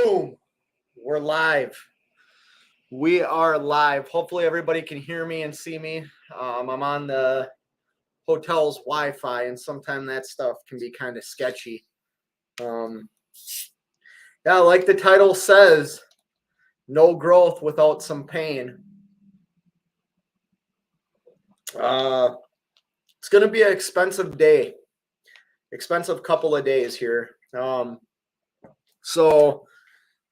Boom. We're live. We are live. Hopefully everybody can hear me and see me. I'm on the hotel's Wi-Fi, and sometimes that stuff can be kind of sketchy. Yeah, like the title says, no growth without some pain. It's going to be an expensive day. Expensive couple of days here. So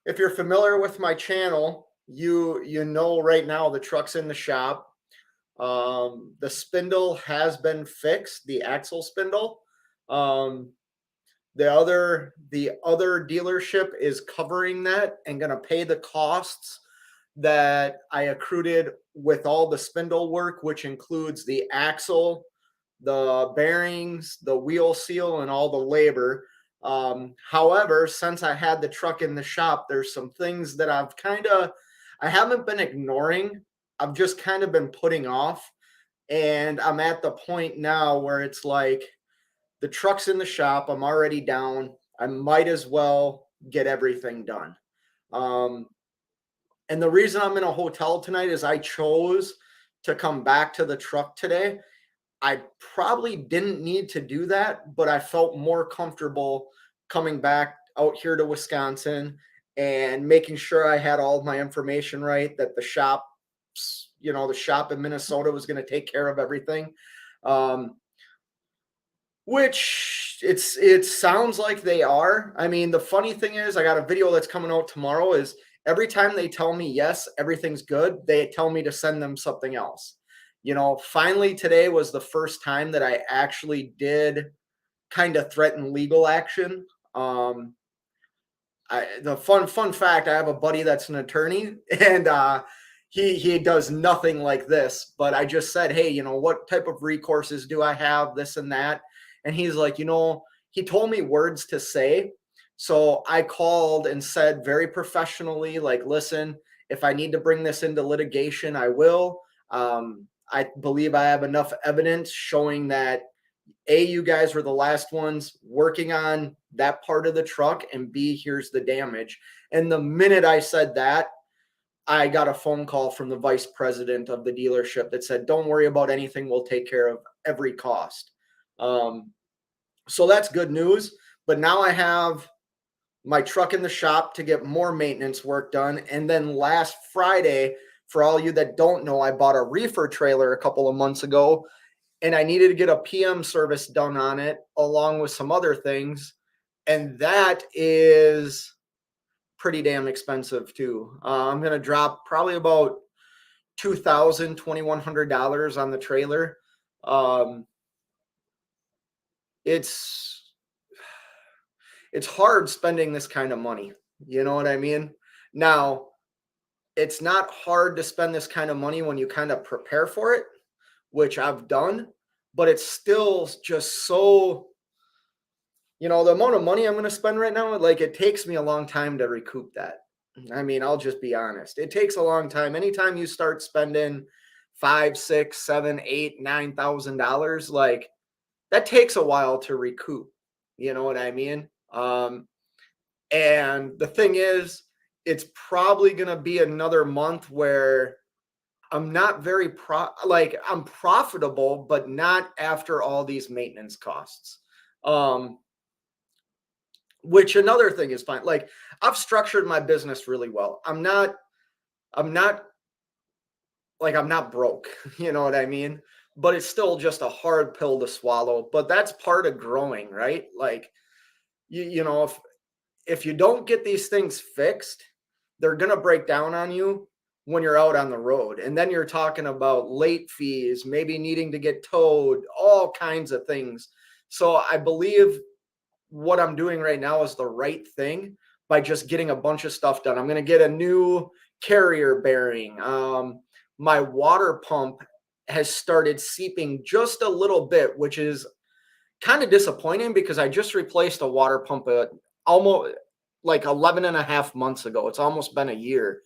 if you're familiar with my channel, you know right now the truck's in the shop. The spindle has been fixed, the axle spindle. The other dealership is covering that and going to pay the costs that I accrued with all the spindle work, which includes the axle, the bearings, the wheel seal, and all the labor. However, since I had the truck in the shop, there's some things that I haven't been ignoring. I've just kind of been putting off. And I'm at the point now where it's like the truck's in the shop. I'm already down. I might as well get everything done. And the reason I'm in a hotel tonight is I chose to come back to the truck today. I probably didn't need to do that, but I felt more comfortable coming back out here to Wisconsin and making sure I had all of my information right, that the shop in Minnesota was going to take care of everything. Which it sounds like they are. I mean, the funny thing is, I got a video that's coming out tomorrow, is every time they tell me, yes, everything's good, they tell me to send them something else. Finally today was the first time that I actually did kind of threaten legal action. The fun fact, I have a buddy that's an attorney, and he does nothing like this, but I just said, hey, what type of recourses do I have, this and that? And he's like, he told me words to say. So I called and said very professionally, like, listen, if I need to bring this into litigation, I will. I believe I have enough evidence showing that A, you guys were the last ones working on that part of the truck, and B, here's the damage. And the minute I said that, I got a phone call from the vice president of the dealership that said, don't worry about anything. We'll take care of every cost. So that's good news. But now I have my truck in the shop to get more maintenance work done. And then last Friday, for all you that don't know, I bought a reefer trailer a couple of months ago, and I needed to get a PM service done on it along with some other things. And that is pretty damn expensive too. I'm going to drop probably about $2,000, $2,100 on the trailer. It's hard spending this kind of money. You know what I mean? Now, it's not hard to spend this kind of money when you kind of prepare for it, which I've done, but it's still just so, the amount of money I'm going to spend right now, like, it takes me a long time to recoup that. I mean, I'll just be honest. It takes a long time. Anytime you start spending $5,000, $6,000, $7,000, $8,000, $9,000, like, that takes a while to recoup. You know what I mean? And the thing is, it's probably going to be another month where I'm not very I'm profitable, but not after all these maintenance costs. Which another thing is fine. Like, I've structured my business really well. I'm not broke, you know what I mean? But it's still just a hard pill to swallow. But that's part of growing, right? Like, if you don't get these things fixed, they're going to break down on you when you're out on the road. And then you're talking about late fees, maybe needing to get towed, all kinds of things. So I believe what I'm doing right now is the right thing by just getting a bunch of stuff done. I'm going to get a new carrier bearing. My water pump has started seeping just a little bit, which is kind of disappointing because I just replaced a water pump almost like 11 and a half months ago. It's almost been a year.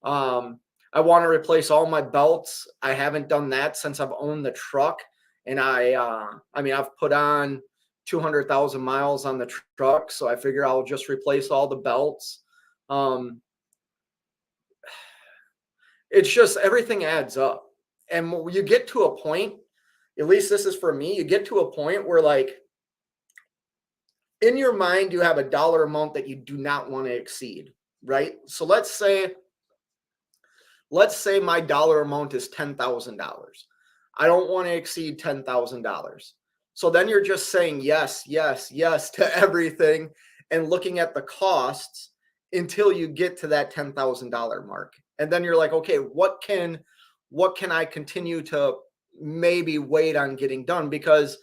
I want to replace all my belts. I haven't done that since I've owned the truck. And I've put on 200,000 miles on the truck. So I figure I'll just replace all the belts. Um, it's just everything adds up. And you get to a point, at least this is for me, you get to a point where like in your mind, you have a dollar amount that you do not want to exceed, right? So let's say my dollar amount is $10,000. I don't want to exceed $10,000. So then you're just saying yes, yes, yes to everything and looking at the costs until you get to that $10,000 mark. And then you're like, okay, what can I continue to maybe wait on getting done? Because,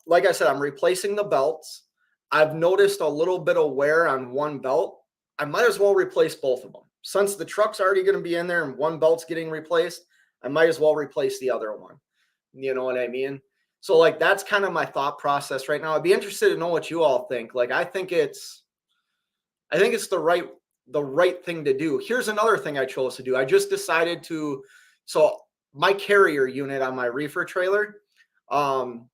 like I said, I'm replacing the belts. I've noticed a little bit of wear on one belt. I might as well replace both of them. Since the truck's already going to be in there and one belt's getting replaced, I might as well replace the other one. You know what I mean? So like that's kind of my thought process right now. I'd be interested to know what you all think. Like I think it's the right thing to do. Here's another thing I chose to do. I just decided to so my carrier unit on my reefer trailer, um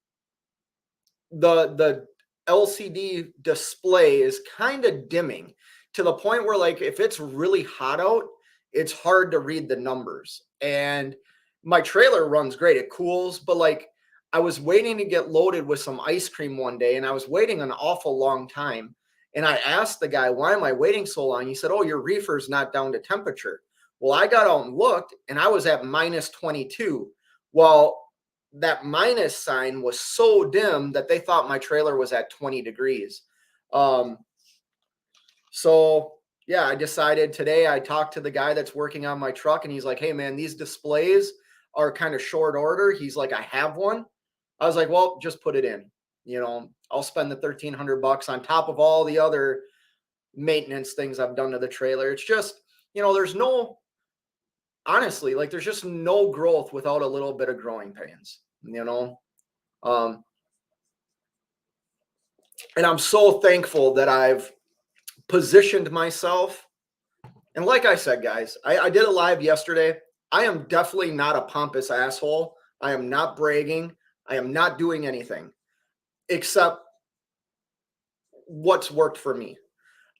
the LCD display is kind of dimming to the point where like if it's really hot out, it's hard to read the numbers. And my trailer runs great. It cools, but like I was waiting to get loaded with some ice cream one day and I was waiting an awful long time. And I asked the guy, why am I waiting so long? He said, oh, your reefer's not down to temperature. Well, I got out and looked and I was at minus 22. Well, that minus sign was so dim that they thought my trailer was at 20 degrees. Um, so yeah, I decided today I talked to the guy that's working on my truck and he's like, hey man, these displays are kind of short order. He's like, I have one. I was like, well, just put it in. I'll spend the $1,300 on top of all the other maintenance things I've done to the trailer. It's just, there's no, honestly, like there's just no growth without a little bit of growing pains, Um, and I'm so thankful that I've positioned myself. And like I said, guys, I did a live yesterday. I am definitely not a pompous asshole. I am not bragging. I am not doing anything except what's worked for me.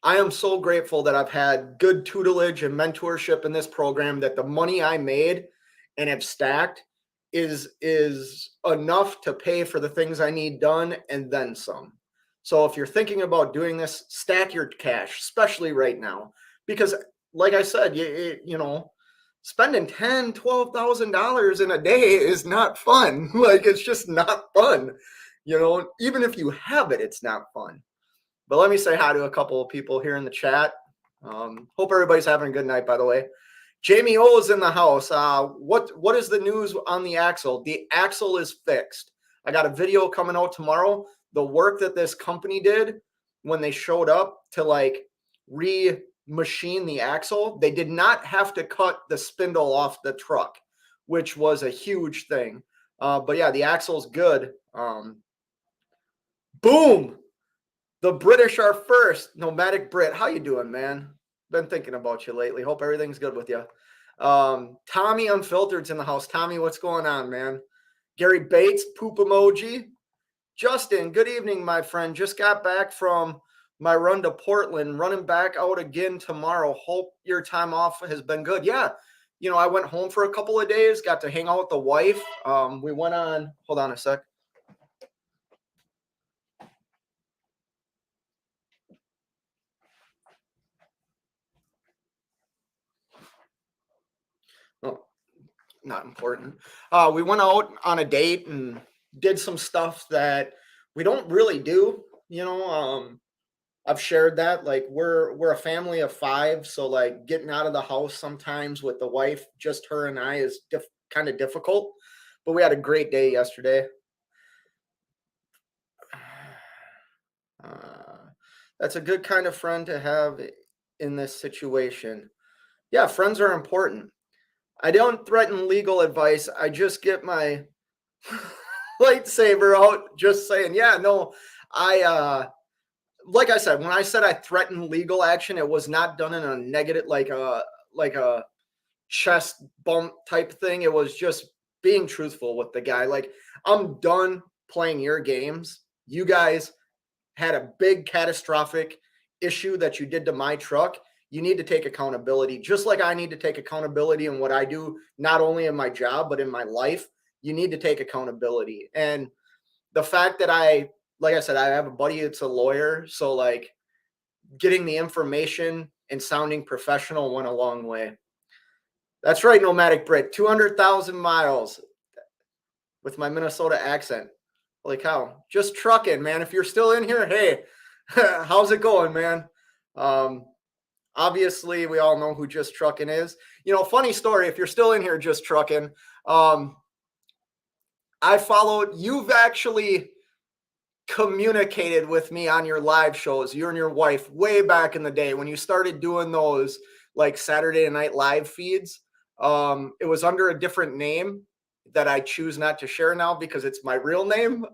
I am so grateful that I've had good tutelage and mentorship in this program that the money I made and have stacked is enough to pay for the things I need done and then some. So if you're thinking about doing this, stack your cash, especially right now, because like I said, spending $10,000-$12,000 in a day is not fun. Like it's just not fun. Even if you have it, it's not fun. But let me say hi to a couple of people here in the chat. Hope everybody's having a good night, by the way. Jamie O is in the house. What is the news on the axle? The axle is fixed. I got a video coming out tomorrow. The work that this company did when they showed up to like re-machine the axle, they did not have to cut the spindle off the truck, which was a huge thing. But yeah, the axle's good. Boom! The British are first. Nomadic Brit. How you doing, man? Been thinking about you lately. Hope everything's good with you. Tommy Unfiltered's in the house. Tommy, what's going on, man? Gary Bates, poop emoji. Justin, good evening, my friend. Just got back from my run to Portland, running back out again tomorrow. Hope your time off has been good. Yeah, I went home for a couple of days, got to hang out with the wife. We went on, hold on a sec. Oh, not important. We went out on a date and did some stuff that we don't really do. I've shared that. Like we're a family of 5, so like getting out of the house sometimes with the wife, just her and I, is kind of difficult. But we had a great day yesterday. That's a good kind of friend to have in this situation. Yeah, friends are important. I don't threaten legal advice. I just get my lightsaber out, just saying, yeah, no, like I said, when I said I threatened legal action, it was not done in a negative, like a chest bump type thing. It was just being truthful with the guy. Like, I'm done playing your games. You guys had a big catastrophic issue that you did to my truck, you need to take accountability, just like I need to take accountability in what I do, not only in my job, but in my life. You need to take accountability. And the fact that like I said, I have a buddy that's a lawyer. So like getting the information and sounding professional went a long way. That's right, Nomadic Brit, 200,000 miles with my Minnesota accent. Holy cow. Just trucking, man. If you're still in here, hey, how's it going, man? Obviously, we all know who Just Trucking is. Funny story, if you're still in here, Just Trucking, I followed, you've actually communicated with me on your live shows, you and your wife, way back in the day when you started doing those like Saturday Night Live feeds. It was under a different name that I choose not to share now because it's my real name.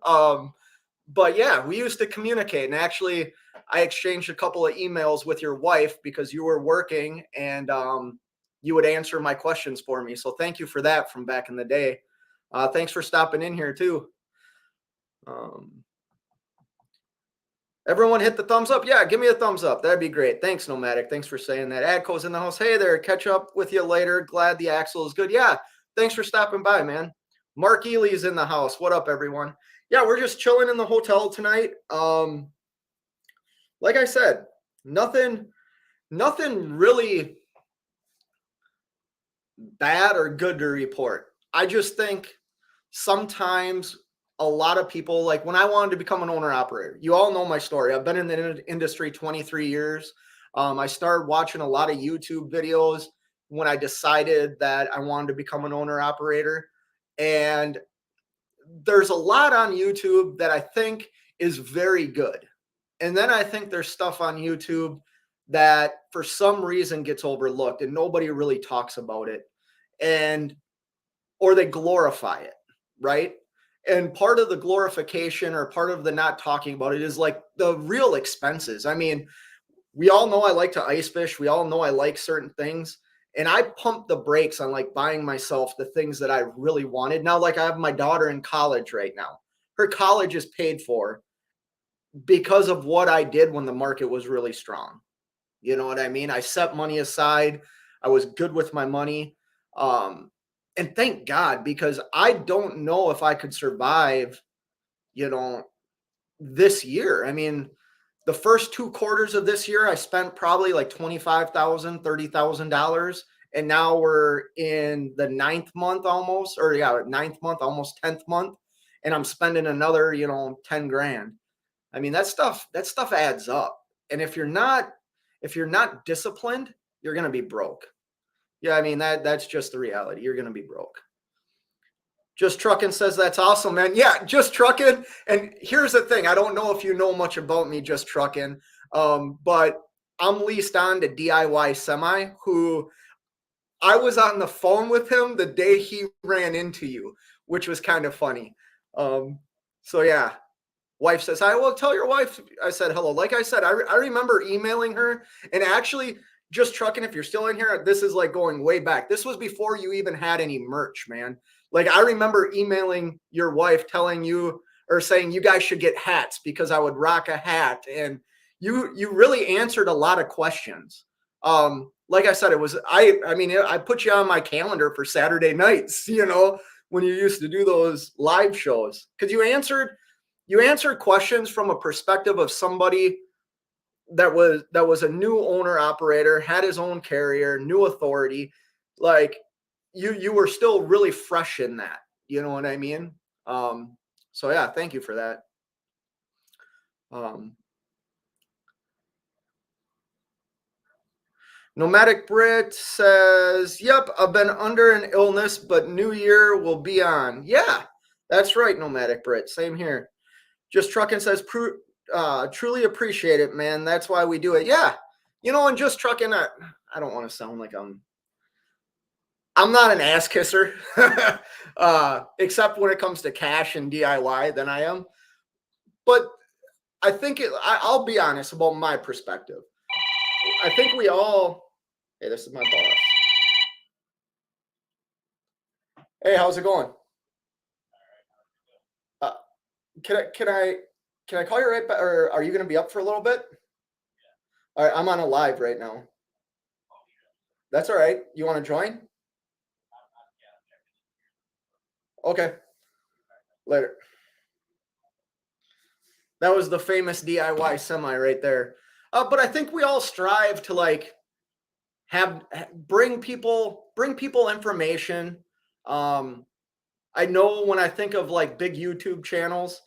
But yeah, we used to communicate, and actually I exchanged a couple of emails with your wife because you were working, and you would answer my questions for me. So thank you for that from back in the day. Thanks for stopping in here too. Everyone hit the thumbs up. Yeah, give me a thumbs up. That'd be great. Thanks, Nomadic. Thanks for saying that. Adco's in the house. Hey there. Catch up with you later. Glad the axle is good. Yeah, thanks for stopping by, man. Mark Ely's in the house. What up, everyone? Yeah, we're just chilling in the hotel tonight. Like I said, nothing really bad or good to report. I just think sometimes a lot of people, like when I wanted to become an owner operator, you all know my story. I've been in the industry 23 years. I started watching a lot of YouTube videos when I decided that I wanted to become an owner operator. And there's a lot on YouTube that I think is very good. And then I think there's stuff on YouTube that for some reason gets overlooked and nobody really talks about it, or they glorify it, right? And part of the glorification or part of the not talking about it is like the real expenses. I mean, we all know I like to ice fish. We all know I like certain things. And I pumped the brakes on like buying myself the things that I really wanted. Now, like I have my daughter in college right now. Her college is paid for because of what I did when the market was really strong. You know what I mean? I set money aside. I was good with my money. And thank God, because I don't know if I could survive, this year. I mean, the first 2 quarters of this year, I spent probably like $25,000, $30,000. And now we're in the 9th month almost, or yeah, 9th month, almost 10th month. And I'm spending another, 10 grand. I mean, that stuff adds up. And if you're not disciplined, you're going to be broke. Yeah, I mean, that's just the reality. You're going to be broke. Just Trucking says that's awesome, man. Yeah, Just Trucking. And here's the thing. I don't know if you know much about me, Just Trucking, but I'm leased on to DIY Semi, who I was on the phone with him the day he ran into you, which was kind of funny. So yeah, wife says, I will tell your wife I said hello. Like I said, I remember emailing her, and actually Just Trucking, if you're still in here, this is like going way back. This was before you even had any merch, man. Like I remember emailing your wife telling you or saying you guys should get hats because I would rock a hat. And you really answered a lot of questions. Like I said, I put you on my calendar for Saturday nights, when you used to do those live shows, because you answered questions from a perspective of somebody that was a new owner operator, had his own carrier, new authority. Like you were still really fresh in that, you know what I mean? So yeah, thank you for that. Nomadic Brit says, yep, I've been under an illness, but New Year will be on. Yeah, that's right, Nomadic Brit. Same here. Just Trucking says, truly appreciate it, man. That's why we do it. Yeah. And Just Trucking, I don't want to sound like I'm not an ass kisser, except when it comes to cash and DIY, then I am. But I think I'll be honest about my perspective. I think we all, hey, this is my boss. Hey, how's it going? Can I call you right back, or are you going to be up for a little bit? All right, I'm on a live right now. That's all right. You want to join? Okay, later. That was the famous DIY semi right there. But I think we all strive to like have bring people information. Um, I know when I think of like big YouTube channels,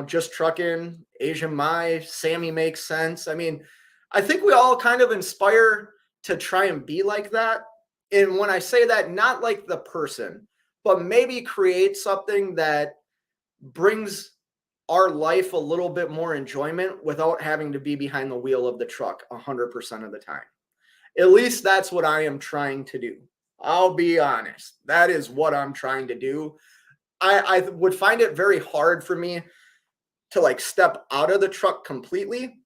just trucking, Asian Mai, Sammy makes sense. I mean, I think we all kind of inspire to try and be like that. And when I say that, not like the person, but maybe create something that brings our life a little bit more enjoyment without having to be behind the wheel of the truck 100% of the time. At least that's what I am trying to do. I'll be honest. That is what I'm trying to do. I would find it very hard for me to like step out of the truck completely.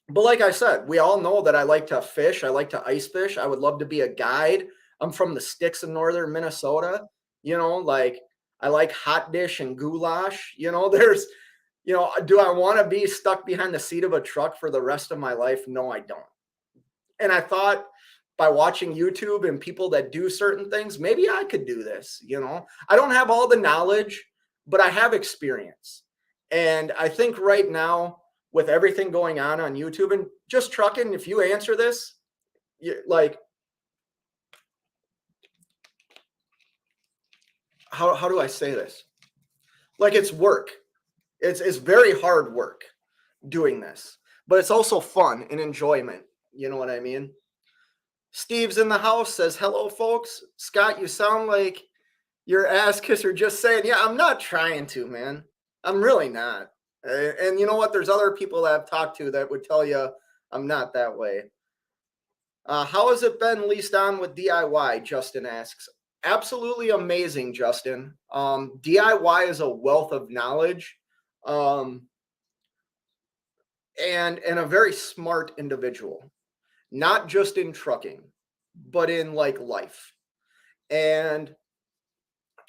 But like I said, we all know that I like to fish. I like to ice fish. I would love to be a guide. I'm from the sticks in northern Minnesota. Like I like hot dish and goulash. Do I want to be stuck behind the seat of a truck for the rest of my life? No, I don't. And I thought by watching YouTube and people that do certain things, maybe I could do this. I don't have all the knowledge, but I have experience. And I think right now, with everything going on YouTube and just trucking, if you answer this, like, how do I say this? Like, it's work. It's very hard work doing this, but it's also fun and enjoyment. You know what I mean? Steve's in the house, says, hello, folks. Scott, you sound like your ass kisser just saying, yeah, I'm not trying to, man. I'm really not. And you know what? There's other people that I've talked to that would tell you I'm not that way. How has it been leased on with DIY? Justin asks. Absolutely amazing, Justin. DIY is a wealth of knowledge, and a very smart individual, not just in trucking, but in like life. And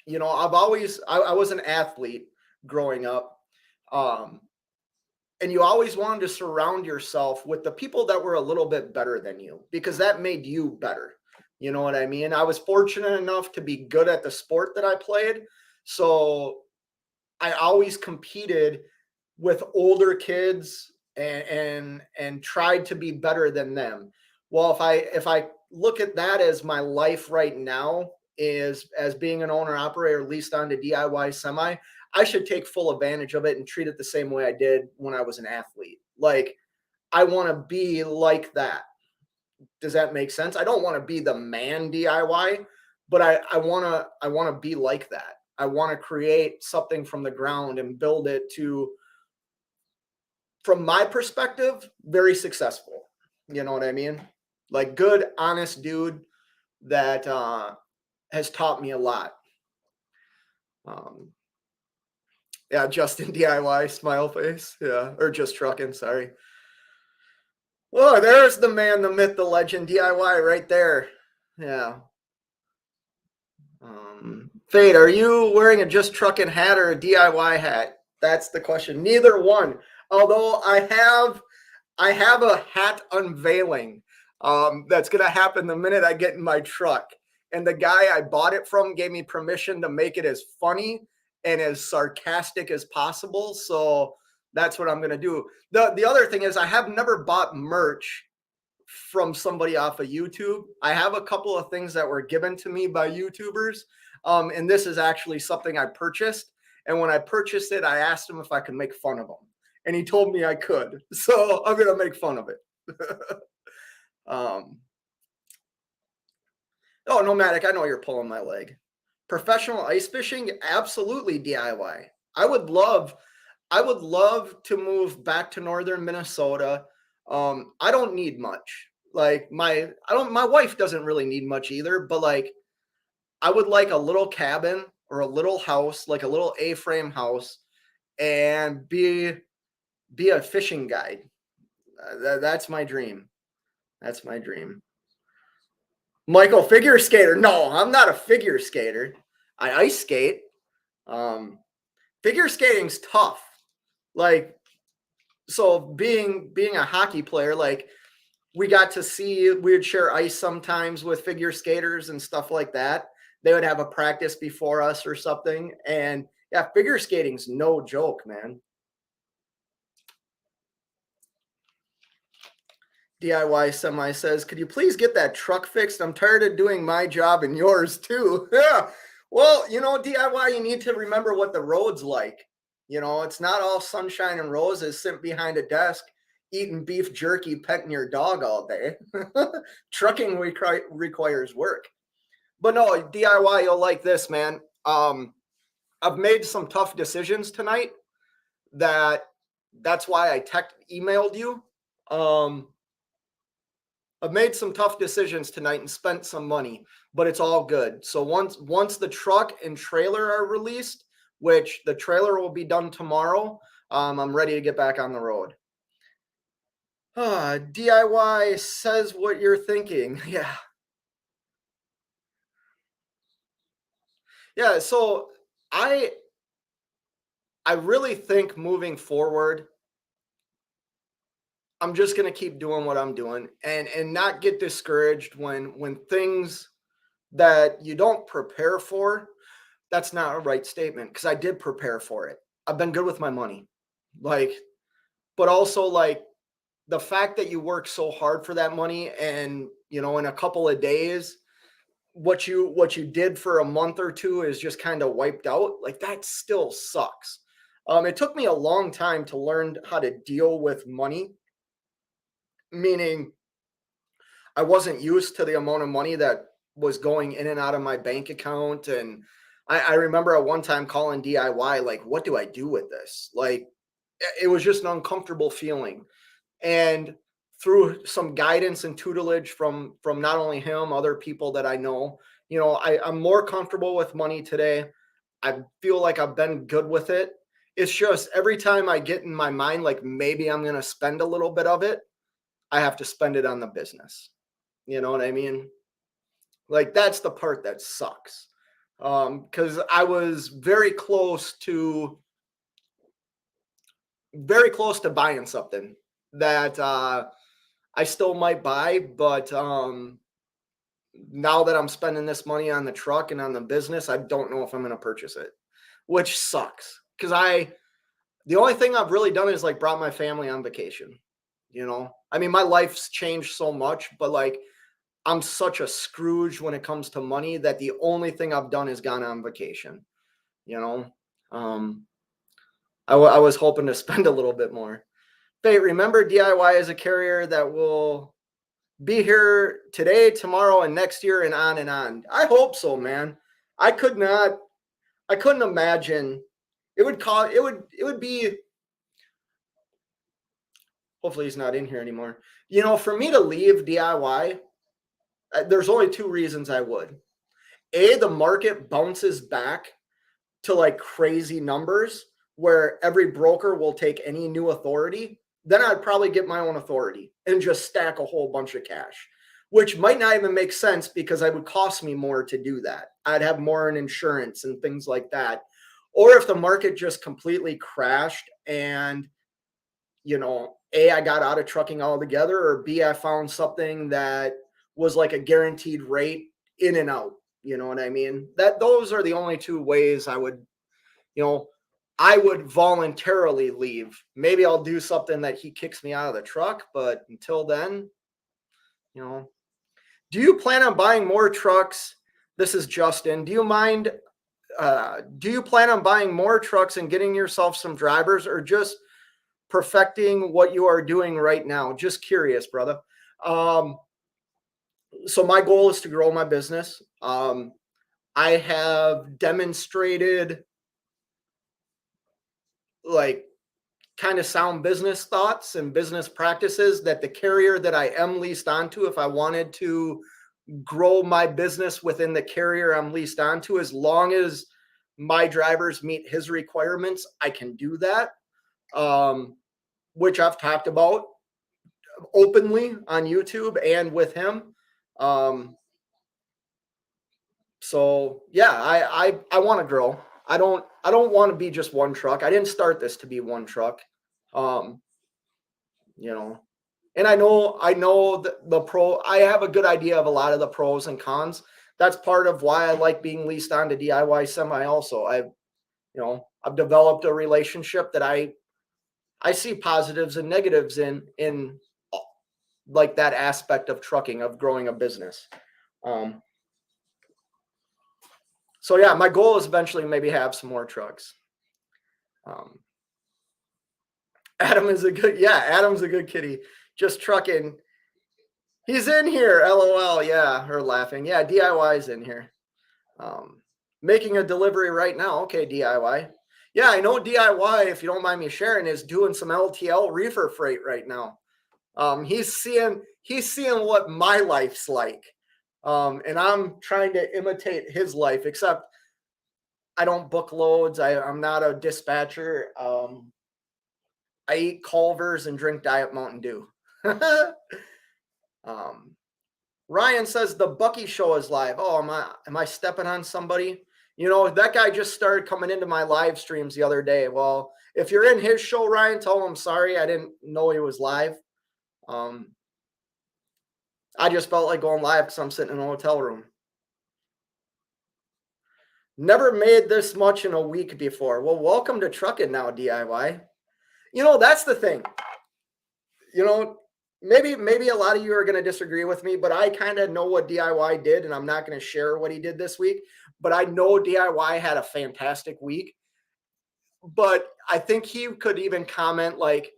I was an athlete growing up. And you always wanted to surround yourself with the people that were a little bit better than you because that made you better. You know what I mean? I was fortunate enough to be good at the sport that I played. So I always competed with older kids and tried to be better than them. Well, if I look at that as my life right now is as being an owner operator leased on to DIY semi, I should take full advantage of it and treat it the same way I did when I was an athlete. Like I want to be like that. Does that make sense? I don't want to be the man DIY, but I want to be like that. I want to create something from the ground and build it to, from my perspective, very successful. You know what I mean? Like good, honest dude that has taught me a lot. Yeah, Justin DIY smile face. Yeah, or just trucking. Sorry. Oh, there's the man, the myth, the legend, DIY right there. Yeah. Fade, are you wearing a just trucking hat or a DIY hat? That's the question. Neither one. Although I have a hat unveiling that's going to happen the minute I get in my truck. And the guy I bought it from gave me permission to make it as funny and as sarcastic as possible. So that's what I'm going to do. The other thing is I have never bought merch from somebody off of YouTube. I have a couple of things that were given to me by YouTubers. And this is actually something I purchased. And when I purchased it, I asked him if I could make fun of him. And he told me I could. So I'm going to make fun of it. Oh, Nomadic, I know you're pulling my leg. Professional ice fishing, absolutely DIY. I would love to move back to northern Minnesota. I don't need much. Like my wife doesn't really need much either, but like I would like a little cabin or a little house, like a little A-frame house, and be a fishing guide. That's my dream. That's my dream. Michael, figure skater. No, I'm not a figure skater. I ice skate. Figure skating's tough. Like So being a hockey player, like we would share ice sometimes with figure skaters and stuff like that. They would have a practice before us or something. And yeah, figure skating's no joke, man. DIY Semi says, could you please get that truck fixed? I'm tired of doing my job and yours too. Yeah. Well, DIY, you need to remember what the road's like. It's not all sunshine and roses sitting behind a desk eating beef jerky, petting your dog all day. Trucking requires work. But no, DIY, you'll like this, man. I've made some tough decisions tonight that that's why I emailed you. Um, I've made some tough decisions tonight and spent some money, but it's all good. So once the truck and trailer are released, which the trailer will be done tomorrow, I'm ready to get back on the road. DIY says what you're thinking. Yeah. Yeah, so I I really think moving forward, I'm just gonna keep doing what I'm doing and not get discouraged when things that you don't prepare for. That's not a right statement because I did prepare for it. I've been good with my money. Like, but also like the fact that you work so hard for that money and in a couple of days what you did for a month or two is just kind of wiped out, like that still sucks. It took me a long time to learn how to deal with money, meaning I wasn't used to the amount of money that was going in and out of my bank account. And I remember at one time calling DIY, like, what do I do with this? Like, it was just an uncomfortable feeling. And through some guidance and tutelage from not only him, other people that I know, I'm more comfortable with money today. I feel like I've been good with it. It's just every time I get in my mind, like maybe I'm going to spend a little bit of it, I have to spend it on the business. You know what I mean? Like that's the part that sucks. Because I was very close to buying something that I still might buy, but now that I'm spending this money on the truck and on the business, I don't know if I'm going to purchase it, which sucks because the only thing I've really done is like brought my family on vacation. I mean, my life's changed so much, but like I'm such a Scrooge when it comes to money that the only thing I've done is gone on vacation. You know, um, I was hoping to spend a little bit more. But remember, DIY is a carrier that will be here today, tomorrow, and next year, and on and on. I hope so, man. I could not. I couldn't imagine. It would cause. It would. It would be. Hopefully, he's not in here anymore. For me to leave DIY, there's only two reasons I would. The market bounces back to like crazy numbers where every broker will take any new authority, then I'd probably get my own authority and just stack a whole bunch of cash, which might not even make sense because it would cost me more to do that. I'd have more in insurance and things like that. Or if the market just completely crashed and, A, I got out of trucking altogether, or B, I found something that was like a guaranteed rate in and out. You know what I mean? Those are the only two ways you know, I would voluntarily leave. Maybe I'll do something that he kicks me out of the truck, but until then, you know, do you plan on buying more trucks? This is Justin. Do you plan on buying more trucks and getting yourself some drivers or just perfecting what you are doing right now? Just curious, brother. Um, so my goal is to grow my business. I have demonstrated like kind of sound business thoughts and business practices that the carrier that I am leased onto, if I wanted to grow my business within the carrier I'm leased onto, as long as my drivers meet his requirements, I can do that. Which I've talked about openly on YouTube and with him. Um, so yeah, I want to grow. I don't want to be just one truck. I didn't start this to be one truck. Um, you know. And I know the pro, I have a good idea of a lot of the pros and cons. That's part of why I like being leased on to DIY semi also. I've developed a relationship that I see positives and negatives in like that aspect of trucking, of growing a business. Um, so yeah, my goal is eventually maybe have some more trucks. Um, Adam's a good kitty. Just trucking. He's in here. LOL. Yeah, her laughing. Yeah, DIY's in here. Um, Making a delivery right now. Okay, DIY. Yeah, I know DIY, if you don't mind me sharing, is doing some LTL reefer freight right now. He's seeing what my life's like. And I'm trying to imitate his life, except I don't book loads. I'm not a dispatcher. I eat Culver's and drink Diet Mountain Dew. um, Ryan says the Bucky show is live. Oh, am I stepping on somebody? That guy just started coming into my live streams the other day. Well, if you're in his show, Ryan, tell him sorry. I didn't know he was live. I just felt like going live because I'm sitting in a hotel room. Never made this much in a week before. Well, welcome to trucking now, DIY. That's the thing. Maybe a lot of you are going to disagree with me, but I kind of know what DIY did, and I'm not going to share what he did this week. But I know DIY had a fantastic week. But I think he could even comment like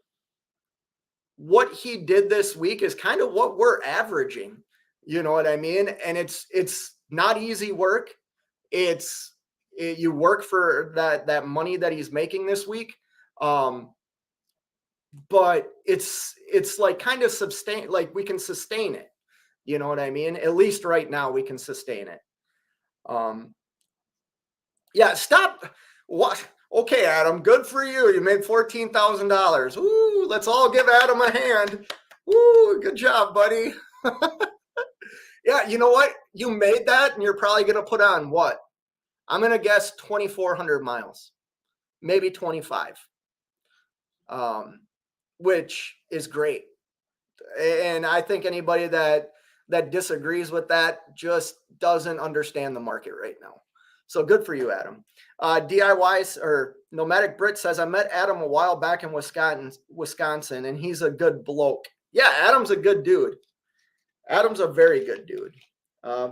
what he did this week is kind of what we're averaging. You know what I mean? And it's not easy work. You work for that money that he's making this week. But it's like kind of like we can sustain it. You know what I mean? At least right now we can sustain it. Yeah, stop. What? Okay, Adam, good for you. You made $14,000. Ooh, let's all give Adam a hand. Ooh, good job, buddy. Yeah, you know what? You made that, and you're probably going to put on what? I'm going to guess 2,400 miles, maybe 25, which is great. And I think anybody that disagrees with that just doesn't understand the market right now. So good for you, Adam. DIY or Nomadic Brit says, I met Adam a while back in Wisconsin, and he's a good bloke. Yeah, Adam's a good dude. Adam's a very good dude.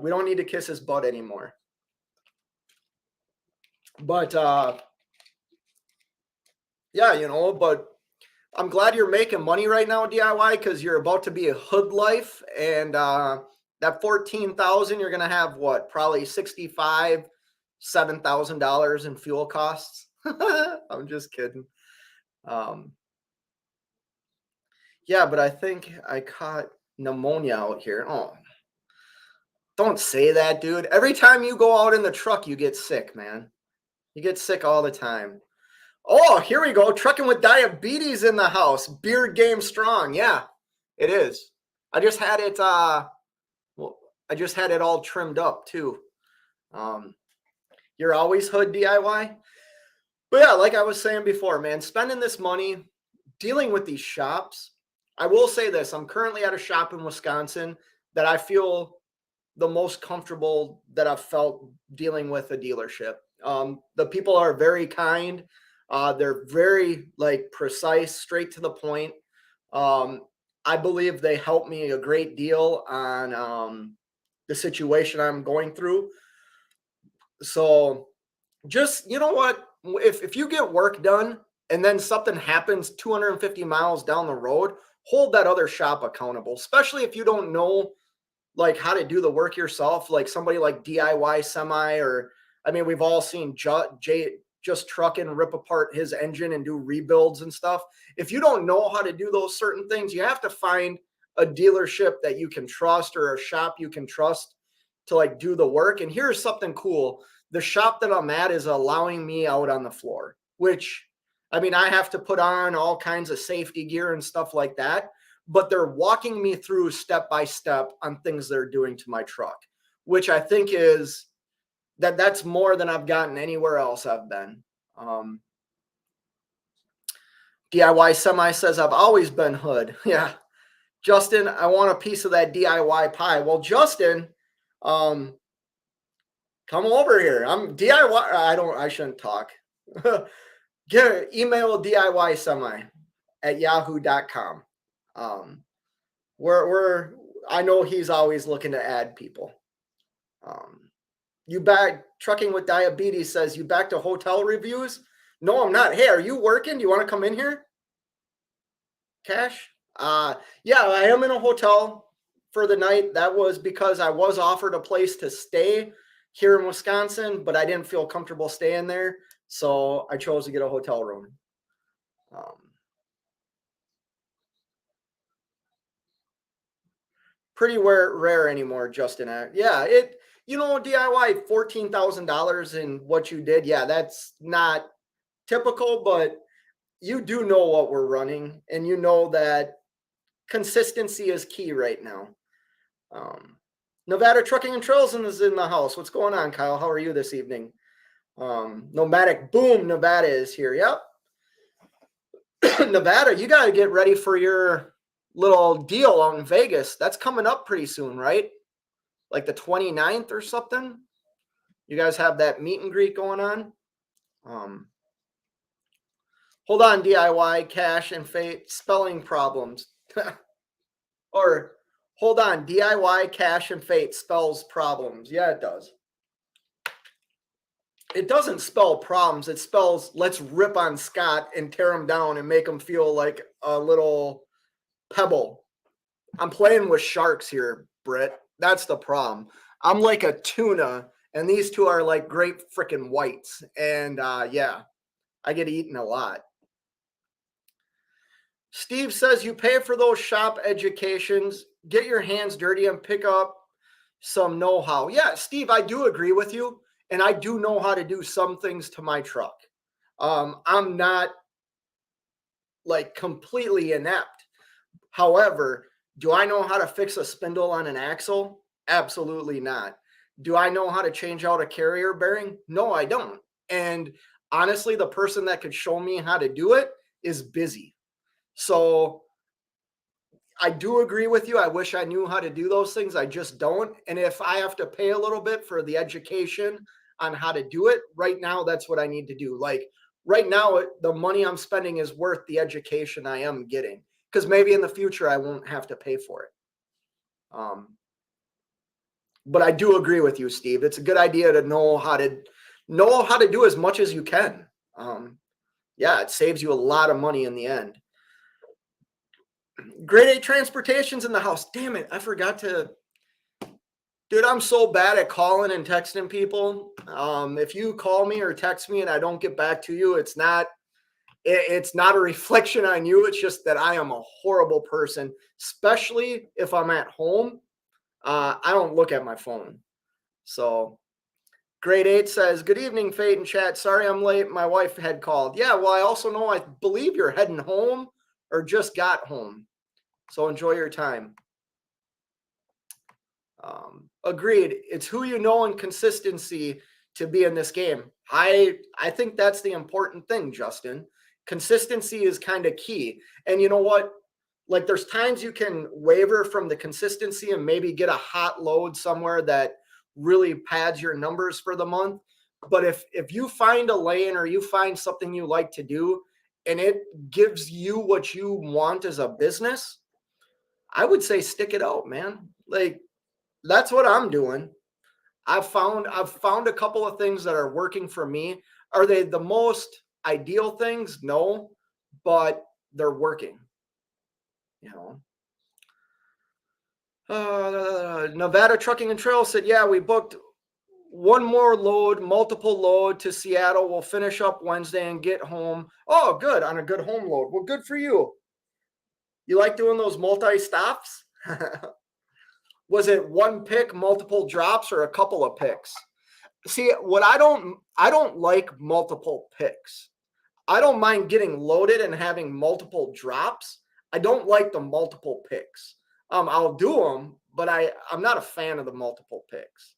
We don't need to kiss his butt anymore. But yeah, but I'm glad you're making money right now, DIY, because you're about to be a hood life, and that 14,000, you're gonna have what? Probably $7,000 in fuel costs. I'm just kidding. Yeah, but I think I caught pneumonia out here. Oh, don't say that, dude. Every time you go out in the truck, you get sick, man. You get sick all the time. Oh, here we go. Trucking with diabetes in the house. Beard game strong. Yeah, it is. I just had it. I just had it all trimmed up too. You're always hood, DIY. But yeah, like I was saying before, man, spending this money, dealing with these shops. I will say this: I'm currently at a shop in Wisconsin that I feel the most comfortable that I've felt dealing with a dealership. The people are very kind. They're very like precise, straight to the point. I believe they helped me a great deal on the situation I'm going through. So just, you know what? If you get work done and then something happens 250 miles down the road, hold that other shop accountable, especially if you don't know like how to do the work yourself, like somebody like DIY Semi, or I mean, we've all seen just trucking rip apart his engine and do rebuilds and stuff. If you don't know how to do those certain things, you have to find a dealership that you can trust or a shop you can trust to like do the work. And here's something cool. The shop that I'm at is allowing me out on the floor, which I mean, I have to put on all kinds of safety gear and stuff like that, but they're walking me through step by step on things they're doing to my truck, which I think is that's more than I've gotten anywhere else I've been. DIY Semi says, I've always been hood. Yeah. Justin, I want a piece of that DIY pie. Well, Justin, um, come over here. I'm DIY. I shouldn't talk. Email DIY Semi at yahoo.com. Um, we're I know he's always looking to add people. You back trucking with diabetes says you back to hotel reviews? No, I'm not. Hey, are you working? Do you want to come in here? Cash? Yeah, I am in a hotel for the night. That was because I was offered a place to stay here in Wisconsin, but I didn't feel comfortable staying there. So I chose to get a hotel room. Pretty rare anymore, Justin. Yeah, DIY $14,000 in what you did. Yeah, that's not typical, but you do know what we're running, and you know that consistency is key right now. Nevada Trucking and Trails is in the house. What's going on, Kyle? How are you this evening? Nomadic Boom, Nevada is here. Yep. Nevada, you got to get ready for your little deal out in Vegas. That's coming up pretty soon, right? Like the 29th or something. You guys have that meet and greet going on. Hold on, DIY, Cash, and Fate, spelling problems. Or hold on, DIY, Cash, and Fate spells problems. Yeah, it does. It doesn't spell problems. It spells let's rip on Scott and tear him down and make him feel like a little pebble. I'm playing with sharks here, Britt. That's the problem. I'm like a tuna, and these two are like great freaking whites. And yeah, I get eaten a lot. Steve says you pay for those shop educations, get your hands dirty and pick up some know-how. Yeah, Steve, I do agree with you. And I do know how to do some things to my truck. I'm not like completely inept. However, do I know how to fix a spindle on an axle? Absolutely not. Do I know how to change out a carrier bearing? No, I don't. And honestly, the person that could show me how to do it is busy. So I do agree with you. I wish I knew how to do those things. I just don't. And if I have to pay a little bit for the education on how to do it, right now, that's what I need to do. Like right now, the money I'm spending is worth the education I am getting, because maybe in the future I won't have to pay for it. But I do agree with you, Steve. It's a good idea to know how to do as much as you can. Yeah, it saves you a lot of money in the end. Grade A Transportation's in the house. Damn it, I forgot to. Dude, I'm so bad at calling and texting people. If you call me or text me and I don't get back to you, it's not a reflection on you. It's just that I am a horrible person, especially if I'm at home. I don't look at my phone. So Grade 8 says, good evening, Fate and chat. Sorry I'm late. My wife had called. Yeah, well, I also know I believe you're heading home or just got home. So enjoy your time. Agreed. It's who you know and consistency to be in this game. I think that's the important thing, Justin. Consistency is kind of key. And you know what? Like there's times you can waver from the consistency and maybe get a hot load somewhere that really pads your numbers for the month. But if you find a lane or you find something you like to do and it gives you what you want as a business, I would say stick it out, man. Like that's what I'm doing. I've found a couple of things that are working for me. Are they the most ideal things? No, but they're working. You know. Nevada Trucking and Trail said, yeah, we booked one more load, multiple load to Seattle. We'll finish up Wednesday and get home. Oh, good. On a good home load. Well, good for you. You like doing those multi-stops? Was it one pick, multiple drops, or a couple of picks? See, what I don't like multiple picks. I don't mind getting loaded and having multiple drops. I don't like the multiple picks. I'll do them, but I'm not a fan of the multiple picks.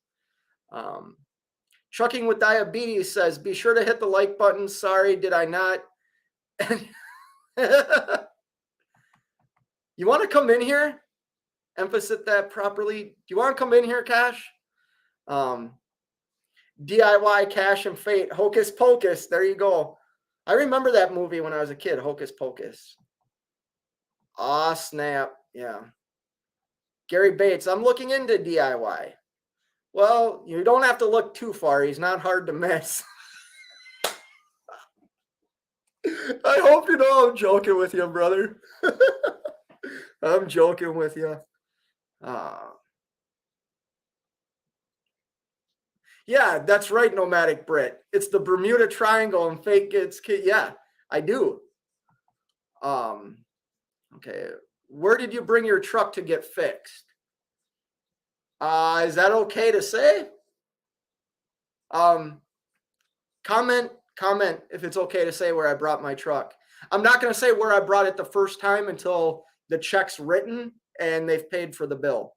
Trucking with Diabetes says, be sure to hit the like button. Sorry, did I not? You want to come in here? Emphasize that properly. Do you want to come in here, Cash? DIY, Cash, and Fate. Hocus Pocus. There you go. I remember that movie when I was a kid. Hocus Pocus. Ah, snap. Yeah. Gary Bates. I'm looking into DIY. Well, you don't have to look too far. He's not hard to miss. I hope you know I'm joking with you, brother. I'm joking with you. Yeah, that's right, Nomadic Brit. It's the Bermuda Triangle and fake gets. Yeah, I do. Okay. Where did you bring your truck to get fixed? Is that okay to say? Comment if it's okay to say where I brought my truck. I'm not going to say where I brought it the first time until the check's written and they've paid for the bill.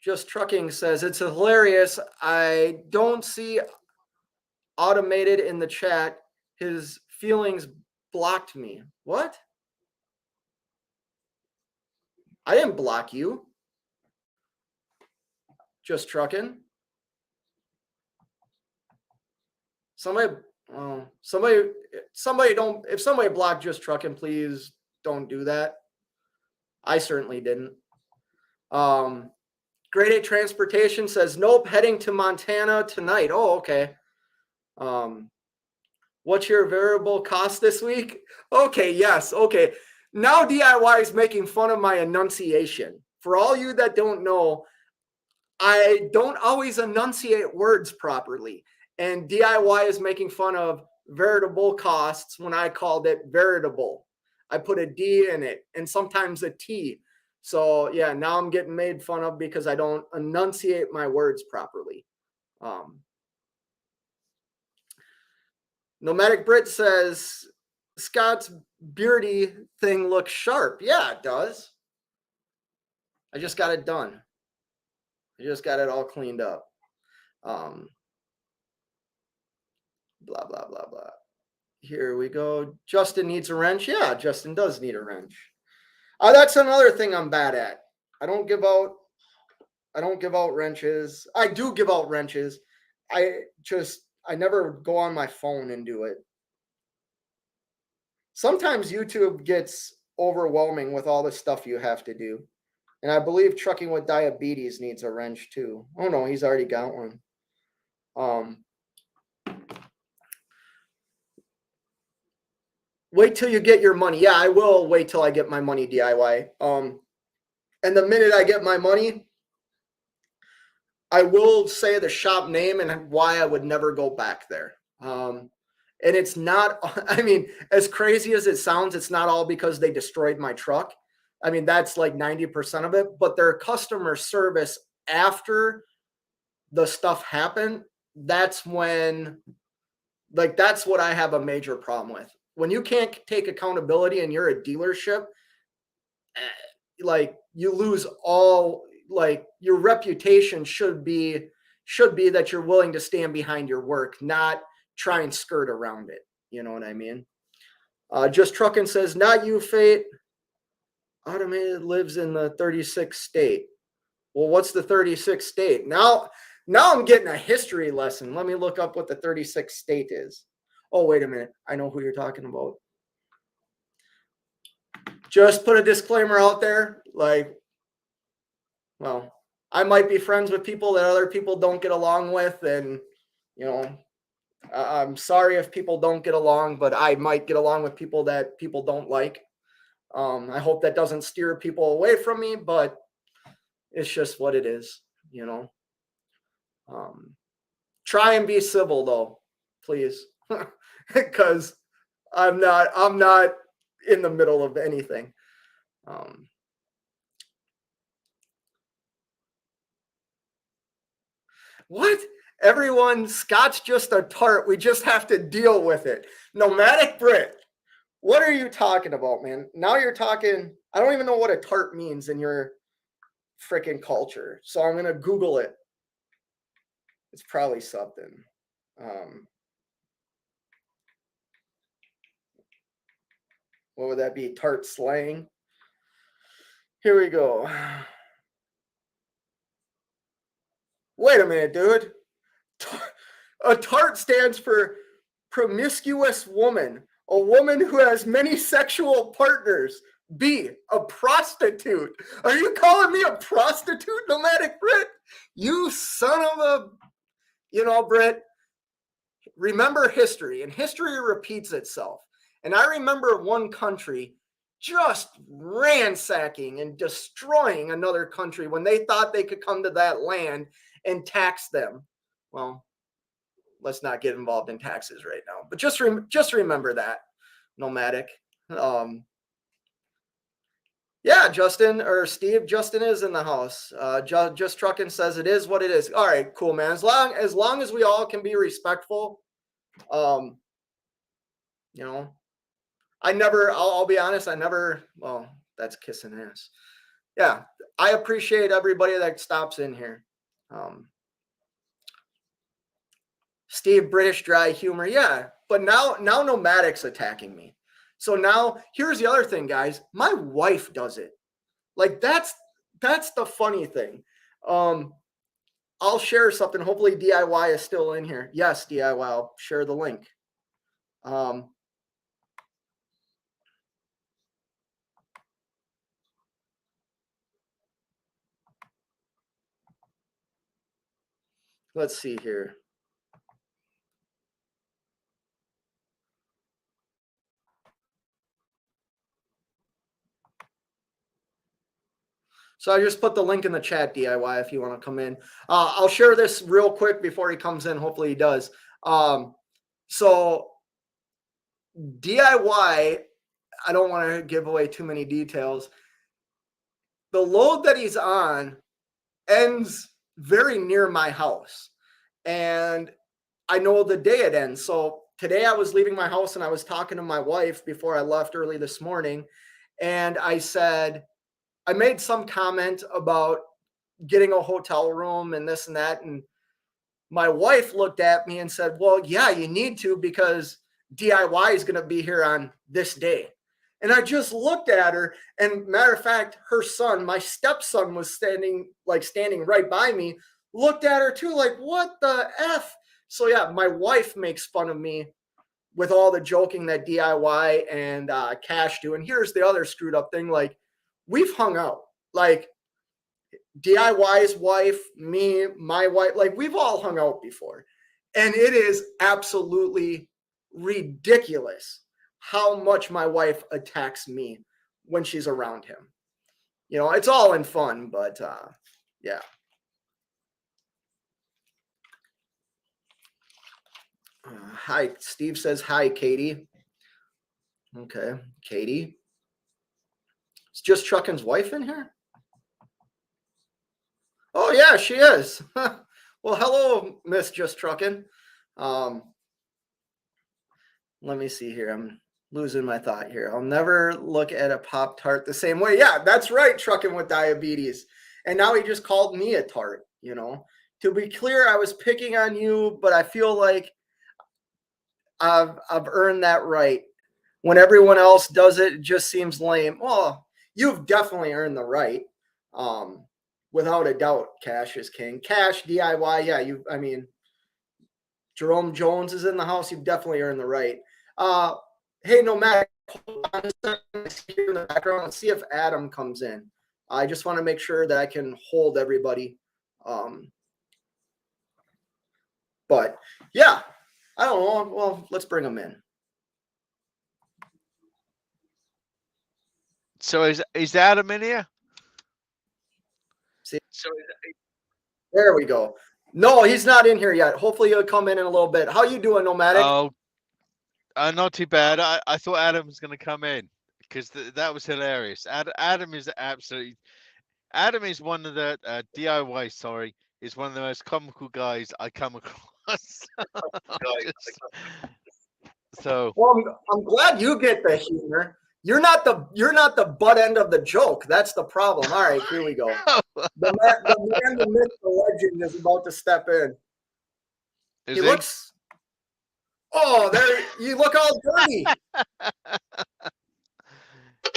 Just Trucking says, it's hilarious. I don't see automated in the chat. His feelings blocked me. What? I didn't block you. Just Trucking. Somebody don't, if somebody blocked Just Trucking, please don't do that. I certainly didn't. Grade 8 Transportation says, nope, heading to Montana tonight. Oh, okay. What's your variable cost this week? Okay, yes, okay. Now DIY is making fun of my enunciation. For all you that don't know, I don't always enunciate words properly. And DIY is making fun of veritable costs when I called it veritable. I put a D in it and sometimes a T. So yeah, now I'm getting made fun of because I don't enunciate my words properly. Nomadic Brit says, Scott's beardy thing looks sharp. Yeah, it does. I just got it done. I just got it all cleaned up. Blah, blah, blah, blah. Here we go. Justin needs a wrench. Yeah, Justin does need a wrench. That's another thing I'm bad at. I don't give out wrenches. I do give out wrenches. I never go on my phone and do it. Sometimes YouTube gets overwhelming with all the stuff you have to do. And I believe Trucking with Diabetes needs a wrench too. Oh no, he's already got one. Wait till you get your money. Yeah, I will wait till I get my money, DIY. And the minute I get my money, I will say the shop name and why I would never go back there. And it's not, I mean, as crazy as it sounds, it's not all because they destroyed my truck. I mean, that's like 90% of it, but their customer service after the stuff happened, that's when, like, that's what I have a major problem with. When you can't take accountability and you're a dealership, like, you lose all, like, your reputation should be that you're willing to stand behind your work, not try and skirt around it. You know what I mean? Just Trucking says, not you, Fate. Automated lives in the 36th state. Well, what's the 36th state? Now I'm getting a history lesson. Let me look up what the 36th state is. Oh, wait a minute. I know who you're talking about. Just put a disclaimer out there. Like, well, I might be friends with people that other people don't get along with. And, you know, I'm sorry if people don't get along, but I might get along with people that people don't like. I hope that doesn't steer people away from me, but it's just what it is, you know. Try and be civil though, please, because I'm not in the middle of anything. What? Everyone, Scott's just a tart. We just have to deal with it. Nomadic Brit, what are you talking about, man? Now you're talking, I don't even know what a tart means in your freaking culture. So I'm going to Google it. It's probably something. What would that be? Tart slang. Here we go. Wait a minute, dude. A tart stands for promiscuous woman, a woman who has many sexual partners. B, a prostitute. Are you calling me a prostitute, Nomadic Brit? You son of a, Brit, remember history, and history repeats itself. And I remember one country just ransacking and destroying another country when they thought they could come to that land and tax them. Well, let's not get involved in taxes right now, but just remember that, Nomadic. Yeah, Justin or Steve, Justin is in the house. Just Truckin' says it is what it is. All right, cool, man. As long as we all can be respectful, I'll be honest, well, that's kissing ass. Yeah, I appreciate everybody that stops in here. Steve, British dry humor. Yeah, but now Nomadic's attacking me. So now here's the other thing, guys. My wife does it. Like that's the funny thing. I'll share something. Hopefully DIY is still in here. Yes, DIY. I'll share the link. Let's see here. So I just put the link in the chat, DIY, if you want to come in. I'll share this real quick before he comes in. Hopefully he does. So DIY, I don't want to give away too many details. The load that he's on ends very near my house. And I know the day it ends. So today I was leaving my house and I was talking to my wife before I left early this morning. And I made some comment about getting a hotel room and this and that. And my wife looked at me and said, well, yeah, you need to because DIY is going to be here on this day. And I just looked at her, and matter of fact, her son, my stepson, was standing right by me, looked at her too, like, what the F? So yeah, my wife makes fun of me with all the joking that DIY and Cash do. And here's the other screwed up thing. Like, we've hung out, like DIY's wife, me, my wife, like we've all hung out before. And it is absolutely ridiculous how much my wife attacks me when she's around him. It's all in fun, but yeah. Hi, Steve says, hi, Katie. Okay, Katie. Is Just Truckin's wife in here? Oh, yeah, she is. Well, hello, Miss Just Truckin'. Let me see here. I'm losing my thought here. I'll never look at a Pop-Tart the same way. Yeah, that's right, Truckin' with diabetes. And now he just called me a tart, To be clear, I was picking on you, but I feel like I've earned that right. When everyone else does it, it just seems lame. Well, you've definitely earned the right. Without a doubt, Cash is king. Cash, DIY, yeah, Jerome Jones is in the house. You've definitely earned the right. Hey, Nomadic, hold on a second here in the background. Let's see if Adam comes in. I just want to make sure that I can hold everybody. But yeah, I don't know. Well, let's bring him in. So is Adam in here? See, there we go. No, he's not in here yet. Hopefully he'll come in a little bit. How you doing, Nomadic? Oh, not too bad. I thought Adam was going to come in because that was hilarious. Adam is one of the DIY. Sorry, is one of the most comical guys I come across. Well, I'm glad you get the humor. You're not the butt end of the joke. That's the problem. All right, here we go. The man, the myth, the legend is about to step in. Is He he? looks. Oh, there you look all dirty.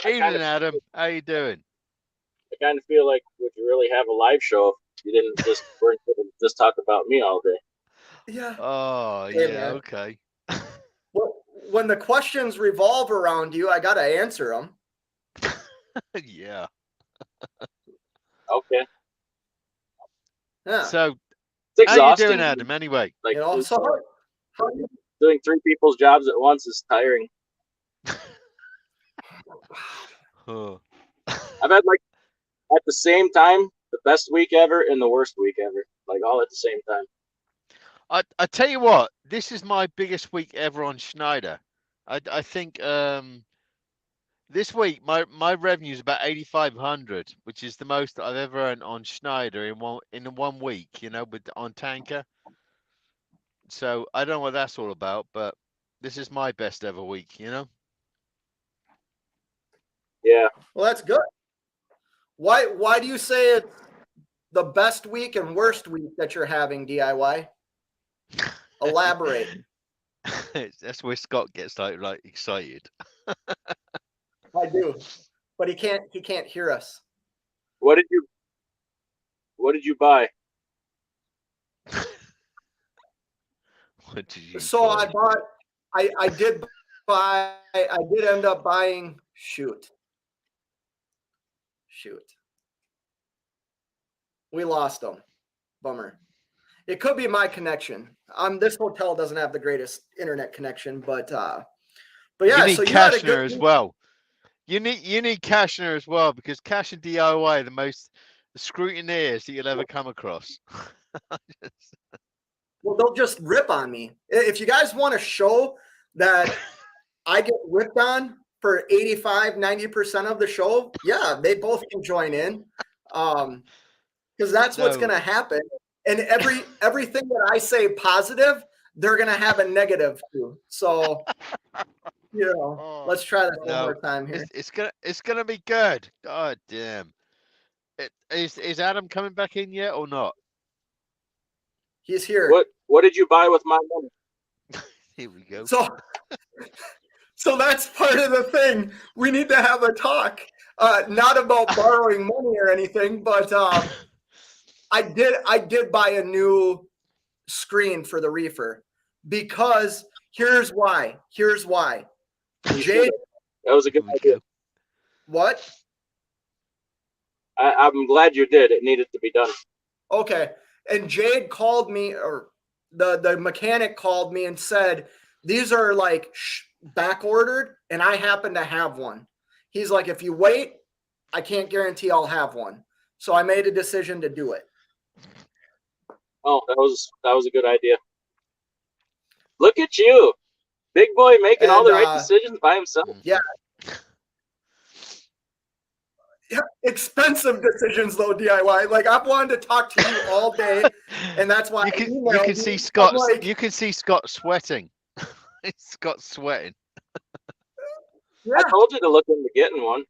Evening, Adam. How you doing? I kind of feel like would you really have a live show if you didn't weren't gonna just talk about me all day? Yeah. Oh, Hey, yeah, man. okay. Well, when the questions revolve around you, I gotta answer them. Yeah. Okay, Yeah. So, it's how you exhausting. doing, Adam, anyway? Like You know, so how you, doing 3 people's jobs at once is tiring. Oh. I've had like at the same time the best week ever and the worst week ever, like all at the same time. I tell you what, this is my biggest week ever on Schneider. I think this week my revenue is about 8,500, which is the most I've ever earned on Schneider in one week. You know, on Tanker. So I don't know what that's all about, but this is my best ever week. You know. Yeah, well, that's good. Why do you say it's the best week and worst week that you're having, DIY? Elaborate. That's where Scott gets like excited. I do, but he can't hear us. what did you buy? What did you So buy? I did end up buying. Shoot. We lost them. Bummer. It could be my connection. This hotel doesn't have the greatest internet connection, but yeah. You need So you had a Kashner good as week. well. You need Kashner as well, because Cash and DIY are the most scrutineers that you'll ever come across. Well, they'll just rip on me. If you guys want to show that I get ripped on for 85-90% of the show, yeah, they both can join in. Because that's what's going to happen. And everything that I say positive, they're going to have a negative too. So, let's try that one more time here. It's gonna be good. God damn. Is Adam coming back in yet or not? He's here. What did you buy with my money? Here we go. So that's part of the thing. We need to have a talk, not about borrowing money or anything, but I did buy a new screen for the reefer because here's why. Jade, That was a good idea. What? I'm glad you did. It needed to be done. Okay. And Jade called me, or the mechanic called me and said, these are like back ordered, and I happen to have one. He's like, if you wait, I can't guarantee I'll have one. So I made a decision to do it. Oh, that was a good idea. Look at you, big boy, making all the right decisions by himself. Yeah. Yeah, expensive decisions though, DIY. Like I've wanted to talk to you all day, and that's why you can see Scott. You can see Scott sweating. Scott's sweating. Yeah. I told you to look into getting one.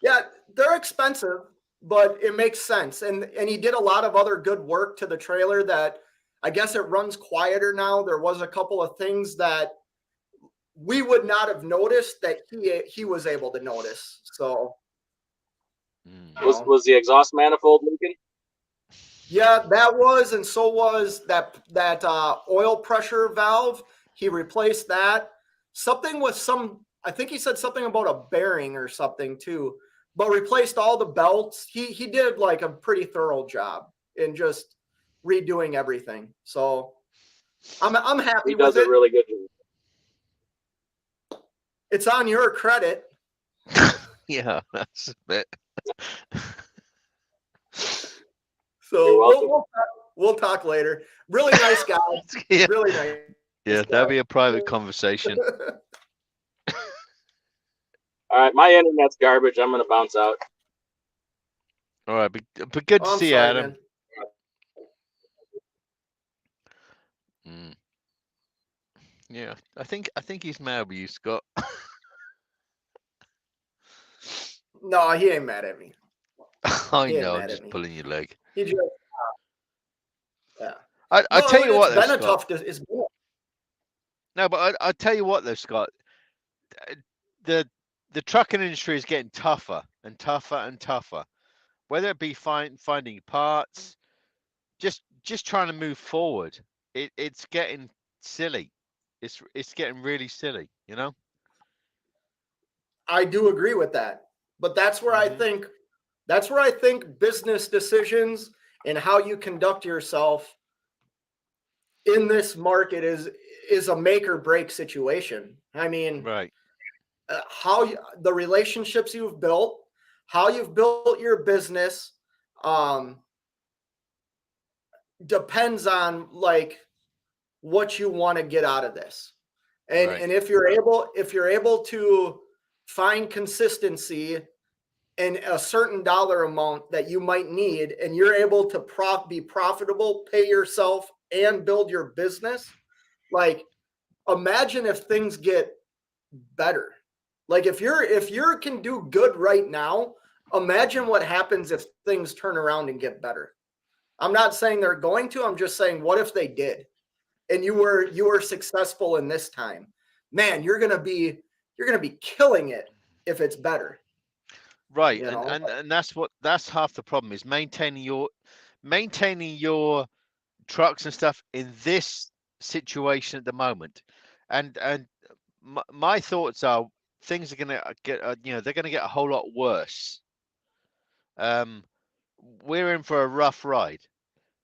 Yeah, they're expensive, but it makes sense. And he did a lot of other good work to the trailer that I guess it runs quieter now. There was a couple of things that we would not have noticed that he was able to notice. So was the exhaust manifold leaking? Yeah, that was, and so was that oil pressure valve. He replaced that. Something with I think he said something about a bearing or something too, but replaced all the belts. He did like a pretty thorough job in just redoing everything. So I'm happy with it. He does a really good job. It's on your credit. Yeah, that's a bit. So we'll talk later. Really nice guy. Yeah. Really nice. Yeah, that'll be a private conversation. All right, my internet's garbage. I'm gonna bounce out. All right, but good to see you, Adam. Yeah, I think he's mad with you, Scott. No, he ain't mad at me. I know, I'm just pulling your leg. He just I tell you it's what, though, been a Scott. it's No, but I tell you what, though, Scott. The the trucking industry is getting tougher and tougher and tougher. Whether it be finding parts, just trying to move forward. It's getting silly. It's getting really silly. You know. I do agree with that. But Hmm. that's where I think business decisions and how you conduct yourself in this market is a make or break situation. I mean, Right. the relationships you've built, how you've built your business, um, depends on like what you want to get out of this. Right. And if you're able to find consistency in a certain dollar amount that you might need, and you're able to be profitable, pay yourself, and build your business, like imagine if things get better. Like if you can do good right now, imagine what happens if things turn around and get better. I'm not saying they're going to, I'm just saying what if they did and you were successful in this time. Man, you're going to be killing it if it's better, Right. you know. And that's half the problem is maintaining your trucks and stuff in this situation at the moment. And my thoughts are things are going to get they're going to get a whole lot worse. Um, we're in for a rough ride,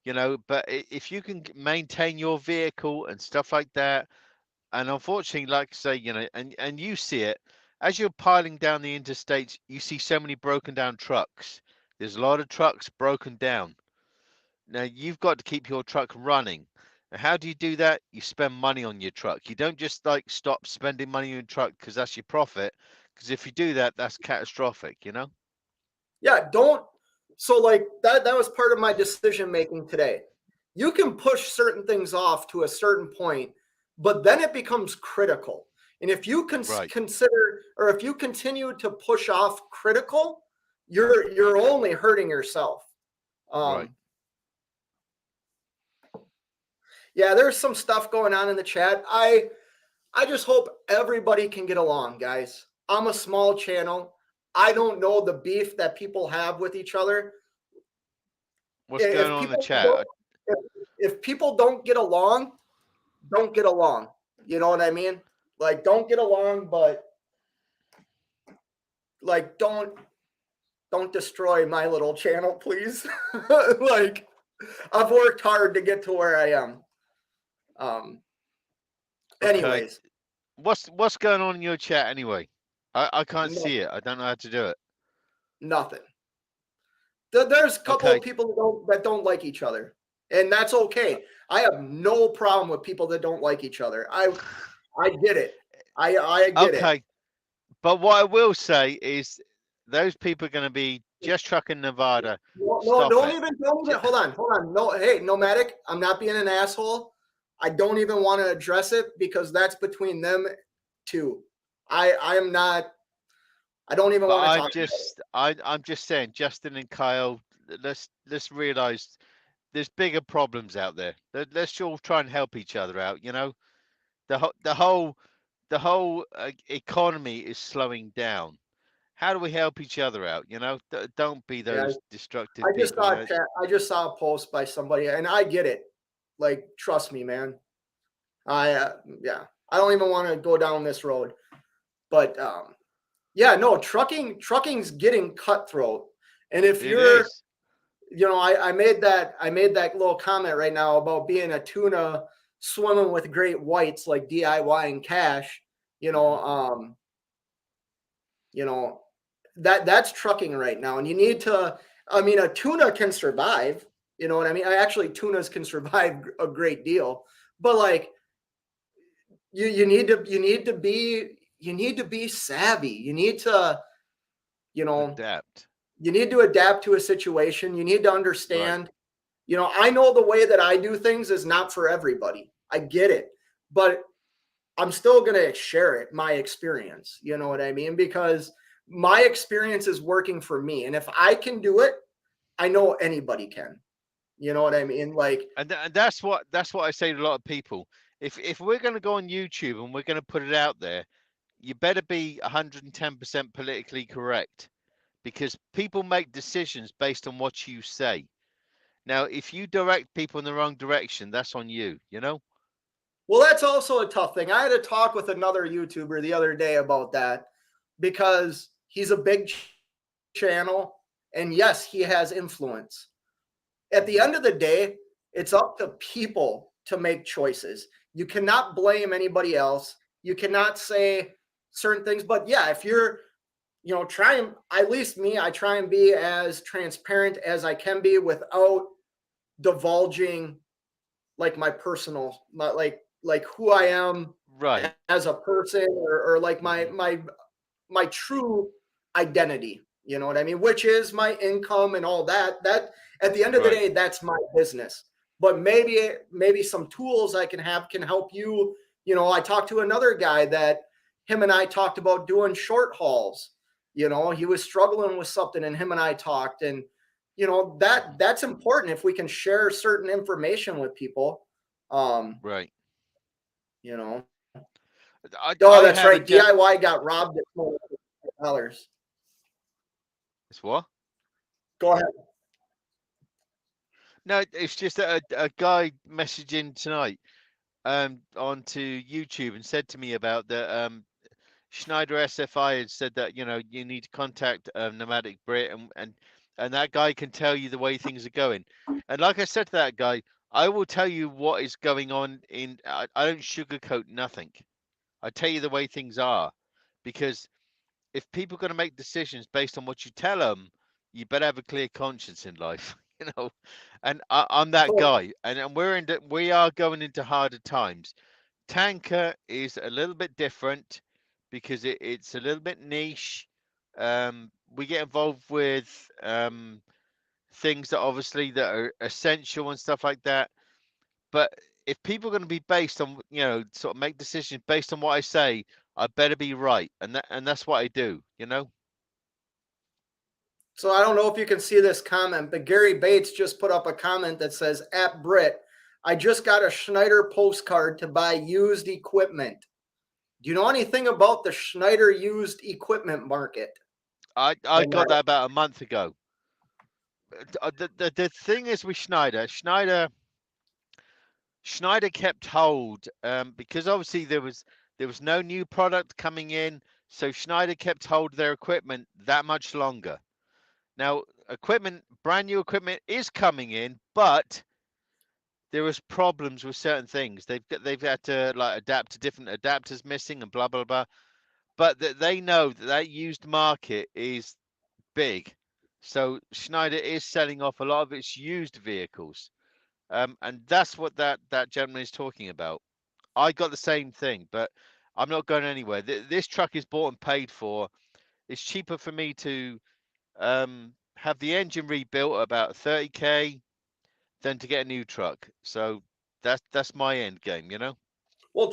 but if you can maintain your vehicle and stuff like that, and unfortunately, like I say, and you see it as you're piling down the interstates, you see so many broken down trucks. There's a lot of trucks broken down. Now you've got to keep your truck running. And how do you do that? You spend money on your truck. You don't just like stop spending money on your truck because that's your profit. Because if you do that, that's catastrophic. Yeah, don't. So like that was part of my decision making today. You can push certain things off to a certain point, but then it becomes critical. And if you Right, consider or if you continue to push off critical, you're only hurting yourself. right. Um, yeah, there's some stuff going on in the chat. I just hope everybody can get along, guys. I'm a small channel. I don't know the beef that people have with each other. What's going If on in the people chat? don't, if, if people don't get along, don't get along. You know what I mean? Like, don't get along, but like, don't destroy my little channel, please. Like, I've worked hard to get to where I am. Um. Okay. Anyways, What's going on in your chat anyway? I can't no, see it. I don't know how to do it. nothing. There's a couple of Okay. people that don't like each other, and that's okay. I have no problem with people that don't like each other. I get it. I get it. Okay. But what I will say is those people are going to be just trucking Nevada. No, no, Stop it. don't even. Ju- Hold on. No, hey, Nomadic. I'm not being an asshole. I don't even want to address it because that's between them two. I am not. I don't even But want to talk about it. I'm just saying, Justin and Kyle, let's realize there's bigger problems out there. Let's all try and help each other out. The whole economy is slowing down. How do we help each other out? Don't be Yeah, those destructive people. I just saw a post by somebody, and I get it. Like, trust me, man. Yeah. I don't even want to go down this road, but yeah, no, trucking's getting cutthroat, and if It you're is. I made that little comment right now about being a tuna swimming with great whites like DIY and cash. You know, Hmm. um, you know that's trucking right now, and you need to. I mean, a tuna can survive. You know what I mean? Actually, tunas can survive a great deal, but like you need to be savvy. You know Adapt. you need to adapt to a situation. You need to Right. understand. I know the way that I do things is not for everybody. I get it. But I'm still going to share it, my experience. You know what I mean? Because my experience is working for me. And if I can do it, I know anybody can. You know what I mean? Like, And that's what I say to a lot of people. If we're going to go on YouTube and we're going to put it out there, you better be 110% politically correct, because people make decisions based on what you say. Now, if you direct people in the wrong direction, that's on you, you know? well, that's also a tough thing. I had a talk with another YouTuber the other day about that because he's a big channel, and yes, he has influence. At the end of the day, it's up to people to make choices. You cannot blame anybody else. You cannot say certain things. But yeah, if you're, try and, at least me, I try and be as transparent as I can be without divulging like my personal, like who I am Right. as a person, or like my Mhm. my true identity. You know what I mean? Which is my income and all that. That at the end of the Right. day, that's my business. But maybe some tools I can have can help you. I talked to another guy that him and I talked about doing short hauls. He was struggling with something, and him and I talked, and Mhm. that's important if we can share certain information with people. Um, Right. you know. Oh, I that's had a right. gent. DIY got robbed at $400. It's what? Go ahead. No, it's just that a guy messaged in tonight onto YouTube and said to me about the Schneider SFI had said that, you need to contact Nomadic Brit, and that guy can tell you the way things are going. And like I said to that guy, I will tell you what is going on I don't sugarcoat nothing. I tell you the way things are, because if people are going to make decisions based on what you tell them, you better have a clear conscience in life, you know. And I'm that So, guy, and we are going into harder times. Tanker is a little bit different because it's a little bit niche. We get involved with things that obviously that are essential and stuff like that. But if people are going to be based on, sort of make decisions based on what I say, I better be right, and that's what I do, you know. so I don't know if you can see this comment, but Gary Bates just put up a comment that says, "At Brit, I just got a Schneider postcard to buy used equipment. Do you know anything about the Schneider used equipment market?" I And got that about a month ago. The thing is with Schneider kept hold, because obviously there was no new product coming in, so Schneider kept hold of their equipment that much longer. Now, brand new equipment is coming in, but there was problems with certain things. They've had to like adapt to different adapters missing and blah blah blah. But they know that used market is big, so Schneider is selling off a lot of its used vehicles. And that's what that gentleman is talking about. I got the same thing, but I'm not going anywhere. This truck is bought and paid for. It's cheaper for me to have the engine rebuilt at about 30K than to get a new truck. So that's my end game, you know. well,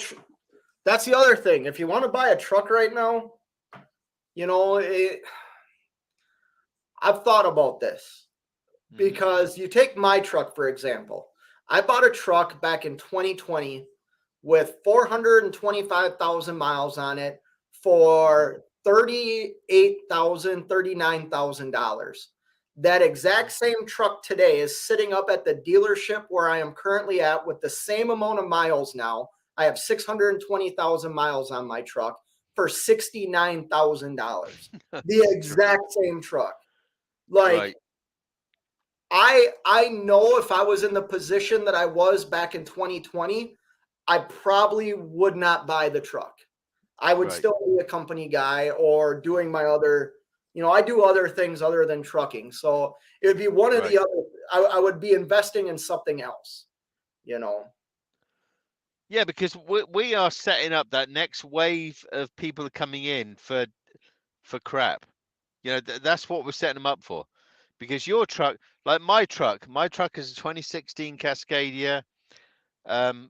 that's the other thing. If you want to buy a truck right now, you know, it, I've thought about this Hmm. because you take my truck, for example. I bought a truck back in 2020 with 425,000 miles on it Hmm. for $39,000. That Hmm. exact same truck today is sitting up at the dealership where I am currently at with the same amount of miles now. I have 620,000 miles on my truck for $69,000. The True. exact same truck. Like, Right. I know if I was in the position that I was back in 2020, I probably would not buy the truck. I would Right. still be a company guy or doing my other, I do other things other than trucking. So it would be one of the Right. other, I would be investing in something else, you know. Yeah, because we are setting up that next wave of people coming in for crap. That's what we're setting them up for. Because your truck, like my truck is a 2016 Cascadia. Um,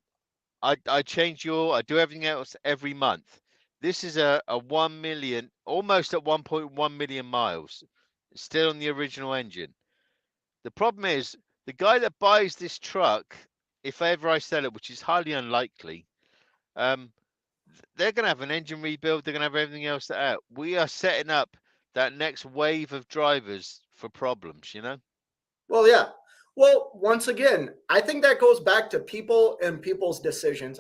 I change I do everything else every month. This is a 1 million, almost at 1.1 million miles, still on the original engine. The problem is the guy that buys this truck, if ever I sell it, which is highly unlikely, they're going to have an engine rebuild. They're going to have everything else out. We are setting up that next wave of drivers for problems, Well, yeah. Well, once again, I think that goes back to people and people's decisions.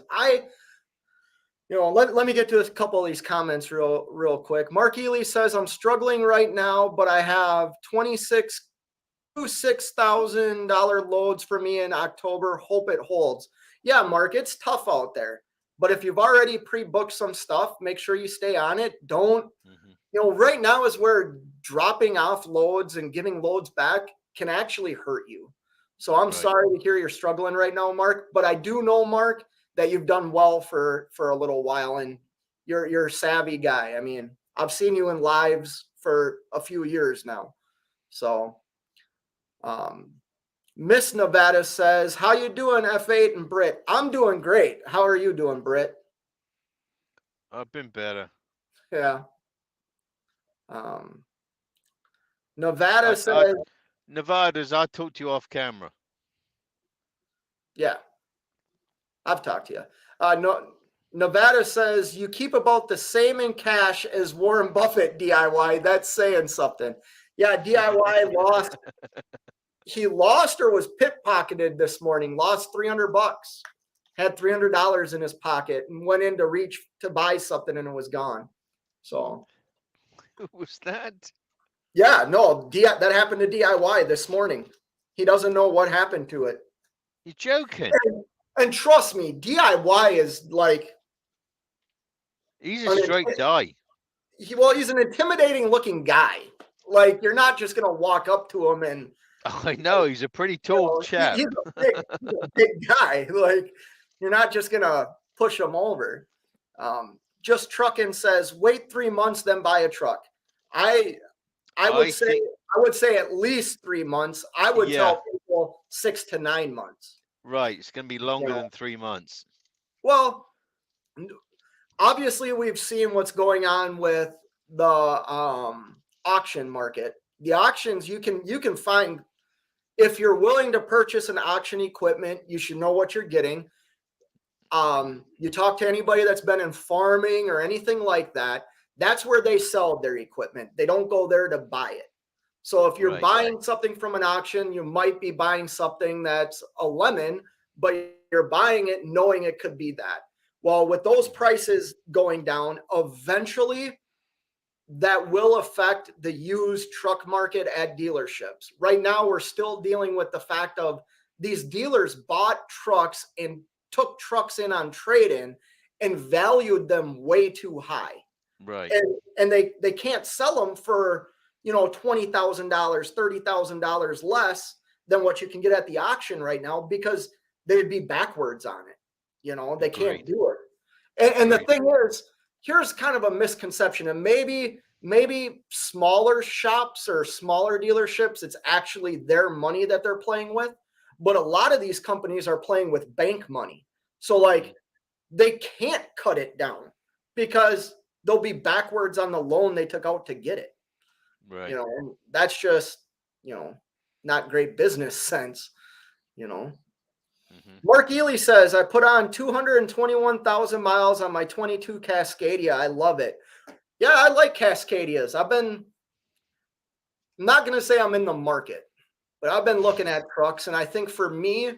Let me get to a couple of these comments real quick. Mark Ely says, I'm struggling right now, but I have $6,000 loads for me in October. Hope it holds. Yeah, Mark, it's tough out there. But if you've already pre-booked some stuff, make sure you stay on it. Don't, right now is where dropping off loads and giving loads back can actually hurt you. So I'm sorry to hear you're struggling right now, Mark, but I do know, Mark, that you've done well for a little while, and you're a savvy guy. I mean, I've seen you in lives for a few years now. So Miss Nevada says, how you doing, F8 and Britt? I'm doing great. How are you doing, Britt? I've been better. Yeah. Nevada says, Nevada's, I talked to you off camera. Yeah, I've talked to you. No, Nevada says, you keep about the same in cash as Warren Buffett DIY. That's saying something. Yeah, DIY lost. He lost or was pickpocketed this morning, lost $300, had $300 in his pocket and went in to reach to buy something and it was gone. So Who was that? Yeah, no, that happened to DIY this morning. He doesn't know what happened to it. You're joking. And trust me, DIY is like, he's a straight die. He's an intimidating looking guy. Like, you're not just going to walk up to him and. I know, he's a pretty tall chap. He's a big guy. Like, you're not just going to push him over. Just Truckin' says, wait 3 months, then buy a truck. I would say at least 3 months. I would tell people 6 to 9 months. Right. It's going to be longer than 3 months. Well, obviously we've seen what's going on with the auction market. The auctions, you can find, if you're willing to purchase an auction equipment, you should know what you're getting. You talk to anybody that's been in farming or anything like that, that's where they sell their equipment. They don't go there to buy it. So if you're buying something from an auction, you might be buying something that's a lemon, but you're buying it knowing it could be that. Well, with those prices going down, eventually that will affect the used truck market at dealerships. Right now, we're still dealing with the fact of these dealers bought trucks and took trucks in on trade-in and valued them way too high. Right. And they can't sell them for, $20,000, $30,000 less than what you can get at the auction right now, because they'd be backwards on it. They can't do it. And the thing is, here's kind of a misconception, and maybe smaller shops or smaller dealerships, it's actually their money that they're playing with. But a lot of these companies are playing with bank money. So like they can't cut it down because they'll be backwards on the loan they took out to get it. Right. And that's just, not great business sense, Mark Ely says, I put on 221,000 miles on my 22 Cascadia. I love it. Yeah, I like Cascadias. I'm not going to say I'm in the market, but I've been looking at trucks. And I think for me,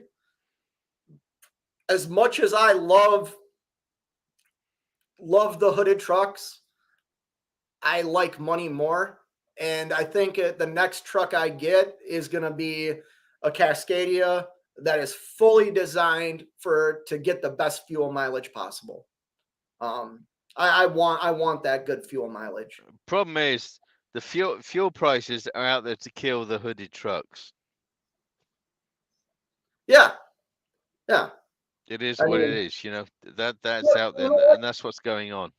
as much as I love the hooded trucks, I like money more. And I think the next truck I get is going to be a Cascadia that is fully designed to get the best fuel mileage possible. I want that good fuel mileage. Problem is the fuel prices are out there to kill the hooded trucks. Yeah. It is what it is, that's out there, and that's what's going on.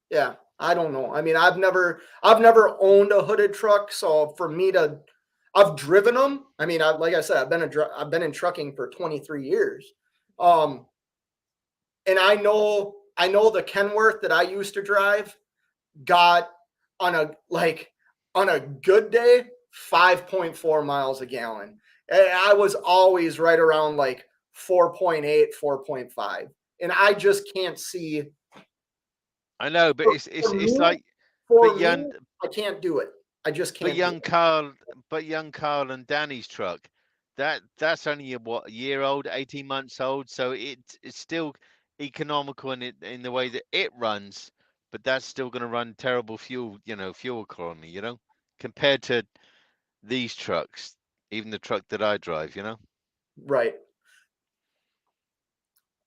Yeah, I don't know. I mean, I've never owned a hooded truck, so for me I've driven them. I mean, like I said, I've been in trucking for 23 years. And I know the Kenworth that I used to drive got on a good day 5.4 miles a gallon. And I was always right around like 4.8, 4.5. And I just can't see. I know, but it's like, for but me, young, I can't do it. I just but can't do young it. Carl, and Danny's truck, that's only a year old, 18 months old, so it's still economical in the way that it runs, but that's still going to run terrible fuel economy, compared to these trucks, even the truck that I drive, Right.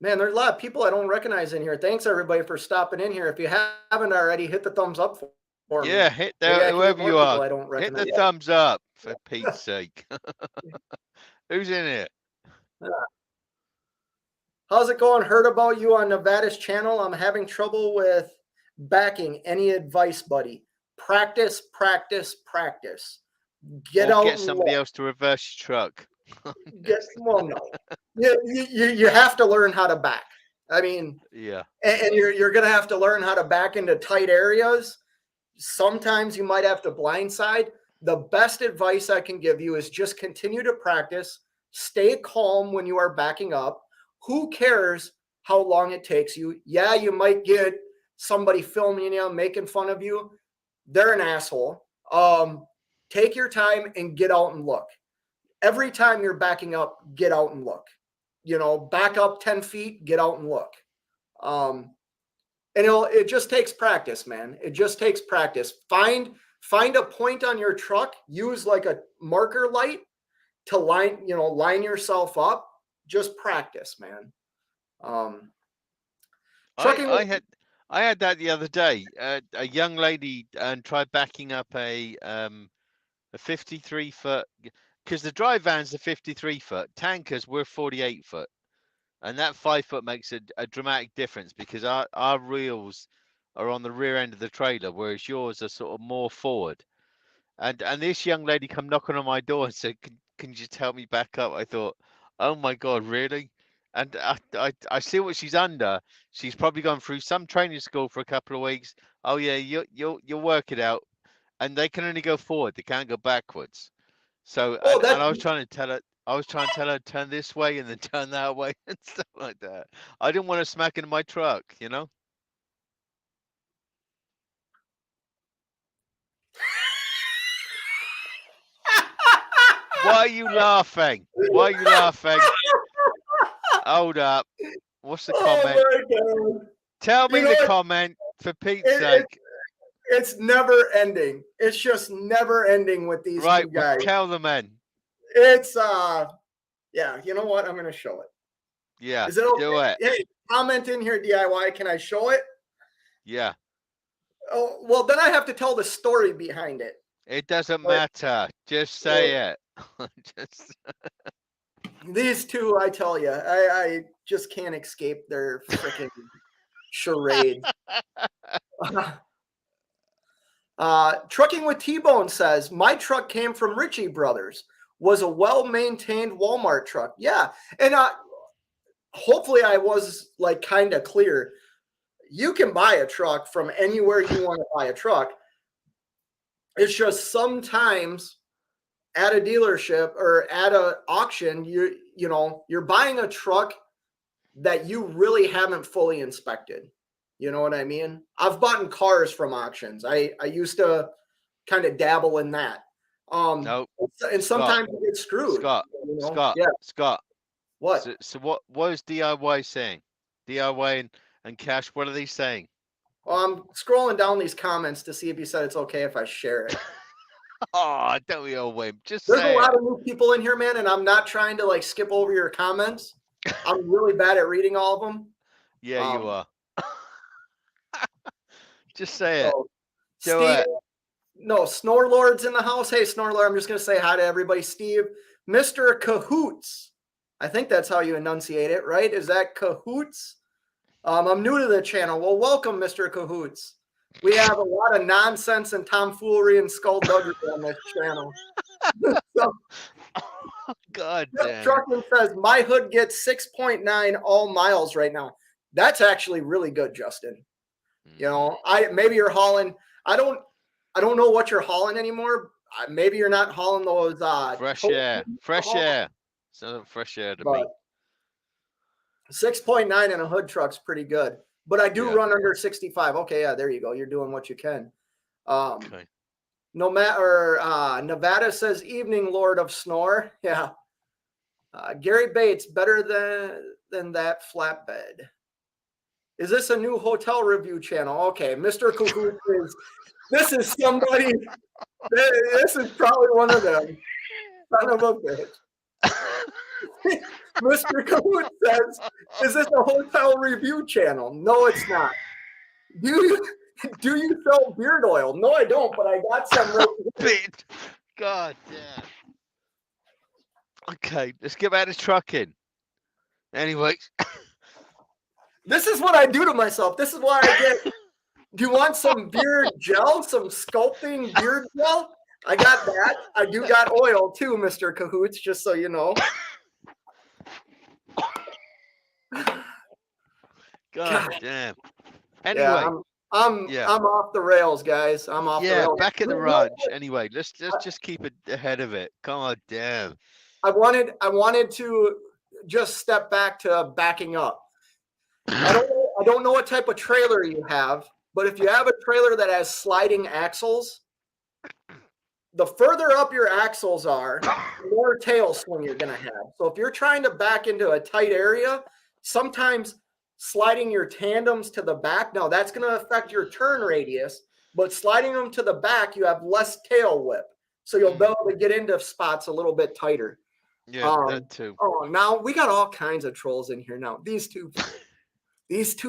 Man, there's a lot of people I don't recognize in here. Thanks everybody for stopping in here. If you haven't already, hit the thumbs up for me. Yeah, hit Maybe that, I can get whoever more you people are, I don't hit recognize. the thumbs up, for Pete's sake. Who's in it? How's it going? Heard about you on Nevada's channel. I'm having trouble with backing. Any advice, buddy? Practice, practice, practice. Get Or out get and somebody look. else to reverse your truck. Well, no. You have to learn how to back. I mean, Yeah. and you're going to have to learn how to back into tight areas. Sometimes you might have to blindside. The best advice I can give you is just continue to practice. Stay calm when you are backing up. Who cares how long it takes you? Yeah, you might get somebody filming you, making fun of you. They're an asshole. Take your time and get out and look. Every time you're backing up, get out and look. Back up 10 feet, get out and look. And it just takes practice, man. It just takes practice. Find a point on your truck, use like a marker light to line yourself up. Just practice, man. Trucking. I had that the other day. A young lady tried backing up a 53-foot, because the drive van's a 53-foot, tankers were 48-foot, and that 5-foot makes a dramatic difference because our reels are on the rear end of the trailer, whereas yours are sort of more forward. And this young lady come knocking on my door and said, "Can you just help me back up?" I thought, "Oh my God, really?" And I see what she's under. She's probably gone through some training school for a couple of weeks. Oh yeah, you'll work it out. And they can only go forward; they can't go backwards. So Oh, and that's I was trying to tell her. I was trying to tell her turn this way and then turn that way and stuff like that. I didn't want to smack into my truck, Why are you laughing? Why are you laughing? Hold up. What's the comment? my God. Tell me the what? comment, for Pete's It- sake. It's never ending. It's just never ending with these Right, two well, guys. tell the men. It's yeah, you know what? I'm gonna show it. Yeah, Is it okay? do it. Hey, comment in here, DIY. Can I show it? Yeah. Oh, well, then I have to tell the story behind it. It doesn't But- matter. Just say it. Just... These two, I tell you, I just can't escape their freaking charades. Trucking with T-Bone says, my truck came from Ritchie Brothers, was a well-maintained Walmart truck. Yeah. And hopefully I was like kind of clear. You can buy a truck from anywhere you want to buy a truck. It's just sometimes at a dealership or at an auction, you're buying a truck that you really haven't fully inspected. You know what I mean? I've bought cars from auctions. I used to kind of dabble in that. Nope. And sometimes you get screwed. Scott. Yeah. Scott. What? So what is DIY saying? DIY and Cash, what are they saying? Well, I'm scrolling down these comments to see if you said it's okay if I share it. Oh, don't we all wimp? Just There's say a lot it. of new people in here, man, and I'm not trying to like skip over your comments. I'm really bad at reading all of them. Yeah, you are. Just say it. So, Do Steve, it. no, Snorlord's in the house. Hey, Snorlord, I'm just going to say hi to everybody. Steve, Mr. Cahoots. I think that's how you enunciate it, right? Is that Cahoots? I'm new to the channel. Well, welcome, Mr. Cahoots. We have a lot of nonsense and tomfoolery and skullduggery on this channel. So, God damn. Truckman says my hood gets 6.9 all miles right now. That's actually really good, Justin. Maybe you're hauling. I don't know what you're hauling anymore. maybe you're not hauling those fresh totes air, fresh haul, air. So fresh air to me. but 6.9 in a hood truck's pretty good. But I do Yeah. run under 65. Okay, yeah, there you go. You're doing what you can. Okay. Nevada says, evening, Lord of Snore. Yeah. Gary Bates, better than that flatbed. Is this a new hotel review channel? Okay, Mr. Cahoot this is somebody, this is probably one of them. Son of a bitch. Mr. Cahoot says, is this a hotel review channel? No, it's not. Do you sell beard oil? No, I don't, but I got some right here. God damn. Okay, let's get back to trucking. Anyway. This is what I do to myself. This is why I get. Do you want some beard gel, some sculpting beard gel? I got that. I do got oil too, Mr. Cahoots, just so you know. God damn. Anyway. Yeah, I'm off the rails, guys. I'm off the rails. Back at the ranch. Anyway, let's just keep it ahead of it. God damn. I wanted to just step back to backing up. I don't know what type of trailer you have, but if you have a trailer that has sliding axles, the further up your axles are, the more tail swing you're going to have. So if you're trying to back into a tight area, sometimes sliding your tandems to the back, now that's going to affect your turn radius, but sliding them to the back, you have less tail whip. So you'll be able to get into spots a little bit tighter. Yeah, that too. Oh, now we got all kinds of trolls in here now. These two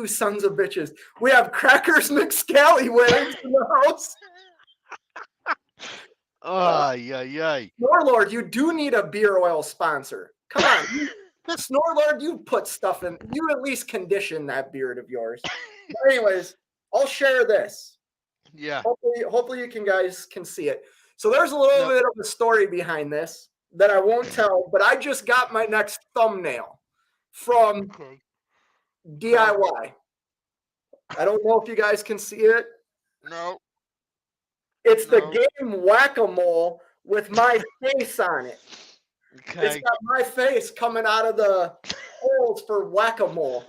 sons of bitches. We have Crackers McScallywags in the house. Snorlord, you do need a beer oil sponsor. Come on. Snorlord, you put stuff in. You at least condition that beard of yours. But anyways, I'll share this. Yeah. Hopefully you guys can see it. So there's a little bit of a story behind this that I won't tell, but I just got my next thumbnail from DIY. I don't know if you guys can see it. No. It's the game Whack-A-Mole with my face on it. Okay. It's got my face coming out of the holes for Whack-A-Mole.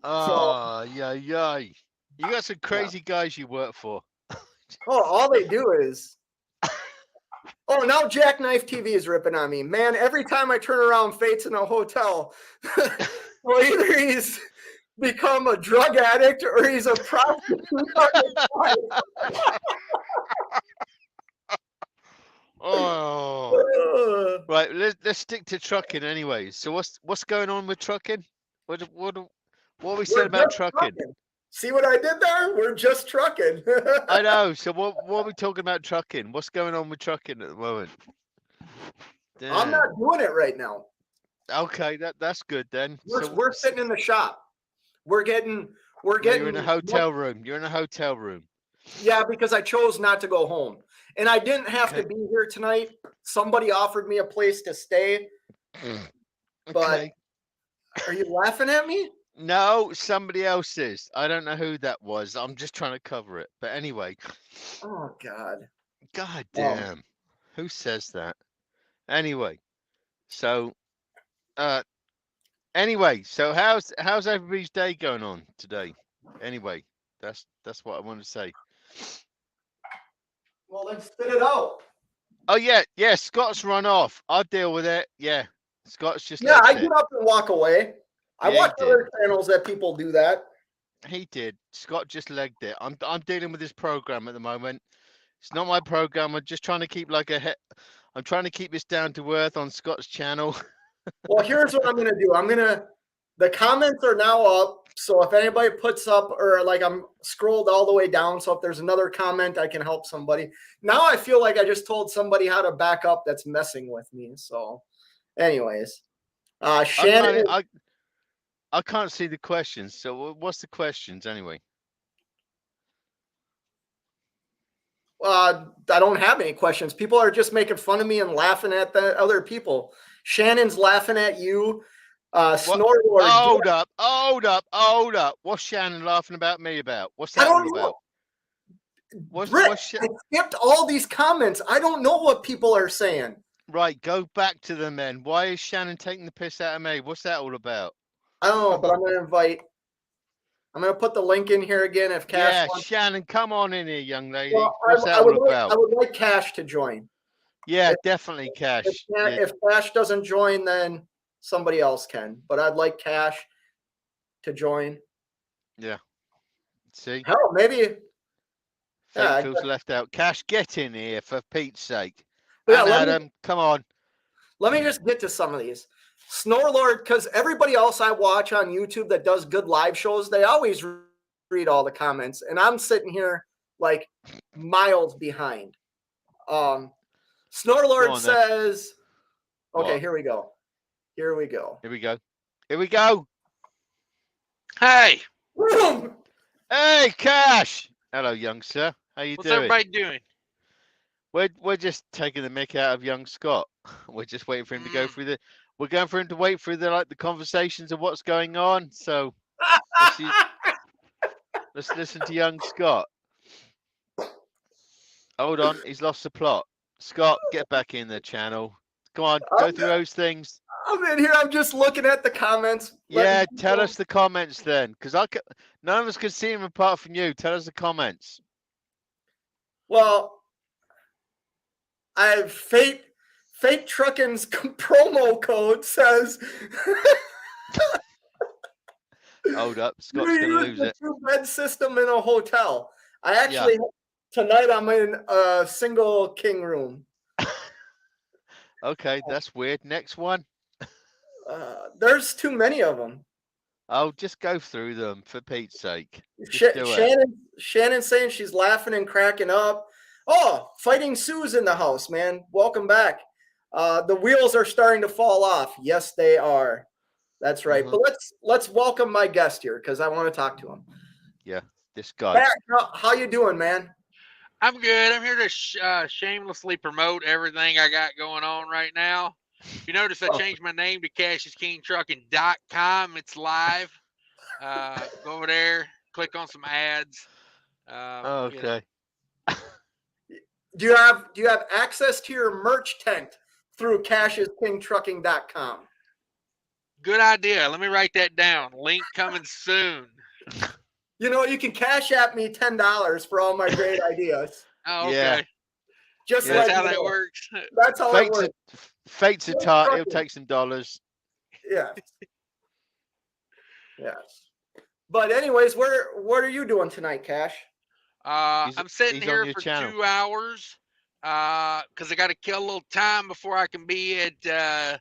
Oh, yeah. You got some crazy guys you work for. All they do is. Oh, now Jackknife TV is ripping on me. Man, every time I turn around, Fate's in a hotel. Well, either he's become a drug addict or he's a prostitute. Oh, right. Let's stick to trucking anyway. So what's going on with trucking? What we said about trucking? See what I did there? We're just trucking. I know. So what are we talking about trucking? What's going on with trucking at the moment? Damn. I'm not doing it right now. Okay, that's good then. We're sitting in the shop. We're getting. You're in a hotel room. You're in a hotel room. Yeah, because I chose not to go home, and I didn't have to be here tonight. Somebody offered me a place to stay. But are you laughing at me? No, somebody else is. I don't know who that was. I'm just trying to cover it. But anyway. Oh God. God damn. Who says that? Anyway. So how's everybody's day going on today? Anyway, that's what I want to say. Well, then spit it out. Oh yeah, Scott's run off. I'll deal with it. Yeah. Scott's just I get up and walk away. I watch other channels that people do that. He did. Scott just legged it. I'm dealing with this program at the moment. It's not my program. I'm just trying to keep I'm trying to keep this down to earth on Scott's channel. Well, here's what I'm gonna do. The comments are now up. So if anybody puts up or I'm scrolled all the way down. So if there's another comment, I can help somebody. Now I feel like I just told somebody how to back up that's messing with me. So anyways, Shannon. I can't see the questions. So what's the questions anyway? I don't have any questions. People are just making fun of me and laughing at the other people. Shannon's laughing at you. Snorlord. Hold up. What's Shannon laughing about me about? What's that all about? Britt, I skipped all these comments. I don't know what people are saying. Right, go back to them then. Why is Shannon taking the piss out of me? What's that all about? I don't know, but I'm going to invite. I'm going to put the link in here again if Cash wants. Shannon, come on in here, young lady. Well, What's that all about? I would like Cash to join. Yeah, definitely Cash. If Cash doesn't join, then somebody else can. But I'd like Cash to join. Yeah. See? Hell, maybe. Fake feels left out. Cash, get in here for Pete's sake. Yeah, Adam, come on. Let me just get to some of these. Snorelord, because everybody else I watch on YouTube that does good live shows, they always read all the comments. And I'm sitting here like miles behind. Snorelord says, okay, here we go. Here we go. Here we go. Here we go. Hey. Hey, Cash. Hello, young sir. How you doing? What's everybody doing? We're just taking the mick out of young Scott. We're just waiting for him to go through the. We're going for him to wait through the conversations of what's going on. So let's listen to young Scott. Hold on, he's lost the plot. Scott, get back in the channel. Come on, go through those things. I'm in here. I'm just looking at the comments. Yeah, tell us the comments then, because none of us can see them apart from you. Tell us the comments. Well, I have Fate Trucking's promo code says. Hold up, Scott's gonna lose it. 2-bed system in a hotel. I actually tonight I'm in a single king room. Okay, that's weird. Next one. There's too many of them. Oh, just go through them for Pete's sake. Shannon's saying she's laughing and cracking up. Oh, Fighting Sue's in the house, man. Welcome back. The wheels are starting to fall off. Yes, they are. That's right. But let's welcome my guest here because I want to talk to him. Yeah, this guy. Matt, how you doing, man? I'm good. I'm here to shamelessly promote everything I got going on right now. If you notice, I changed my name to CashIsKingTrucking.com. It's live. Go over there, click on some ads. Okay. Do you have access to your merch tent through CashIsKingTrucking.com? Good idea. Let me write that down. Link coming soon. You know, you can Cash App me $10 for all my great ideas. Oh, okay. Yeah. Just that's how that works. That's how it works. Fate's a tart. He'll take some dollars. Yeah. Yes. But anyways, what are you doing tonight, Cash? I'm sitting here for 2 hours because I got to kill a little time before I can be at a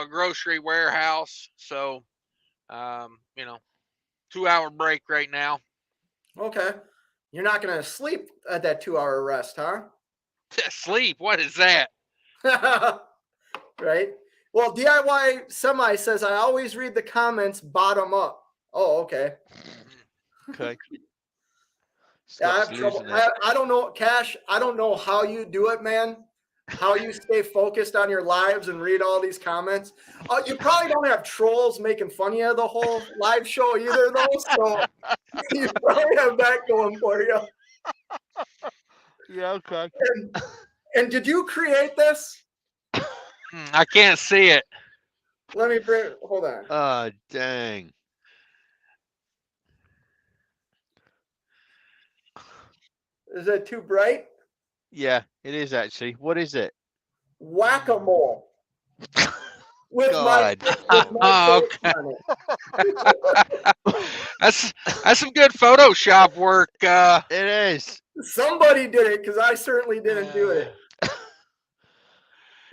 grocery warehouse. So 2-hour break right now. Okay. You're not gonna sleep at that 2-hour rest, huh? Sleep? What is that? Right. Well, DIY Semi says I always read the comments bottom up. Oh, okay. Okay. I have trouble. I don't know, Cash. I don't know how you do it, man. How you stay focused on your lives and read all these comments. You probably don't have trolls making fun of you the whole live show either, though. So you probably have that going for you. Yeah, okay. And did you create this? I can't see it. Let me bring. Hold on. Oh, dang. Is it too bright? Yeah, it is actually. What is it? Whack-a-mole. Okay. That's some good Photoshop work. It is. Somebody did it because I certainly didn't do it.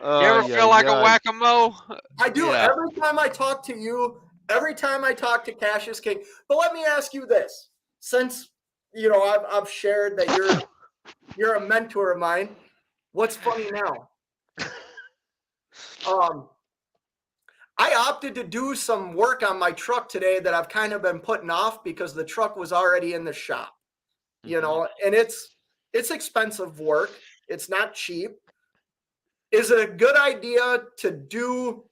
You ever feel like a whack-a-mole? I do. Yeah. Every time I talk to you, every time I talk to Cassius King. But let me ask you this: since I've shared that you're a mentor of mine, what's funny now? I opted to do some work on my truck today that I've kind of been putting off because the truck was already in the shop, and it's expensive work. It's not cheap. Is it a good idea to do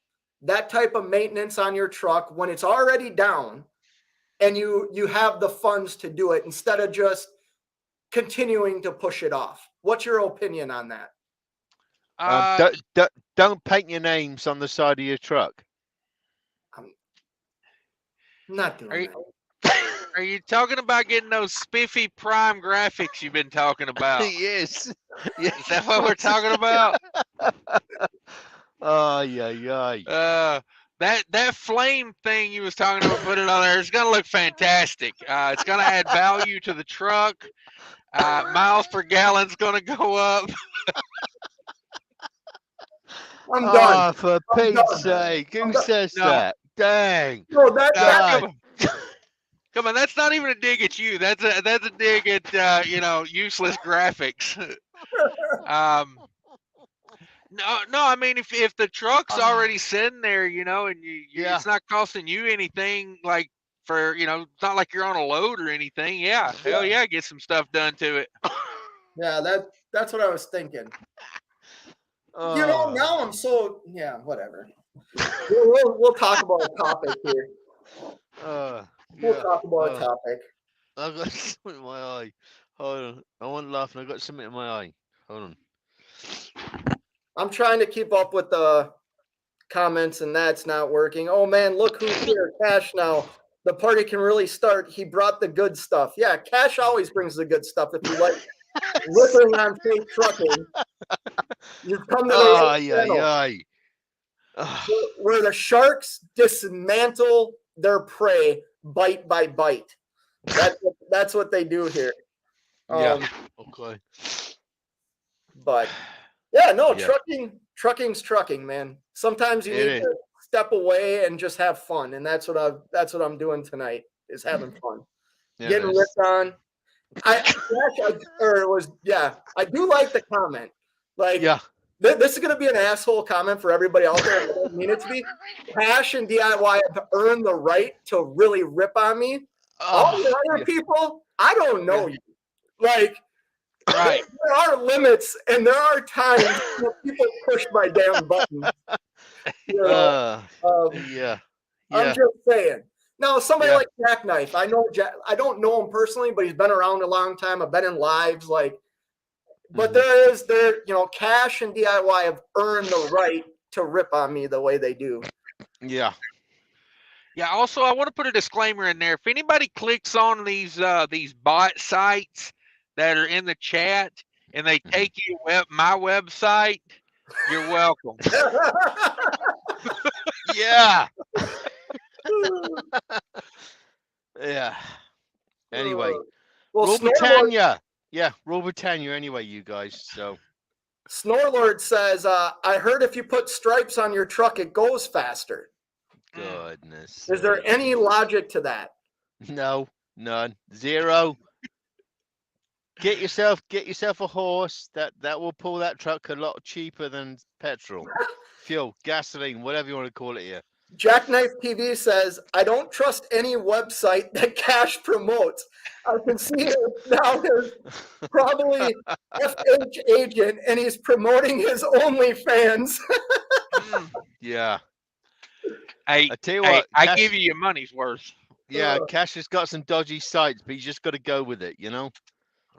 that type of maintenance on your truck when it's already down and you have the funds to do it instead of just continuing to push it off. What's your opinion on that? Don't paint your names on the side of your truck. I'm not doing that. Are you talking about getting those spiffy prime graphics you've been talking about? Yes. Is that what we're talking about? Oh, yeah. That flame thing you was talking about, put it on there. It's gonna look fantastic. It's gonna add value to the truck. Miles per gallon's gonna go up. I'm done. For Pete's sake, who says that? Dang. No, come on, that's not even a dig at you. That's a dig at useless graphics. No, I mean if the truck's already sitting there, and it's not costing you anything, like for it's not like you're on a load or anything. Yeah, hell yeah, get some stuff done to it. Yeah, that's what I was thinking. Now I'm so whatever. We'll talk about a topic here. We'll talk about a topic. I've got something in my eye. Hold on. I wasn't laughing. I got something in my eye. Hold on. I'm trying to keep up with the comments, and that's not working. Oh man, look who's here, Cash. Now the party can really start. He brought the good stuff. Yeah, Cash always brings the good stuff. If you like ripping on fake trucking, you've come to the right channel. Where the sharks dismantle their prey bite by bite. That's what they do here. Okay. But trucking's trucking, man. Sometimes you need to step away and just have fun, and that's what I'm doing tonight, is having fun. Getting ripped on. I do like the comment. This is going to be an asshole comment for everybody out there. I don't mean it to be. Cash and DIY have earned the right to really rip on me. All the other people, I don't know you. Right. There are limits, and there are times when people push my damn buttons. I'm just saying. Now, somebody like Jackknife, I don't know him personally, but he's been around a long time. I've been in lives, but Cash and DIY have earned the right to rip on me the way they do. Yeah. Yeah. Also, I want to put a disclaimer in there. If anybody clicks on these bot sites that are in the chat and they take you to my website, you're welcome. Yeah. Yeah. Anyway, Rule Britannia. Yeah, Rule Britannia anyway, you guys. So Snorlord says, I heard if you put stripes on your truck, it goes faster. Goodness. Is there any logic to that? No, none. Zero. Get yourself a horse that will pull that truck a lot cheaper than petrol, fuel, gasoline, whatever you want to call it here. Jackknife TV says, I don't trust any website that Cash promotes. I can see it now is probably FH agent, and he's promoting his OnlyFans. Yeah. I tell you what, I give you your money's worth. Yeah, Cash has got some dodgy sites, but you just got to go with it,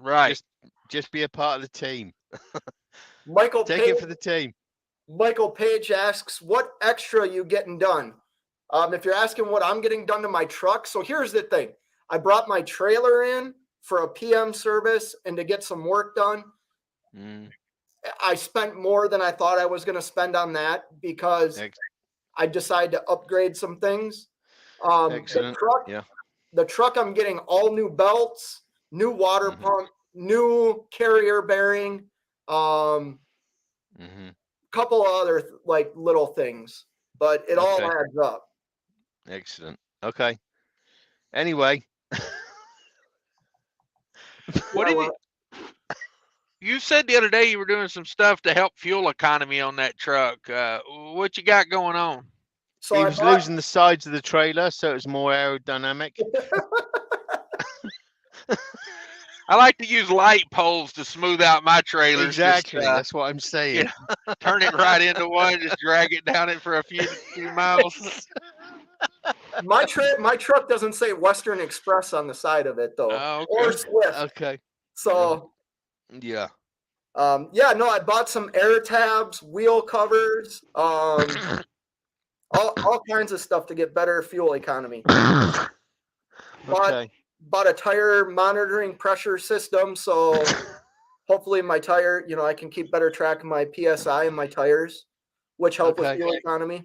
Right. Just be a part of the team. Take it for the team. Michael Page asks, what extra are you getting done? If you're asking what I'm getting done to my truck, so here's the thing. I brought my trailer in for a PM service and to get some work done. I spent more than I thought I was going to spend on that because I decided to upgrade some things. Excellent. The truck, I'm getting all new belts, new water pump, new carrier bearing, couple of other little things, but it all adds up. Excellent. Okay. Anyway, you said the other day you were doing some stuff to help fuel economy on that truck. What you got going on? So he was losing the sides of the trailer, so it was more aerodynamic. I like to use light poles to smooth out my trailers. Exactly. That's what I'm saying. Turn it right into one, just drag it down it for a few miles. My truck doesn't say Western Express on the side of it, though. Okay. Or Swift. Okay. So, Yeah. yeah, no, I bought some air tabs, wheel covers, all kinds of stuff to get better fuel economy. Okay. Bought a tire monitoring pressure system, so hopefully my tire, I can keep better track of my PSI in my tires, which help with Okay. fuel economy.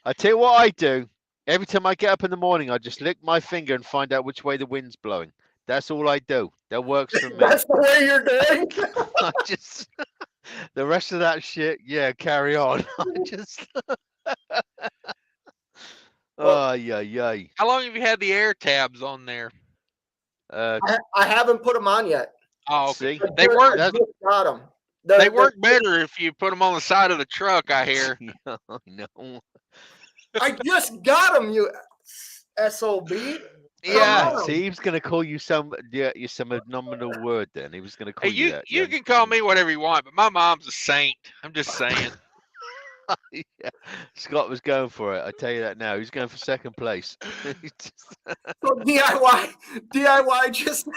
I tell you what I do. Every time I get up in the morning, I just lick my finger and find out which way the wind's blowing. That's all I do. That works for me. That's the way you're doing. I just the rest of that shit, yeah, carry on. I just oh yeah. How long have you had the air tabs on there? I haven't put them on yet. Oh, okay. See? They work. I just got them. They work better if you put them on the side of the truck, I hear. Yeah, I know. I just got them, you SOB. Yeah, on. see, he was gonna call you some abnominal word then. He was gonna call Hey, you that. you can call me whatever you want, but my mom's a saint. I'm just saying. Yeah. Scott was going for it. I tell you that now. He's going for second place. He's just- So DIY just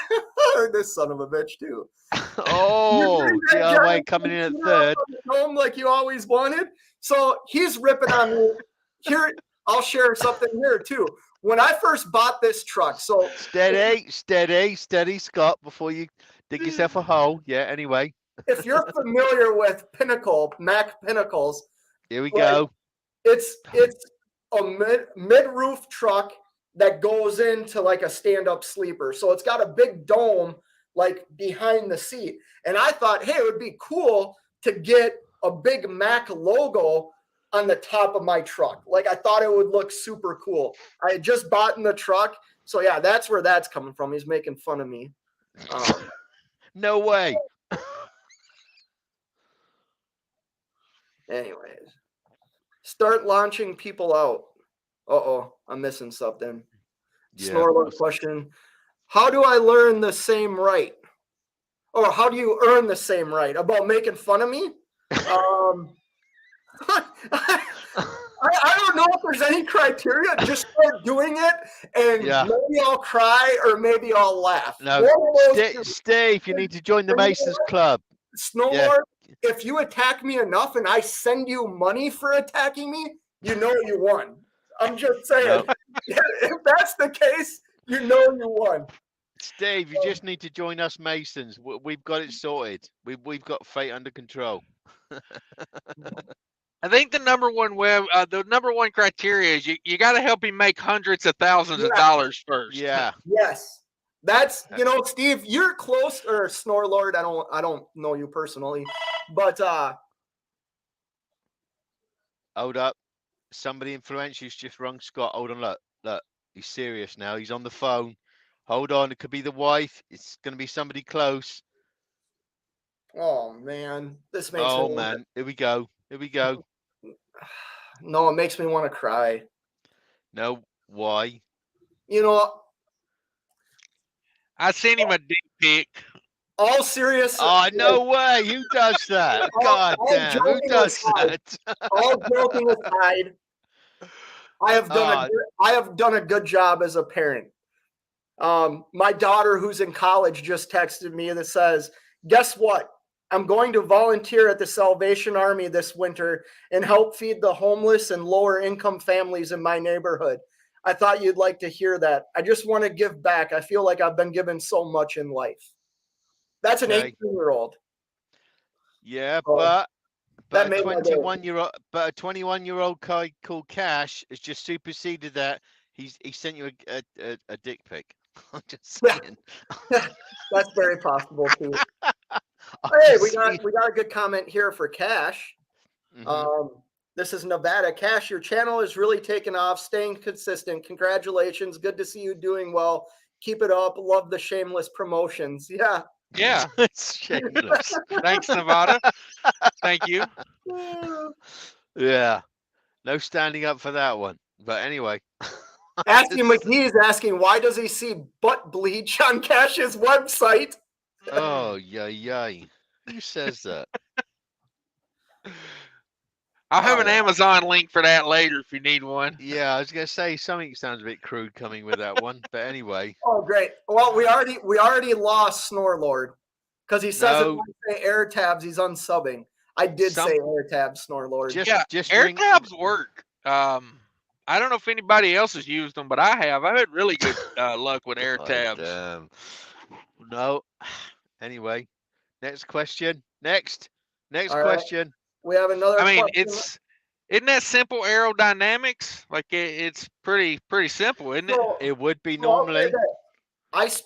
this son of a bitch too. oh, DIY coming in at third. Home like you always wanted. So he's ripping on me. Here, I'll share something here too. When I first bought this truck, so Steady, Scott, before you dig yourself a hole. Yeah, anyway. if you're familiar with Mac Pinnacles, Here we like, go. it's a mid-roof truck that goes into like a stand-up sleeper. So it's got a big dome like behind the seat. And I thought, hey, it would be cool to get a big Mac logo on the top of my truck. Like I thought it would look super cool. I had just bought in the truck. So yeah, that's where that's coming from. He's making fun of me. No way. Anyways, start launching people out. Uh-oh, I'm missing something. Yeah. Snorlax question. How do I learn the same right? Or how do you earn the same right? About making fun of me? I don't know if there's any criteria. Just start doing it, and maybe I'll cry or maybe I'll laugh. No, Steve, you need to join the Masons Club. Snowlord, if you attack me enough and I send you money for attacking me, you know you won. I'm just saying. No. If that's the case, you know you won. Steve, you just need to join us Masons. We've got it sorted. We've got fate under control. I think the number one criteria is you got to help him make hundreds of thousands of dollars first. Yeah. Yes. That's, Steve, you're close, or Snorlord. I don't know you personally, but hold up. Somebody influential's just rung Scott. Hold on, look. He's serious now. He's on the phone. Hold on. It could be the wife. It's going to be somebody close. Oh man, this makes. Oh man, here we go. No, it makes me want to cry. No, why? I sent him a dick pic. All serious. Oh, no way. Who does that? God damn. Who does that? All joking aside, I have done a good job as a parent. My daughter, who's in college, just texted me that says, guess what? I'm going to volunteer at the Salvation Army this winter and help feed the homeless and lower income families in my neighborhood. I thought you'd like to hear that. I just want to give back. I feel like I've been given so much in life. That's an 18-year-old. Yeah, but a 21-year-old guy called Cash has just superseded that. He sent you a dick pic. I'm just saying. That's very possible too. Hey, we got a good comment here for Cash. Mm-hmm. This is Nevada. Cash, your channel is really taking off, staying consistent. Congratulations. Good to see you doing well. Keep it up. Love the shameless promotions. Yeah. Yeah. It's shameless. Thanks, Nevada. Thank you. Yeah. No standing up for that one. But anyway. Asking McGee is asking, why does he see butt bleach on Cash's website? Oh, yay. Who says that? I'll have an yeah. Amazon link for that later if you need one. Yeah, I was gonna say something sounds a bit crude coming with that one, but anyway. Oh, great. Well, we already lost Snore Lord because he says if No, I say air tabs, he's unsubbing. I did Some- say air tabs, Snore Lord. just Air ring. tabs work. I don't know if anybody else has used them, but I have. I've had really good luck with air God tabs. damn. No. Anyway, next question. Next All right. question. We have another I mean, question. isn't that simple aerodynamics? Like it's pretty simple, isn't it? So- It would be so I'll say normally. this.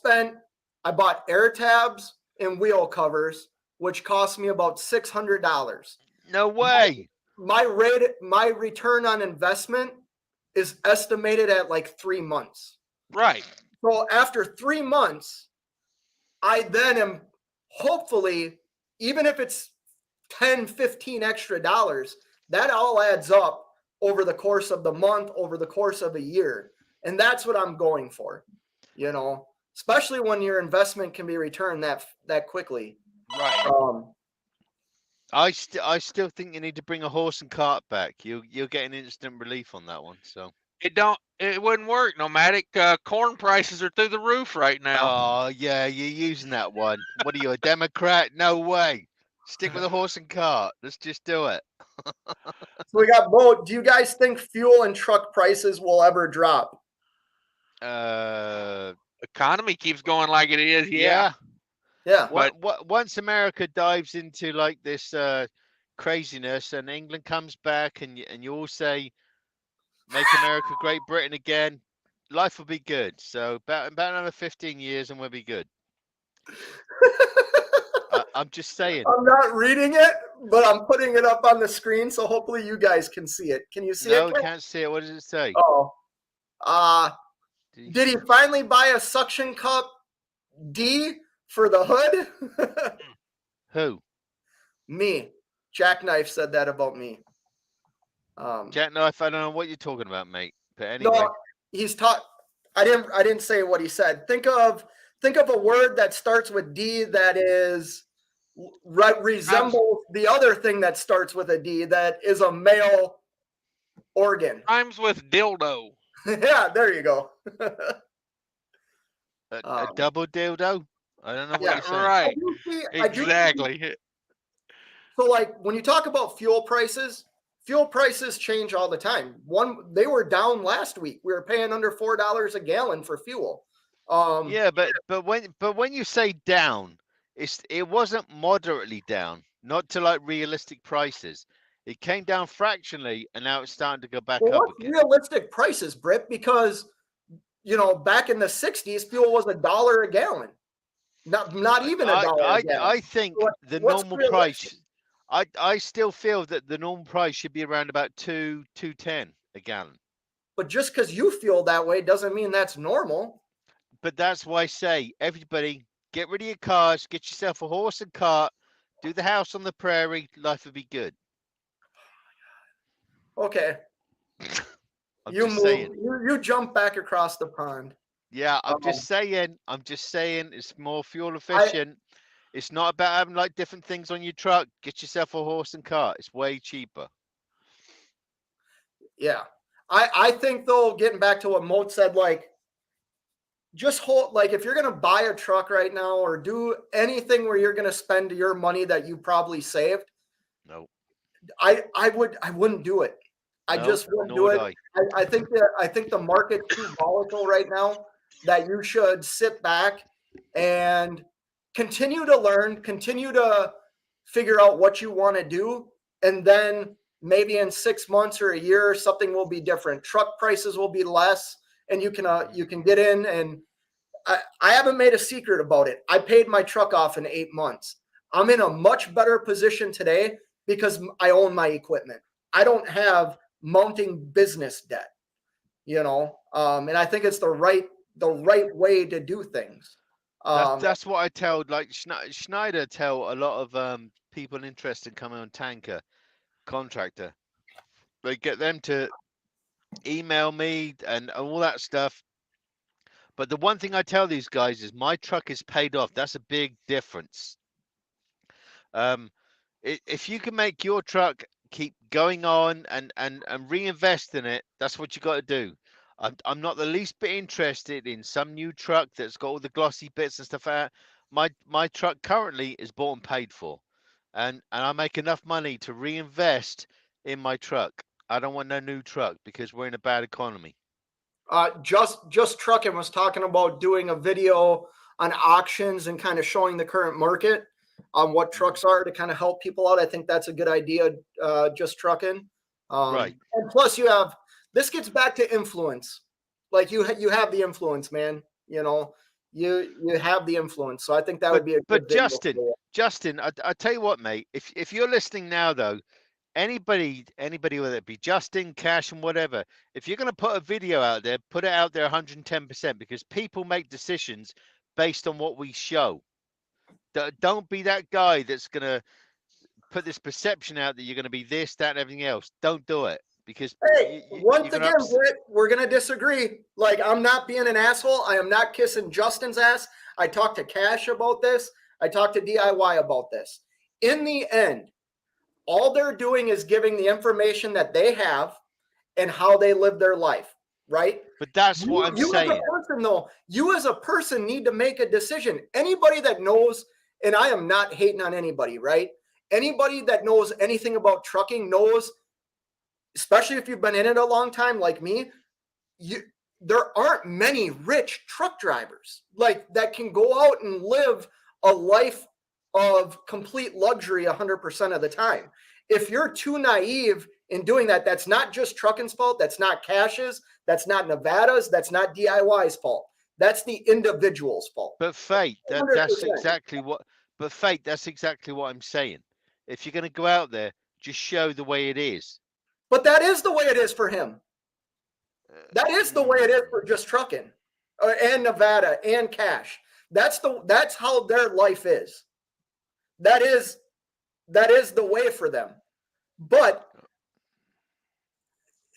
I bought air tabs and wheel covers, which cost me about $600. No way. My return on investment is estimated at like 3 months. Right. So after 3 months, I then am hopefully, even if it's 10, 15 extra dollars, that all adds up over the course of the month, over the course of a year. And that's what I'm going for, especially when your investment can be returned that quickly. Right. I still think you need to bring a horse and cart back. You'll get an instant relief on that one. So It wouldn't work. Nomadic corn prices are through the roof right now. Oh yeah, you're using that one. What are you, a Democrat? No way. Stick with a horse and cart. Let's just do it. So we got both. Do you guys think fuel and truck prices will ever drop? Economy keeps going like it is. Yeah. Yeah. Once America dives into like this craziness, and England comes back, and you all say, "Make America Great Britain again," life will be good. So about another 15 years, and we'll be good. I'm just saying. I'm not reading it, but I'm putting it up on the screen, so hopefully you guys can see it. Can you see it? No, can't see it. What does it say? Oh. Did he finally buy a suction cup D for the hood? Who? Me. Jackknife said that about me. Jackknife, I don't know what you're talking about, mate. But anyway. No, he's taught. I didn't say what he said. Think of a word that starts with D that is resembles the other thing that starts with a D that is a male organ. Rhymes with dildo. Yeah, there you go. A double dildo? I don't know what you're saying. Right. Exactly. So, like, when you talk about fuel prices change all the time. They were down last week. We were paying under $4 a gallon for fuel. Yeah, but when you say down, it wasn't moderately down, not to like realistic prices. It came down fractionally, and now it's starting to go back up again. Realistic prices, Britt? Because back in the 60s, fuel was $1 a gallon. Not even $1 a gallon. I think the normal price. I still feel that the normal price should be around about $2.10 a gallon. But just because you feel that way doesn't mean that's normal. But that's why I say, everybody, get rid of your cars, get yourself a horse and cart, do the house on the prairie, life will be good. Okay. Saying. You jump back across the pond. Yeah, I'm just saying it's more fuel efficient. It's not about having like different things on your truck. Get yourself a horse and cart. It's way cheaper. Yeah. I think though, getting back to what Moat said, like, just hold, like, if you're going to buy a truck right now or do anything where you're going to spend your money that you probably saved. No, I wouldn't do it. I just wouldn't do it. I think the market's too volatile right now that you should sit back and continue to learn, continue to figure out what you want to do. And then maybe in 6 months or a year, something will be different. Truck prices will be less, and you can get in. And I haven't made a secret about it. I paid my truck off in 8 months. I'm in a much better position today because I own my equipment. I don't have mounting business debt, and I think it's the right way to do things. That's what I tell, like Schneider tell a lot of people interested in coming on tanker contractor. They get them to email me and all that stuff. But the one thing I tell these guys is my truck is paid off. That's a big difference. If you can make your truck keep going on and reinvest in it. That's what you got to do. I'm not the least bit interested in some new truck that's got all the glossy bits and stuff out. My truck currently is bought and paid for, and I make enough money to reinvest in my truck. I don't want no new truck because we're in a bad economy. Just Trucking was talking about doing a video on auctions and kind of showing the current market on what trucks are to kind of help people out. I think that's a good idea. Just Trucking. Right. And plus this gets back to influence. Like you have the influence, man. You have the influence. So I think that would be a good video for you. Justin, I tell you what, mate, if you're listening now though, anybody, whether it be Justin, Cash, and whatever, if you're going to put a video out there, put it out there 110%, because people make decisions based on what we show. Don't be that guy that's going to put this perception out that you're going to be this, that, and everything else. Don't do it, because once again, we're going to disagree. Like, I'm not being an asshole. I am not kissing Justin's ass. I talked to Cash about this. I talked to DIY about this. In the end, all they're doing is giving the information that they have and how they live their life, right? But that's what I'm saying. As a person, though, you as a person need to make a decision. Anybody that knows, and I am not hating on anybody, right? Anybody that knows anything about trucking knows, especially if you've been in it a long time like me, there aren't many rich truck drivers like that can go out and live a life of complete luxury 100% of the time. If you're too naive in doing that, that's not just Trucking's fault. That's not Cash's. That's not Nevada's. That's not DIY's fault. That's the individual's fault. But Fate, that's exactly what. But Fate, that's exactly what I'm saying. If you're going to go out there, just show the way it is. But that is the way it is for him. That is the way it is for Just Trucking, and Nevada and Cash. That's how their life is. That is the way for them. But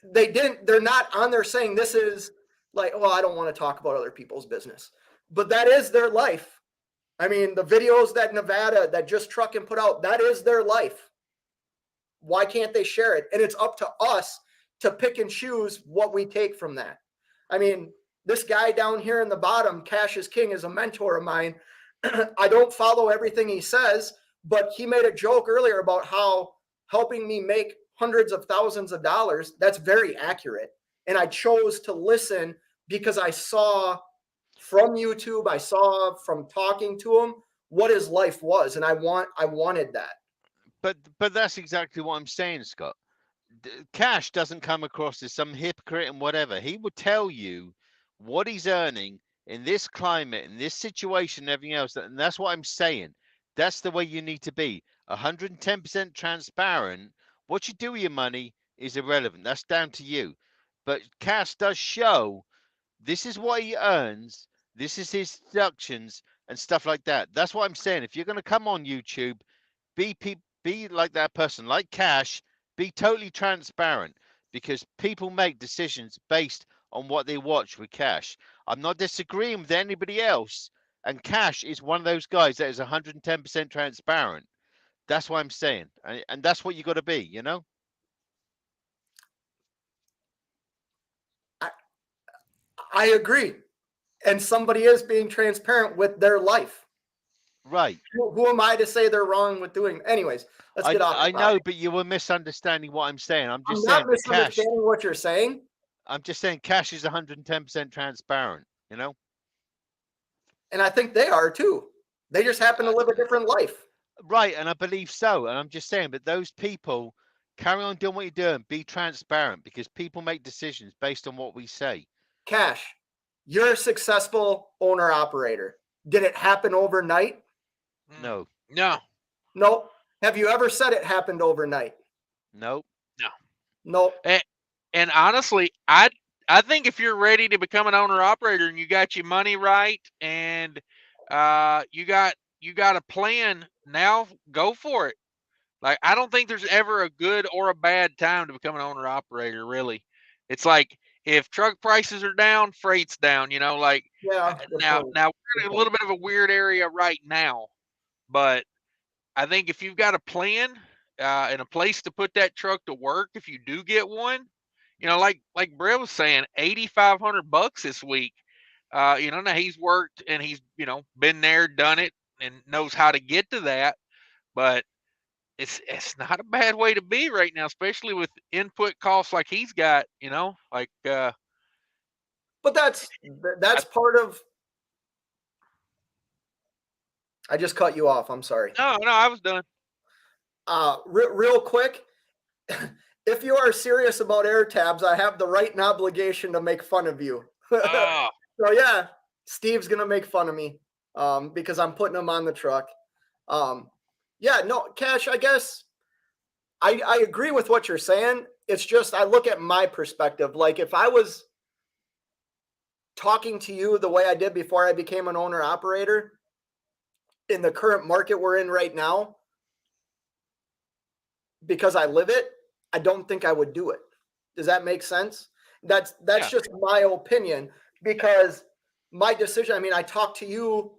they're not on there saying this is like, well, I don't want to talk about other people's business. But that is their life. I mean, the videos that Nevada, that Just Trucking put out, that is their life. Why can't they share it? And it's up to us to pick and choose what we take from that. I mean, this guy down here in the bottom, Cash is King, is a mentor of mine. I don't follow everything he says, but he made a joke earlier about how helping me make hundreds of thousands of dollars, that's very accurate. And I chose to listen because I saw from YouTube, I saw from talking to him what his life was. And I wanted that. But that's exactly what I'm saying, Scott. Cash doesn't come across as some hypocrite and whatever. He will tell you what he's earning in this climate, in this situation, and everything else. And that's what I'm saying. That's the way you need to be. 110% transparent. What you do with your money is irrelevant. That's down to you. But Cash does show this is what he earns. This is his deductions and stuff like that. That's what I'm saying. If you're going to come on YouTube, be like that person, like Cash. Be totally transparent, because people make decisions based on what they watch with Cash. I'm not disagreeing with anybody else. And Cash is one of those guys that is 110% transparent. That's what I'm saying. And that's what you got to be, you know? I agree. And somebody is being transparent with their life. Right. Who am I to say they're wrong with doing? Anyways, let's get off. I know, but you were misunderstanding what I'm saying. I'm not misunderstanding what you're saying. I'm just saying Cash is 110% transparent, you know? And I think they are too. They just happen to live a different life. Right, and I believe so. And I'm just saying, but those people, carry on doing what you're doing. Be transparent, because people make decisions based on what we say. Cash, you're a successful owner-operator. Did it happen overnight? No. Nope. Have you ever said it happened overnight? Nope. Nope. And honestly, I think if you're ready to become an owner operator and you got your money right and you got a plan, now go for it. Like, I don't think there's ever a good or a bad time to become an owner operator, really. It's like, if truck prices are down, freight's down, like, yeah. Now we're in a little bit of a weird area right now, but I think if you've got a plan and a place to put that truck to work if you do get one. You know, like Brett was saying, $8,500 this week. You know, now he's worked and he's, you know, been there, done it, and knows how to get to that. But it's not a bad way to be right now, especially with input costs like he's got. You know, like But that's part of. I just cut you off. I'm sorry. no, I was done. Real quick, if you are serious about air tabs, I have the right and obligation to make fun of you. Oh, So yeah, Steve's gonna make fun of me because I'm putting him on the truck. Yeah, no, Cash, I guess I agree with what you're saying. It's just I look at my perspective. Like if I was talking to you the way I did before I became an owner operator in the current market we're in right now, because I live it, I don't think I would do it. Does that make sense? That's Yeah. just my opinion, because my decision, I mean, I talked to you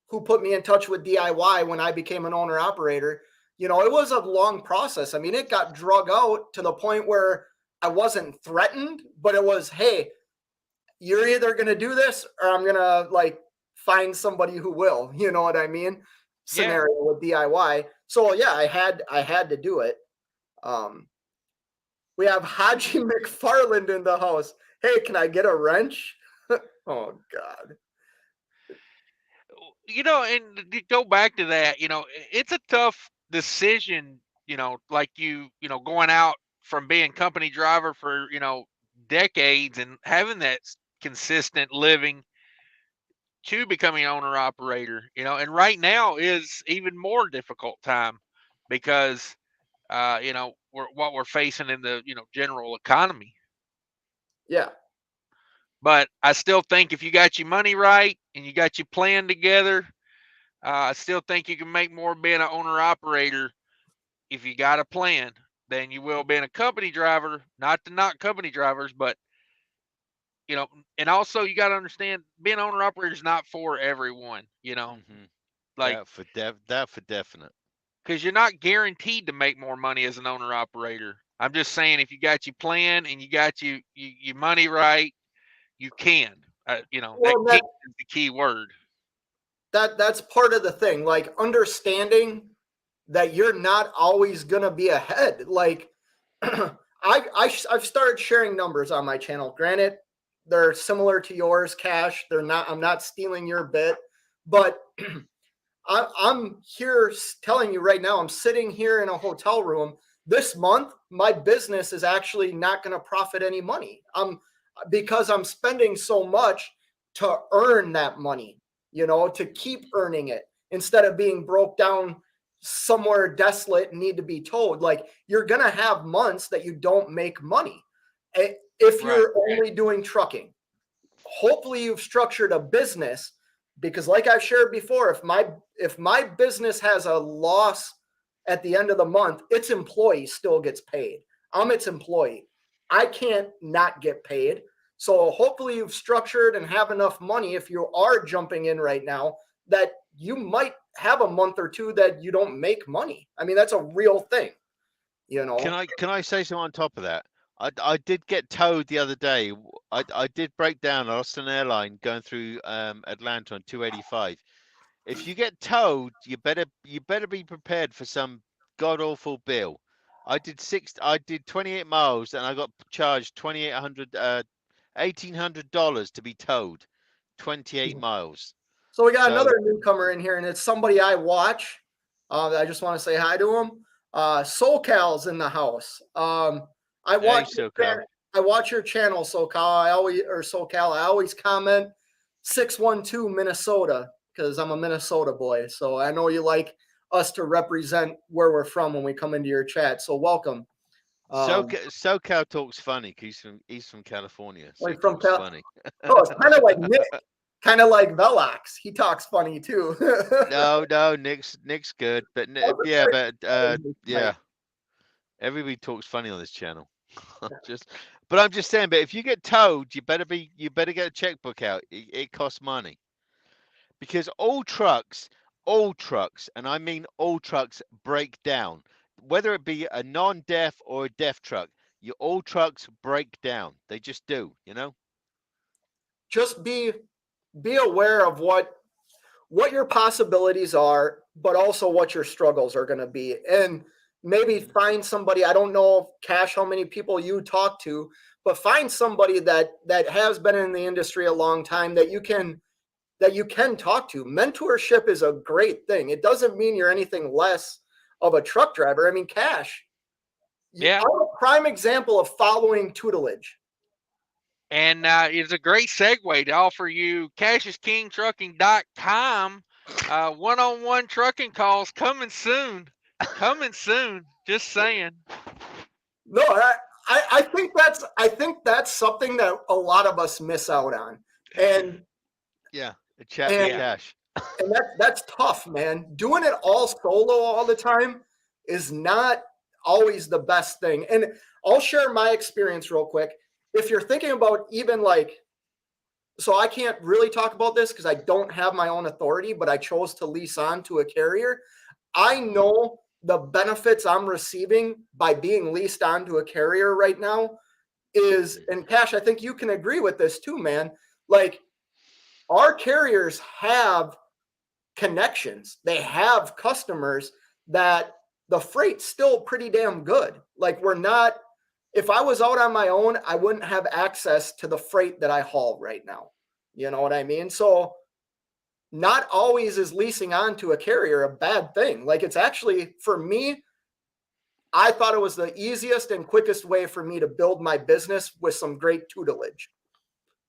who put me in touch with DIY when I became an owner operator. You know, it was a long process. I mean, it got drug out to the point where I wasn't threatened, but it was, hey, you're either going to do this or I'm going to like find somebody who will, you know what I mean? Scenario with DIY. So yeah, I had to do it. We have Haji McFarland in the house. Hey, can I get a wrench? Oh God. you know, and to go back to that, you know, it's a tough decision, you know, like you know, going out from being company driver for, you know, decades and having that consistent living to becoming owner operator, you know, and right now is even more difficult time because, you know, what we're facing in the, you know, general economy. Yeah. But I still think if you got your money right and you got your plan together, I still think you can make more being an owner operator if you got a plan than you will being a company driver. Not to knock company drivers, but you know, and also you got to understand being an owner operator is not for everyone. You know, like That for definite. because you're not guaranteed to make more money as an owner operator. I'm just saying if you got your plan and you got your money right, you can. You know, that Well, can is the key word. that's part of the thing. Like understanding that you're not always gonna be ahead. Like I've started sharing numbers on my channel. Granted, they're similar to yours, Cash. They're not. I'm not stealing your bit, but I'm here telling you right now. I'm sitting here in a hotel room. This month, my business is actually not going to profit any money. Because I'm spending so much to earn that money. You know, to keep earning it instead of being broke down somewhere desolate and need to be towed. Like you're going to have months that you don't make money if you're only doing trucking. Hopefully you've structured a business, because like I've shared before, if my business has a loss at the end of the month, its employee still gets paid. I'm its employee. I can't not get paid. So hopefully you've structured and have enough money if you are jumping in right now that you might have a month or two that you don't make money. I mean, that's a real thing, you know. Can I say something on top of that? I did get towed the other day. I did break down. I lost an airline going through Atlanta on 285. If you get towed, you better be prepared for some god awful bill. I did 28 miles and I got charged $1,800 to be towed 28 miles. So we got another newcomer in here, and it's somebody I watch. I just want to say hi to him. SoCal's in the house. I watch your channel, SoCal. I always comment 612 Minnesota because I'm a Minnesota boy. So I know you like us to represent where we're from when we come into your chat. So welcome. SoCal talks funny. He's from California. So he from talks funny. Oh, it's kind of like Nick. Kind of like Velox. He talks funny too. No, Nick's good, but yeah, everybody talks funny on this channel. But I'm just saying. But if you get towed, you better get a checkbook out. It costs money, because all trucks, and I mean all trucks, break down. whether it be a non-deaf or a deaf truck, all trucks break down. They just do, you know. Just be aware of what your possibilities are, but also what your struggles are going to be. And maybe find somebody, I don't know, Cash, how many people you talk to, but find somebody that has been in the industry a long time that you can talk to. Mentorship is a great thing. It doesn't mean you're anything less of a truck driver. I mean, Cash, Yeah. you're a prime example of following tutelage. And it's a great segue to offer you CashIsKingTrucking.com one-on-one trucking calls coming soon. Coming soon. Just saying. No, I think that's something that a lot of us miss out on. And yeah, a chat with Cash. And that's tough, man. Doing it all solo all the time is not always the best thing. And I'll share my experience real quick. If you're thinking about even so I can't really talk about this because I don't have my own authority, but I chose to lease on to a carrier. I know the benefits I'm receiving by being leased on to a carrier right now is, and Cash, I think you can agree with this too, man. Like, our carriers have connections. They have customers that the freight's still pretty damn good. Like, if I was out on my own, I wouldn't have access to the freight that I haul right now. You know what I mean? So not always is leasing on to a carrier a bad thing. Like, it's actually, for me, I thought it was the easiest and quickest way for me to build my business with some great tutelage,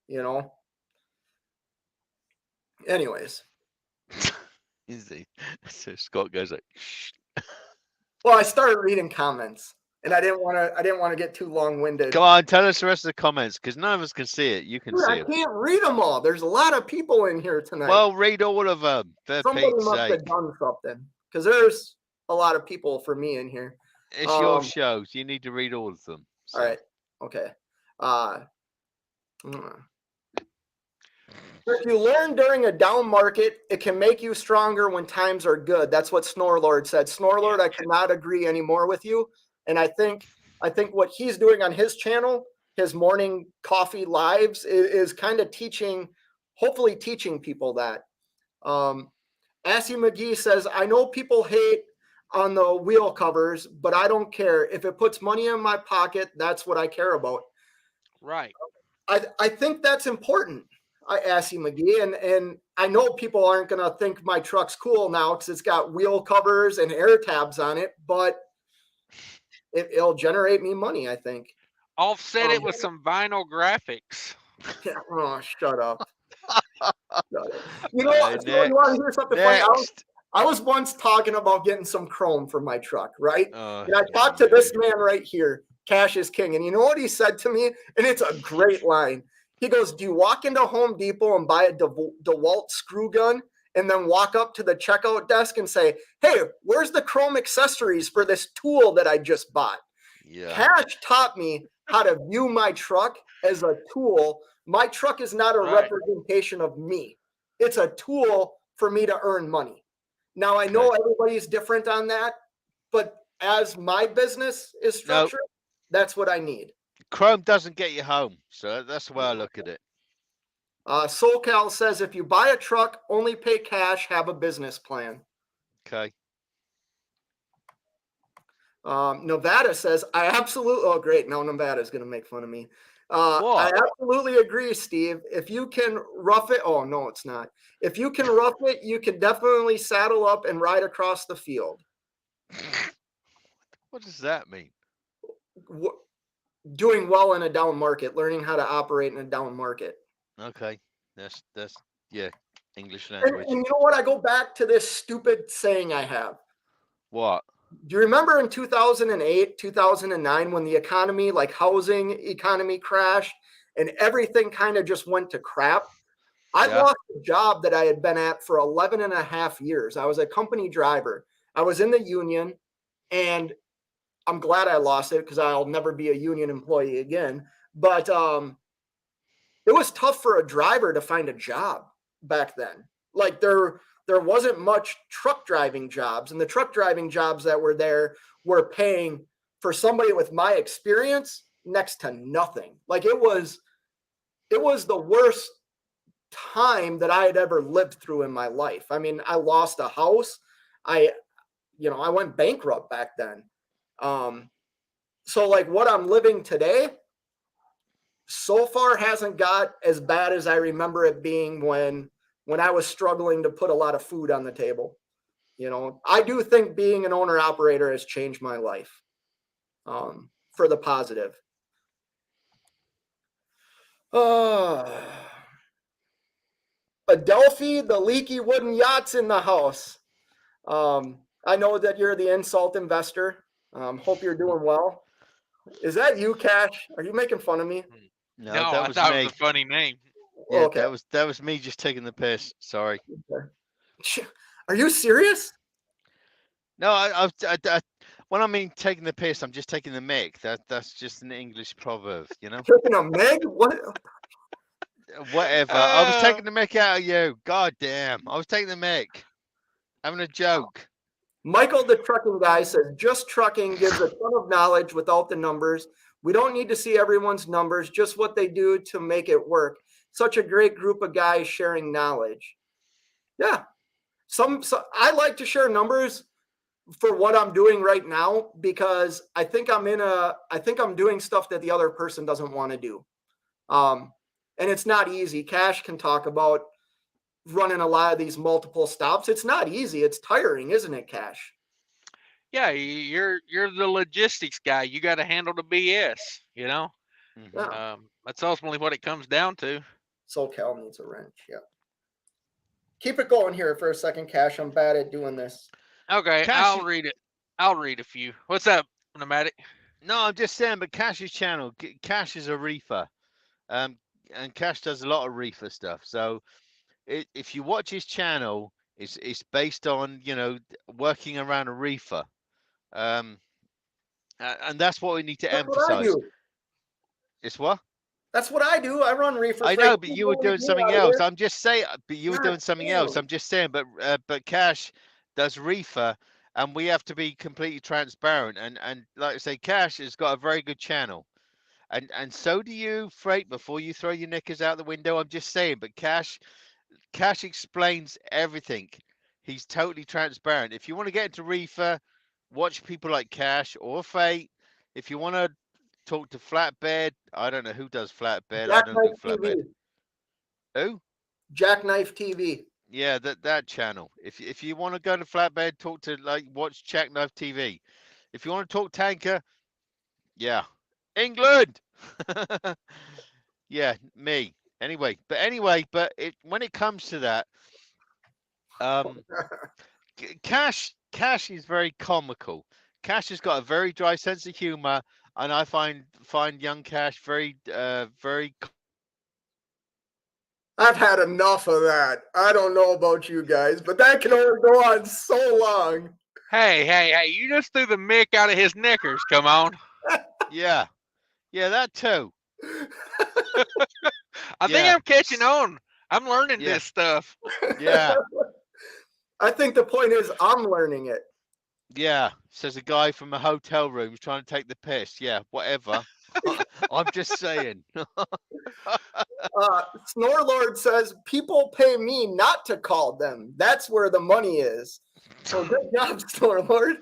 you know? Anyways. Easy. So Scott goes like, shh. Well, I started reading comments, and I didn't want to get too long-winded. Come on, tell us the rest of the comments, because none of us can see it. You can see it. I can't read them all. There's a lot of people in here tonight. Well, read all of them. Somebody must have done something, because there's a lot of people for me in here. It's your show. You need to read all of them. So. All right. Okay. If you learn during a down market, it can make you stronger when times are good. That's what Snorlord said. Snorlord, I cannot agree anymore with you. And I think what he's doing on his channel, his morning coffee lives, is kind of hopefully teaching people that. Assy McGee says, I know people hate on the wheel covers, but I don't care. If it puts money in my pocket, that's what I care about. Right. I think that's important. Assy McGee, and I know people aren't going to think my truck's cool now because it's got wheel covers and air tabs on it, but it'll generate me money, I think. Offset it with some vinyl graphics. Yeah, oh, shut up. You know what? You want to hear something funny? I was once talking about getting some chrome for my truck, right? And I talked to this man right here, Cash is King, and you know what he said to me? And it's a great line. He goes, do you walk into Home Depot and buy a DeWalt screw gun and then walk up to the checkout desk and say, hey, where's the chrome accessories for this tool that I just bought? Yeah. Cash taught me how to view my truck as a tool. My truck is not a representation of me. It's a tool for me to earn money. Now, I know everybody's different on that, but as my business is structured, that's what I need. Chrome doesn't get you home, so that's the way I look at it. SoCal says, if you buy a truck, only pay cash, have a business plan. Okay. Nevada says, I absolutely, oh great, now Nevada's going to make fun of me. I absolutely agree, Steve. If you can rough it, oh no, it's not. If you can rough it, you can definitely saddle up and ride across the field. What does that mean? Doing well in a down market, learning how to operate in a down market. Okay. That's English language. And you know what? I go back to this stupid saying I have. What? Do you remember in 2008, 2009, when the economy, like housing economy, crashed and everything kind of just went to crap? I lost a job that I had been at for 11 and a half years. I was a company driver. I was in the union, and I'm glad I lost it because I'll never be a union employee again. But it was tough for a driver to find a job back then. Like there wasn't much truck driving jobs, and the truck driving jobs that were there were paying for somebody with my experience next to nothing. Like it was the worst time that I had ever lived through in my life. I mean, I lost a house. I went bankrupt back then. So like what I'm living today so far hasn't got as bad as I remember it being when I was struggling to put a lot of food on the table. I do think being an owner operator has changed my life for the positive. Adelphi, the leaky wooden yacht's in the house. I know that you're the insult investor. Hope you're doing well. Is that you, Cash? Are you making fun of me? No, No, that I was thought it me. was a funny name. Yeah, Okay. that was me just taking the piss. Sorry. Okay. Are you serious? No, when I mean taking the piss, I'm just taking the mick. That's just an English proverb, Taking a Meg? What? Whatever. I was taking the mick out of you. God damn. I was taking the mick. Having a joke. Michael, the trucking guy, says just trucking gives a ton of knowledge without the numbers. We don't need to see everyone's numbers, just what they do to make it work. Such a great group of guys sharing knowledge. Yeah. So I like to share numbers for what I'm doing right now because I think I'm doing stuff that the other person doesn't want to do. And it's not easy. Cash can talk about running a lot of these multiple stops. It's not easy. It's tiring, isn't it, Cash? Yeah, you're the logistics guy. You got to handle the BS. Mhm. Yeah. That's ultimately what it comes down to. SoCal needs a wrench. Yeah. Keep it going here for a second, Cash. I'm bad at doing this. Okay, Cash I'll is- read it. I'll read a few. What's up, Pneumatic? No, I'm just saying, but Cash's channel, Cash is a reefer. And Cash does a lot of reefer stuff. So if you watch his channel, it's based on, working around a reefer. And that's what we need to That's what I emphasize. do. It's what? That's what I do. I run reefer I freight. know, but you were doing something else. I'm just saying, but you were doing something else. I'm just saying, but Cash does reefer, and we have to be completely transparent. And like I say, Cash has got a very good channel, and so do you, Freight. Before you throw your knickers out the window, I'm just saying. But Cash explains everything. He's totally transparent. If you want to get into reefer, watch people like Cash or Fate. If you want to talk to flatbed, I don't know who does flatbed. I don't do Jackknife flatbed. TV. Who? Jackknife TV. Yeah, that channel. If you want to go to flatbed, talk to watch Jackknife TV. If you want to talk tanker, yeah, England. Yeah, me. Anyway, but when it comes to that, Cash is very comical. Cash has got a very dry sense of humor, and I find young Cash very very. I've had enough of that. I don't know about you guys, but that can only go on so long. Hey! You just threw the mick out of his knickers. Come on. Yeah, that too. I think I'm catching on. I'm learning this stuff. Yeah. I think the point is I'm learning it. Yeah, says a guy from a hotel room trying to take the piss. Yeah, whatever. I'm just saying. Snorlord says people pay me not to call them. That's where the money is. So good job, Snorlord.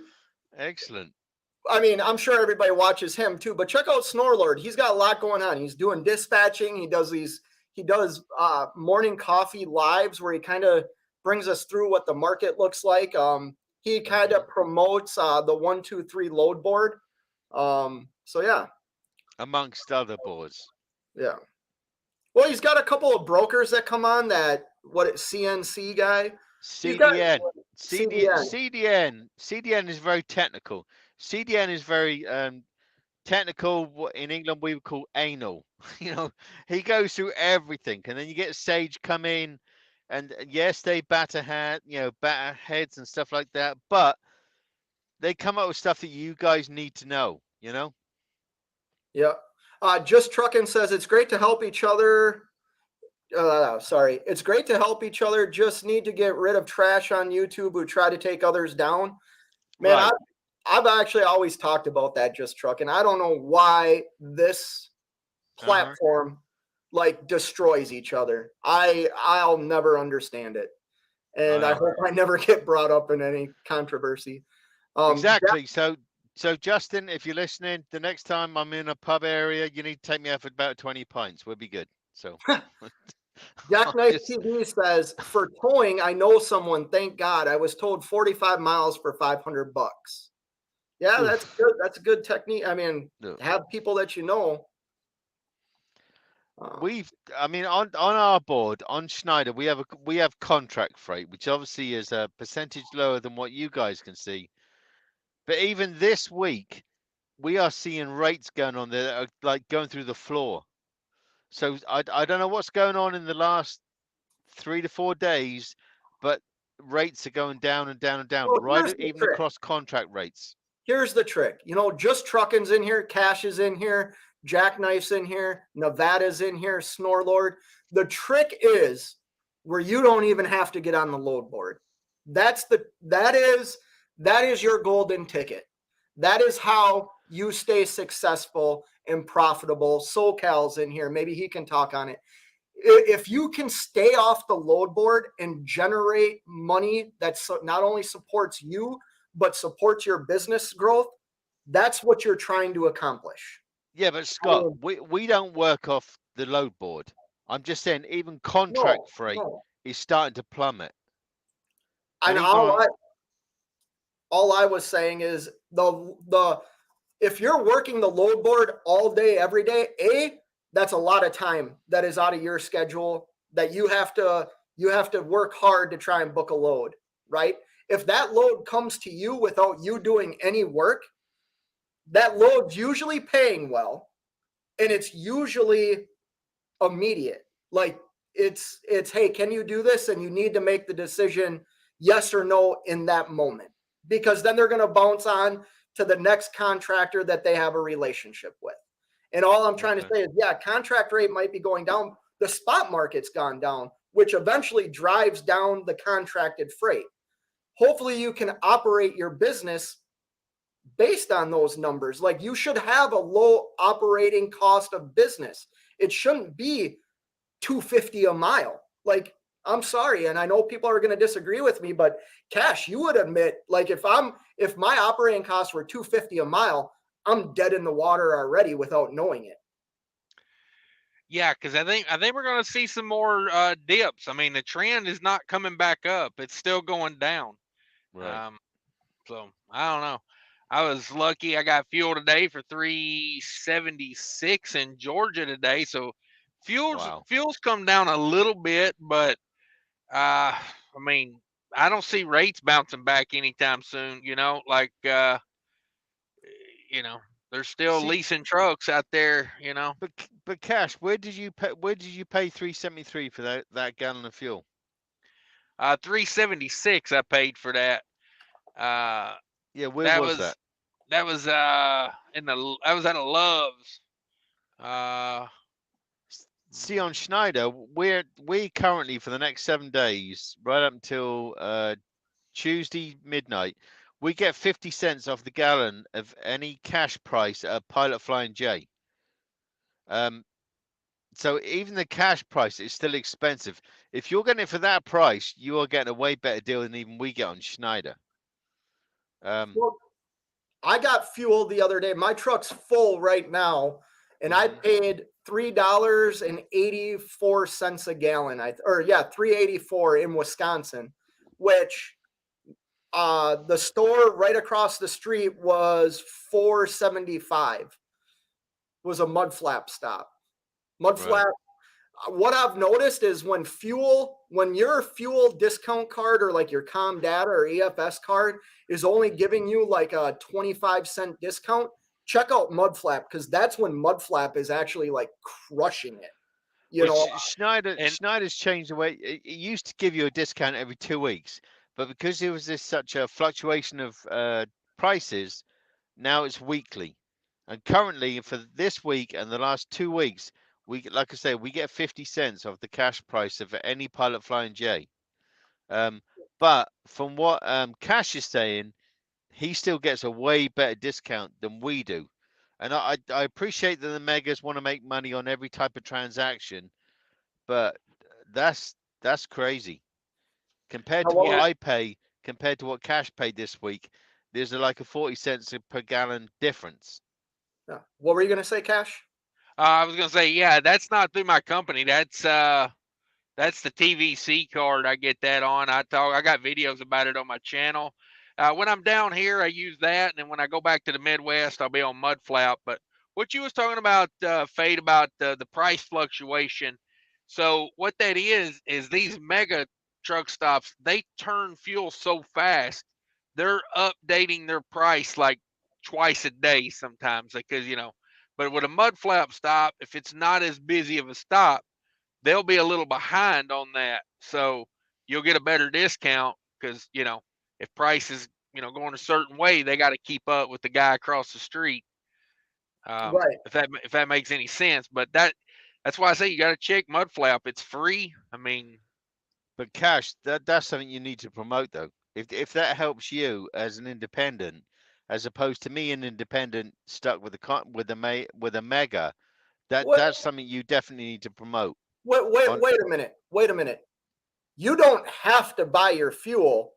Excellent. I mean, I'm sure everybody watches him too, but check out Snorlord. He's got a lot going on. He's doing dispatching. He does morning coffee lives where he kind of brings us through what the market looks like. He kind of promotes the 123 load board. So yeah. Amongst other boards. Yeah. Well, he's got a couple of brokers that come on that CNC guy. CDN. CDN is very technical. CDN is very technical. What in England we would call anal. He goes through everything, and then you get Sage come in, and yes, they batter heads and stuff like that, but they come up with stuff that you guys need to know. Yeah. Just Trucking says it's great to help each other sorry. It's great to help each other. Just need to get rid of trash on YouTube who try to take others down. Man, Right. I've actually always talked about that Just Trucking. I don't know why this platform like destroys each other. I'll never understand it. And I hope I never get brought up in any controversy. Exactly. So Justin, if you're listening, the next time I'm in a pub area, you need to take me out for about 20 pints. We'll be good. So Jackknife TV says, for towing, I know someone. Thank God. I was told 45 miles for $500. Yeah, that's good. That's a good technique. I mean, have people that you know. On our board on Schneider, we have contract freight, which obviously is a percentage lower than what you guys can see. But even this week, we are seeing rates going on there that are like going through the floor. So I don't know what's going on in the last 3 to 4 days, but rates are going down and down and down, Well, even across contract rates. Here's the trick. Just Trucking's in here, Cash is in here, Jackknife's in here, Nevada's in here, Snorlord. The trick is where you don't even have to get on the load board. That is your golden ticket. That is how you stay successful and profitable. SoCal's in here. Maybe he can talk on it. If you can stay off the load board and generate money that not only supports you, but supports your business growth, that's what you're trying to accomplish. Yeah, but Scott, we don't work off the load board. I'm just saying, even contract freight is starting to plummet. And all I was saying is if you're working the load board all day, every day, that's a lot of time that is out of your schedule that you have to work hard to try and book a load, right? If that load comes to you without you doing any work, that load's usually paying well, and it's usually immediate. Like it's hey, can you do this? And you need to make the decision yes or no in that moment, because then they're going to bounce on to the next contractor that they have a relationship with. And all I'm trying to say is, yeah, contract rate might be going down. The spot market's gone down, which eventually drives down the contracted freight. Hopefully you can operate your business based on those numbers. Like, you should have a low operating cost of business. It shouldn't be $250 a mile. Like, I'm sorry, and I know people are going to disagree with me, but Cash, you would admit, like, if my operating costs were $250 a mile, I'm dead in the water already without knowing it. Yeah, because I think we're going to see some more dips. I mean, the trend is not coming back up; it's still going down. Right. So I don't know. I was lucky. I got fuel today for $3.76 in Georgia today. So fuel's come down a little bit, but I mean, I don't see rates bouncing back anytime soon. They're still leasing trucks out there. But Cash, where did you pay $3.73 for that gallon of fuel? $3.76 I paid for that. Yeah, where was that? That was I was at a Love's. See, on Schneider, we currently, for the next 7 days, right up until Tuesday midnight, we get 50 cents off the gallon of any cash price at a Pilot Flying J. So even the cash price is still expensive. If you're getting it for that price, you are getting a way better deal than even we get on Schneider. Well, I got fuel the other day. My truck's full right now, and I paid $3.84 a gallon. $3.84 in Wisconsin, which the store right across the street was $4.75. Was a mud flap stop. Flap. What I've noticed is when your fuel discount card or like your ComData or EFS card is only giving you like a 25-cent discount, check out Mudflap, because that's when Mudflap is actually like crushing it. Schneider's changed the way it used to give you a discount every 2 weeks, but because there was such a fluctuation of prices, now it's weekly. And currently, for this week and the last 2 weeks, like I say, we get 50 cents off the cash price of any Pilot Flying J. But from what Cash is saying, he still gets a way better discount than we do. And I appreciate that the megas want to make money on every type of transaction, but that's crazy compared Now, to what Yeah. I pay, compared to what Cash paid this week. There's like a 40 cents per gallon difference. yeah. What were you gonna say, Cash? I was gonna say, yeah, that's not through my company. That's the TVC card. I get that on. I got videos about it on my channel. When I'm down here, I use that, and then when I go back to the Midwest, I'll be on Mudflap. But what you was talking about, Fade, about the price fluctuation. So what that is these mega truck stops, they turn fuel so fast, they're updating their price like twice a day sometimes, because But with a Mudflap stop, if it's not as busy of a stop, they'll be a little behind on that. So you'll get a better discount because, if price is, going a certain way, they got to keep up with the guy across the street. Right. If that makes any sense. But that's why I say you got to check Mudflap. It's free. I mean, But Cash, that's something you need to promote though. If that helps you as an independent, as opposed to me, an independent stuck with a mega, What? that's something you definitely need to promote. Wait a minute. Wait a minute. You don't have to buy your fuel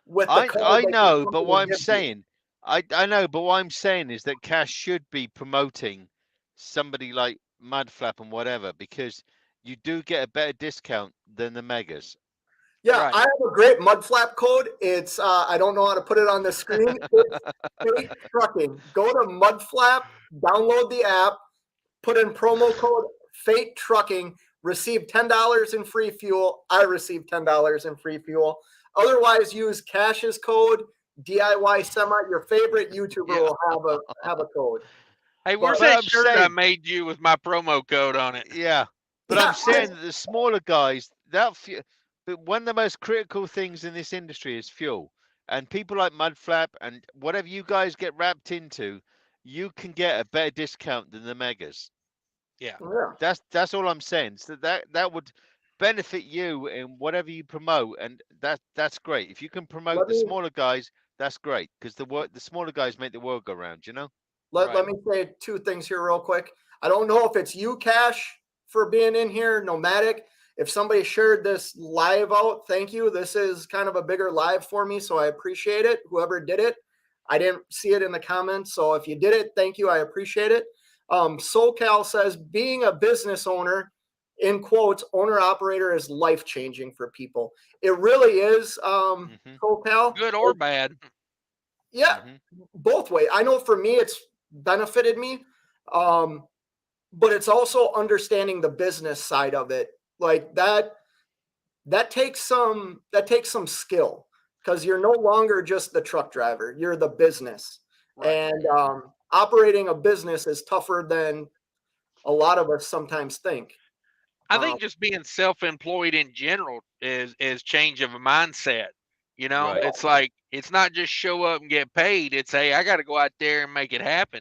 with the code I that your know, but company what I'm gives you. saying, I know, but what I'm saying is that Cash should be promoting somebody like Mudflap and whatever, because you do get a better discount than the megas. Yeah, right. I have a great Mudflap code. It's I don't know how to put it on the screen. It's Fate Trucking. Go to Mudflap, download the app, put in promo code Fate Trucking, receive $10 in free fuel. I received $10 in free fuel. Otherwise, use Cash's code DIY Semi. Your favorite YouTuber Yeah. will have a code. Hey, But where's But that I'm shirt I saying, made you with my promo code on it? yeah, but yeah, I'm saying that the smaller guys, but one of the most critical things in this industry is fuel. And people like Mudflap and whatever you guys get wrapped into, you can get a better discount than the megas. Yeah. yeah. That's all I'm saying. So that would benefit you in whatever you promote, and that's great. If you can promote Let the me smaller guys, that's great because the smaller guys make the world go round. You know. let, Right. let me say two things here real quick. I don't know if it's you, Cash, for being in here, Nomadic. If somebody shared this live out, thank you. This is kind of a bigger live for me, so I appreciate it. Whoever did it, I didn't see it in the comments, so if you did it, thank you. I appreciate it. SoCal says being a business owner, in quotes, owner operator is life changing for people. It really is. SoCal, Good or bad. yeah, both ways. I know for me, it's benefited me, but it's also understanding the business side of it. Like that takes some skill because you're no longer just the truck driver. You're the business, Right. and operating a business is tougher than a lot of us sometimes think. I think just being self-employed in general is change of a mindset. Right. It's like it's not just show up and get paid. It's, hey, I got to go out there and make it happen,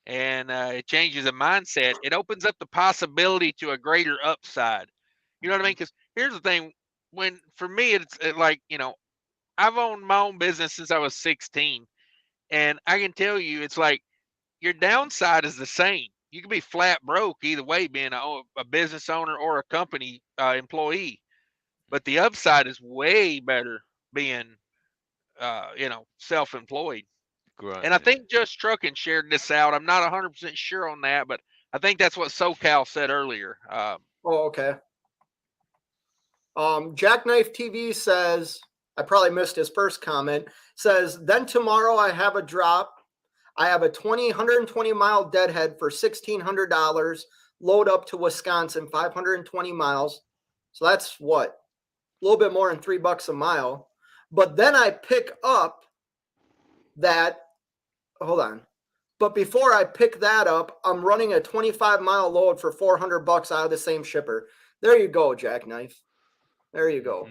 and it changes the mindset. It opens up the possibility to a greater upside. You know what I mean? Because here's the thing: when for me, it's like I've owned my own business since I was 16, and I can tell you, it's like your downside is the same. You can be flat broke either way, being a business owner or a company employee. But the upside is way better being, self-employed. Great. And I think Just Trucking shared this out. I'm not 100% sure on that, but I think that's what SoCal said earlier. Oh, okay. Jackknife TV says, I probably missed his first comment, says, then tomorrow I have a drop. I have a 120 mile deadhead for $1,600, load up to Wisconsin, 520 miles. So that's what? A little bit more than $3 a mile. But then I pick up that, hold on. But before I pick that up, I'm running a 25-mile load for $400 out of the same shipper. There you go, Jackknife. There you go.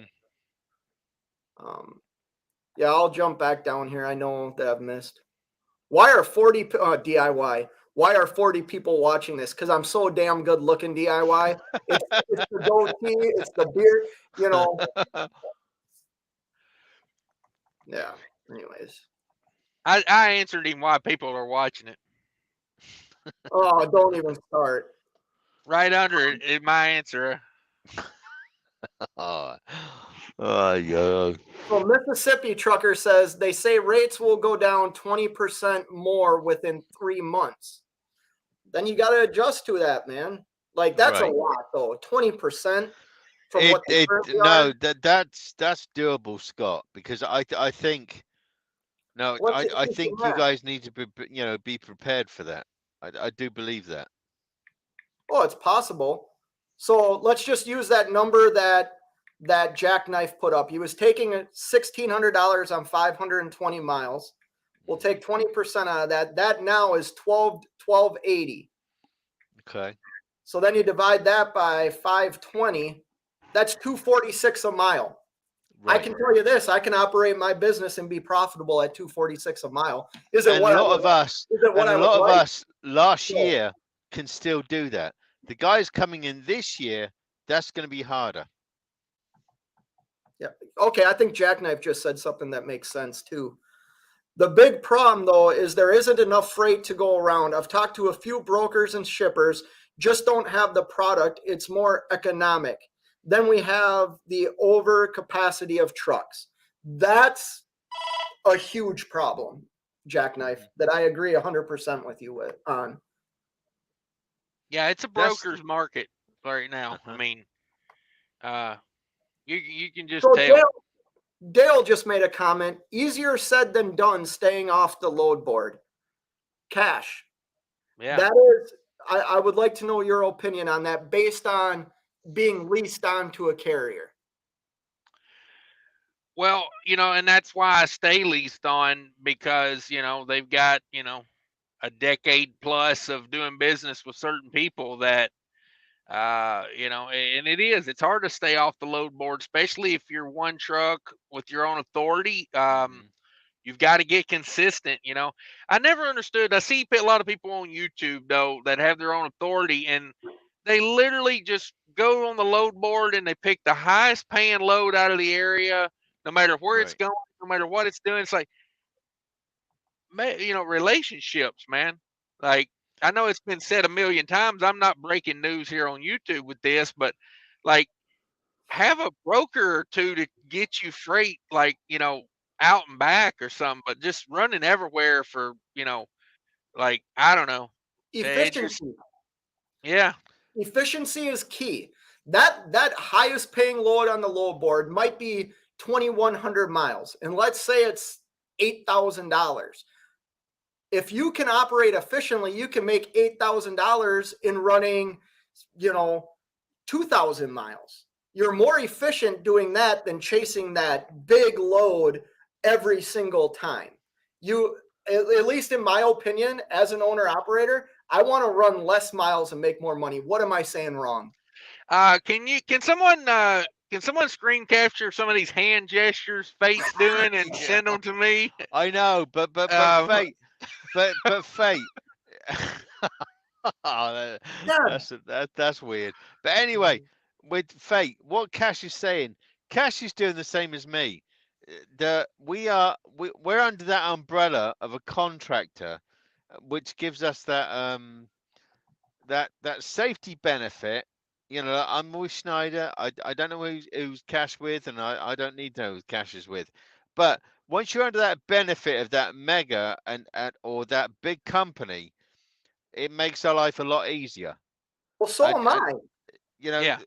Yeah, I'll jump back down here. I know that I've missed. Why are 40 DIY? why are 40 people watching this? Because I'm so damn good looking, DIY. It's the goatee, it's the beard, you know. Yeah. Anyways. I answered him why people are watching it. Oh, don't even start. Right under it is my answer. Yeah. So Mississippi Trucker says they say rates will go down 20% more within 3 months. Then you got to adjust to that, man. Like that's a Right. lot, though. 20% from what they currently No, are. that's doable, Scott, because I think no, What's the I issue think in you that? guys need to be prepared for that. I do believe that. Oh, it's possible. So let's just use that number that Jackknife put up. He was taking $1,600 on 520 miles. We'll take 20% out of that. That now is $1,280. Okay. So then you divide that by 520. That's $246 a mile. I Right. can tell you this: I can operate my business and be profitable at $246 a mile. Is it And what a I lot would of like? us, Is it what and I a would lot of like? us last No. year can still do that. The guys coming in this year, that's going to be harder. Yeah. Okay. I think Jackknife just said something that makes sense too. The big problem, though, is there isn't enough freight to go around. I've talked to a few brokers and shippers, just don't have the product. It's more economic. Then we have the overcapacity of trucks. That's a huge problem, Jackknife, that I agree 100% with you on. Yeah, it's a That's- broker's market right now. Uh-huh. I mean, you can just So tell. Dale just made a comment. Easier said than done staying off the load board. Cash. Yeah. That is, I would like to know your opinion on that based on being leased onto a carrier. Well, and that's why I stay leased on, because, they've got, a decade plus of doing business with certain people that, and it's hard to stay off the load board, especially if you're one truck with your own authority. You've got to get consistent. I never understood. I see a lot of people on YouTube though that have their own authority, and they literally just go on the load board and they pick the highest paying load out of the area, no matter where it's Right. going, no matter what it's doing. It's like, relationships, man. Like, I know it's been said a million times. I'm not breaking news here on YouTube with this, but like, have a broker or two to get you freight, like, out and back or something, but just running everywhere for, like, I don't know. It just, Efficiency. yeah. Efficiency is key. That highest paying load on the load board might be 2,100 miles, and let's say it's $8,000. If you can operate efficiently, you can make $8,000 in running, 2,000 miles. You're more efficient doing that than chasing that big load every single time. At least in my opinion, as an owner operator, I want to run less miles and make more money. What am I saying wrong? Can someone screen capture some of these hand gestures Fate's doing and Yeah. send them to me? I know, but Fate, but Fate. Oh, that's weird. But anyway, with Fate, what Cash is saying, Cash is doing the same as me. We're under that umbrella of a contractor, which gives us that that safety benefit. I'm with Schneider. I don't know who's Cash with, and I don't need to know who Cash is with. But once you're under that benefit of that mega and or that big company, it makes our life a lot easier. Well, so am I. Yeah.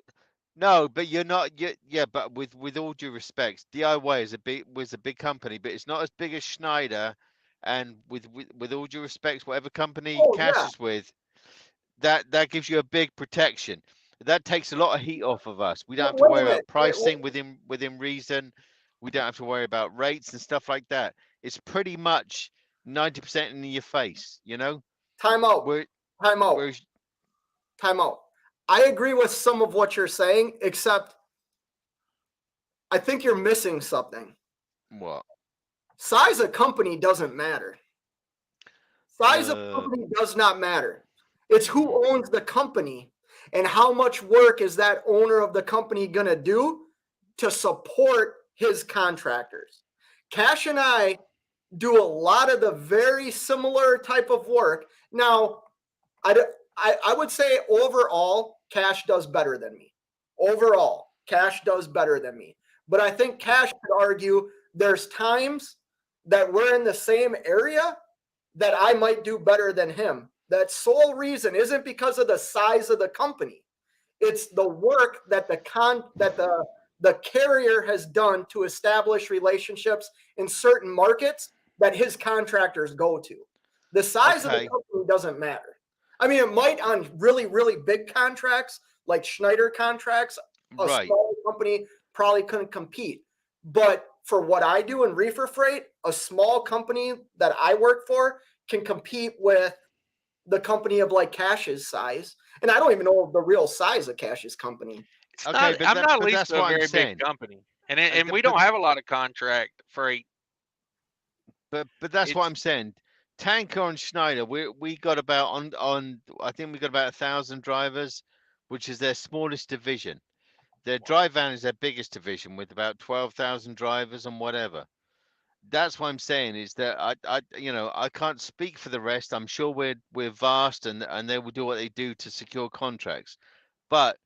No, but you're not. Yeah, but with all due respect, DIY was a big company, but it's not as big as Schneider. And with all due respect, whatever company Cash is with, that gives you a big protection. That takes a lot of heat off of us. We don't have to worry about pricing within reason. We don't have to worry about rates and stuff like that. It's pretty much 90% in your face. Time out. Time out. I agree with some of what you're saying, except I think you're missing something. What? Size of company doesn't matter. Size of company does not matter. It's who owns the company and how much work is that owner of the company going to do to support his contractors. Cash and I do a lot of the very similar type of work. Now, I would say overall, Cash does better than me. Overall, Cash does better than me. But I think Cash could argue there's times that we're in the same area that I might do better than him. That sole reason isn't because of the size of the company. It's the work that the carrier has done to establish relationships in certain markets that his contractors go to. The size of the company doesn't matter. I mean, it might on really, really big contracts like Schneider contracts, a small company probably couldn't compete. But for what I do in reefer freight, a small company that I work for can compete with the company of like Cash's size. And I don't even know the real size of Cash's company. I'm not leased to a very big company. And we don't have a lot of contract freight. But that's what I'm saying. Tanker and Schneider, we got about on I think we got about 1,000 drivers, which is their smallest division. Their dry van is their biggest division with about 12,000 drivers and whatever. That's what I'm saying is that I can't speak for the rest. I'm sure we're vast and they will do what they do to secure contracts. But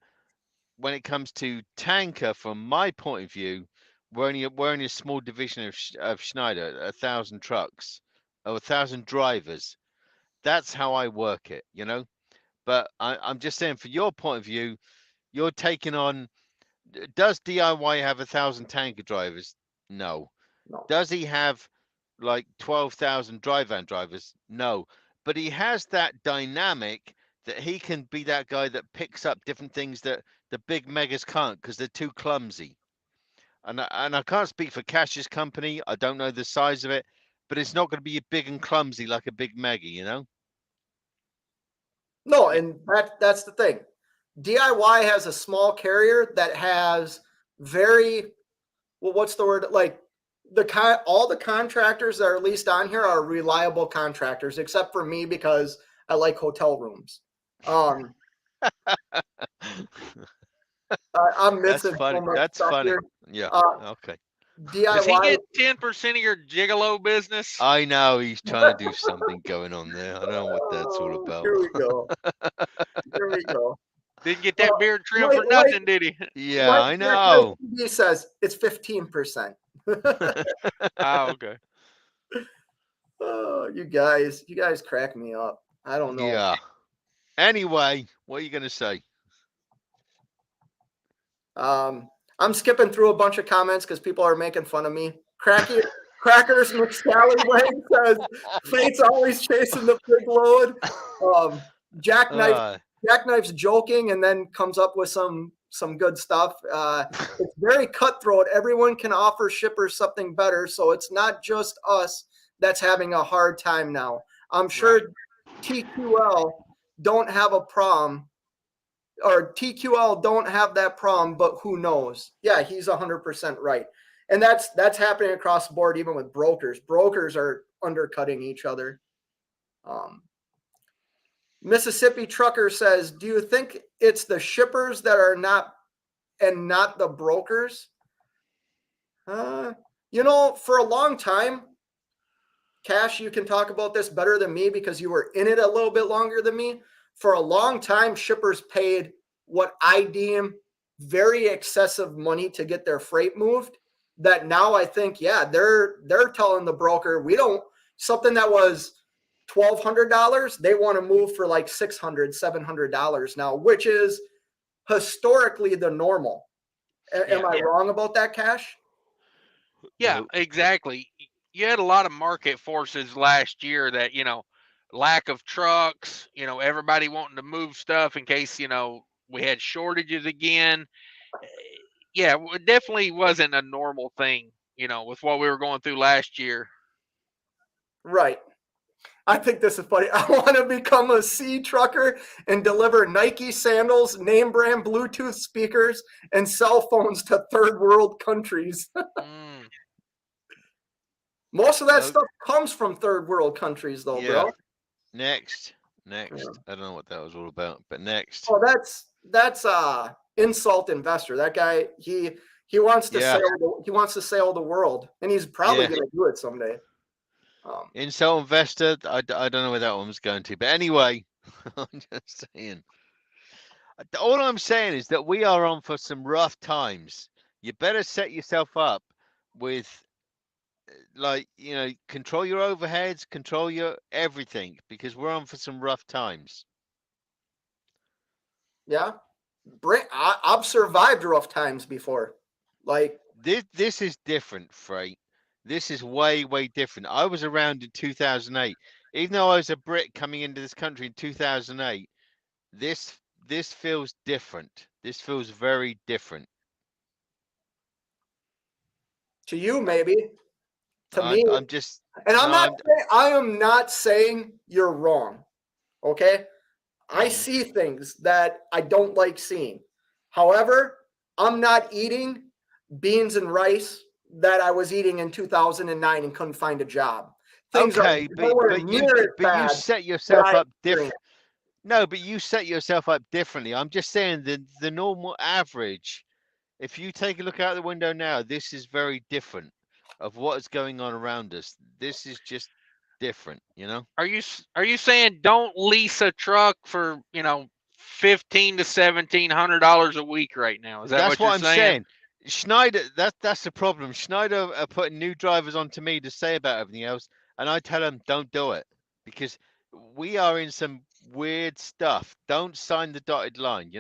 when it comes to Tanker, from my point of view, we're only a small division of Schneider, 1,000 trucks or 1,000 drivers. That's how I work it, But I'm just saying, for your point of view, you're taking on. Does DIY have 1,000 tanker drivers? No. Does he have like 12,000 dry van drivers? No. But he has that dynamic that he can be that guy that picks up different things that the big megas can't because they're too clumsy. And I can't speak for Cash's company. I don't know the size of it, but it's not going to be big and clumsy like a big mega, No, and that's the thing. DIY has a small carrier that has what's the word? Like all the contractors that are leased on here are reliable contractors, except for me because I like hotel rooms. I'm missing. That's funny. That's funny. Here. Yeah. Okay. DIY. Does he get 10% of your gigolo business? I know he's trying to do something going on there. I don't know what that's all about. Here we go. Here we go. Didn't get that beard trim for nothing, did he? Yeah, I know. He says it's 15%. Oh, okay. Oh, you guys crack me up. I don't know. Yeah. Anyway, what are you gonna say? I'm skipping through a bunch of comments because people are making fun of me. Crackers McScallywag says Fate's always chasing the big load. Jackknife's joking and then comes up with some good stuff. It's very cutthroat. Everyone can offer shippers something better, so it's not just us that's having a hard time now. I'm sure TQL don't have a problem, or TQL don't have that problem, but who knows? Yeah, he's 100% right. And that's happening across the board, even with brokers. Brokers are undercutting each other. Mississippi Trucker says, do you think it's the shippers that are not the brokers? For a long time, Cash, you can talk about this better than me because you were in it a little bit longer than me. For a long time, shippers paid what I deem very excessive money to get their freight moved. That now I think, they're telling the broker, something that was $1,200, they want to move for like $600, $700 now, which is historically the normal. Am I wrong about that, Cash? Yeah, exactly. You had a lot of market forces last year that, lack of trucks, everybody wanting to move stuff in case, we had shortages again. Yeah, it definitely wasn't a normal thing, with what we were going through last year. Right. I think this is funny. I want to become a C trucker and deliver Nike sandals, name brand Bluetooth speakers, and cell phones to third world countries. Most of that stuff comes from third world countries, though, bro. Next. I don't know what that was all about, but next. Oh, that's insult investor. That guy, he wants to Yeah. sail the world, and he's probably Yeah. going to do it someday. Insult investor. I don't know where that one was going to, but anyway, I'm just saying. All I'm saying is that we are on for some rough times. You better set yourself up with, like, control your overheads, control your everything, because we're on for some rough times. Yeah, I've survived rough times before. Like This is different, Freight. This is way, way different. I was around in 2008. Even though I was a Brit coming into this country in 2008, this feels different. This feels very different. to you, maybe. To me, I'm just, and no, I am not saying you're wrong. Okay, I Mhm. see things that I don't like seeing. However, I'm not eating beans and rice that I was eating in 2009 and couldn't find a job. Things okay, are nowhere near as but you bad set that yourself I up experienced. different. No, but you set yourself up differently. I'm just saying the normal average. If you take a look out the window now, this is very different of what is going on around us. This is just different, Are you saying don't lease a truck for $1,500 to $1,700 a week right now? Is that That's what you're what I'm saying? saying. Schneider, that's the problem. Schneider are putting new drivers onto me to say about everything else, and I tell them don't do it because we are in some weird stuff. Don't sign the dotted line,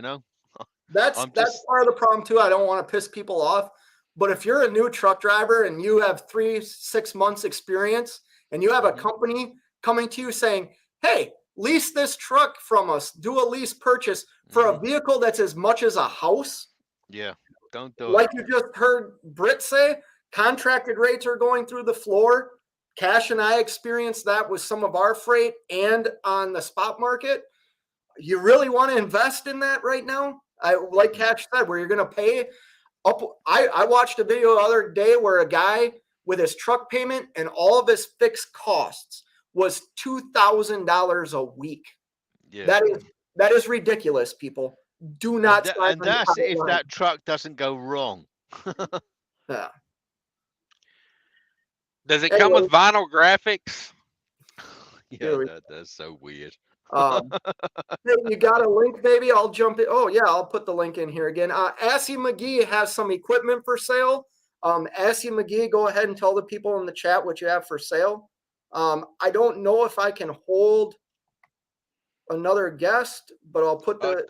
That's I'm just part of the problem too. I don't want to piss people off, but if you're a new truck driver and you have 3-6 months experience and you have a Mhm. company coming to you saying, "Hey, lease this truck from us, do a lease purchase for a vehicle that's as much as a house," Yeah, don't do it. like you just heard Britt say, contracted rates are going through the floor. Cash and I experienced that with some of our freight and on the spot market. You really want to invest in that right now? Like Mhm. Cash said, where you're going to pay up. I watched a video the other day where a guy with his truck payment and all of his fixed costs was $2,000 a week. Yeah. That is ridiculous, people. Do And not sign on the that's dotted if line. that truck doesn't go wrong. Yeah. Does it come Anyway, with vinyl graphics? Yeah, that's so weird. um, hey, you got a link? Maybe I'll jump in. Oh yeah, I'll put the link in here again. Assy McGee has some equipment for sale. Assy McGee, go ahead and tell the people in the chat what you have for sale. I don't know if I can hold another guest, but I'll put the.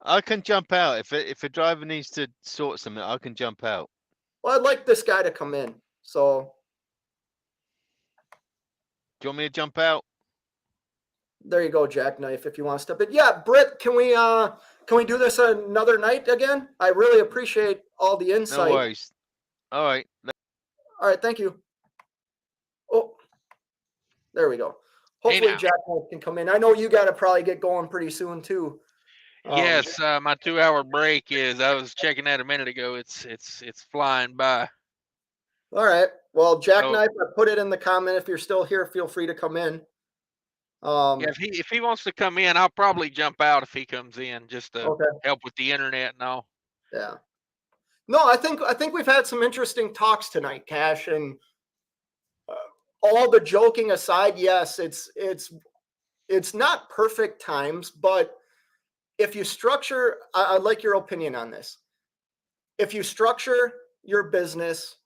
I can jump out if a driver needs to sort something. I can jump out. Well, I'd like this guy to come in. So Do you want me to jump out? there you go, Jackknife. If you want to step in, yeah, Britt, can we do this another night again? I really appreciate all the insight. No worries. All right. All right, thank you. Oh, there we go. Hopefully, Jackknife can come in. I know you got to probably get going pretty soon too. Yes, my 2-hour break is. I was checking that a minute ago. It's flying by. All right. Well, Jackknife, I put it in the comment. If you're still here, feel free to come in. Yeah, if he wants to come in, I'll probably jump out if he comes in just to help with the internet and all. Yeah. No, I think we've had some interesting talks tonight, Cash, and all the joking aside, yes, it's not perfect times, but if you structure, I'd like your opinion on this. If you structure your business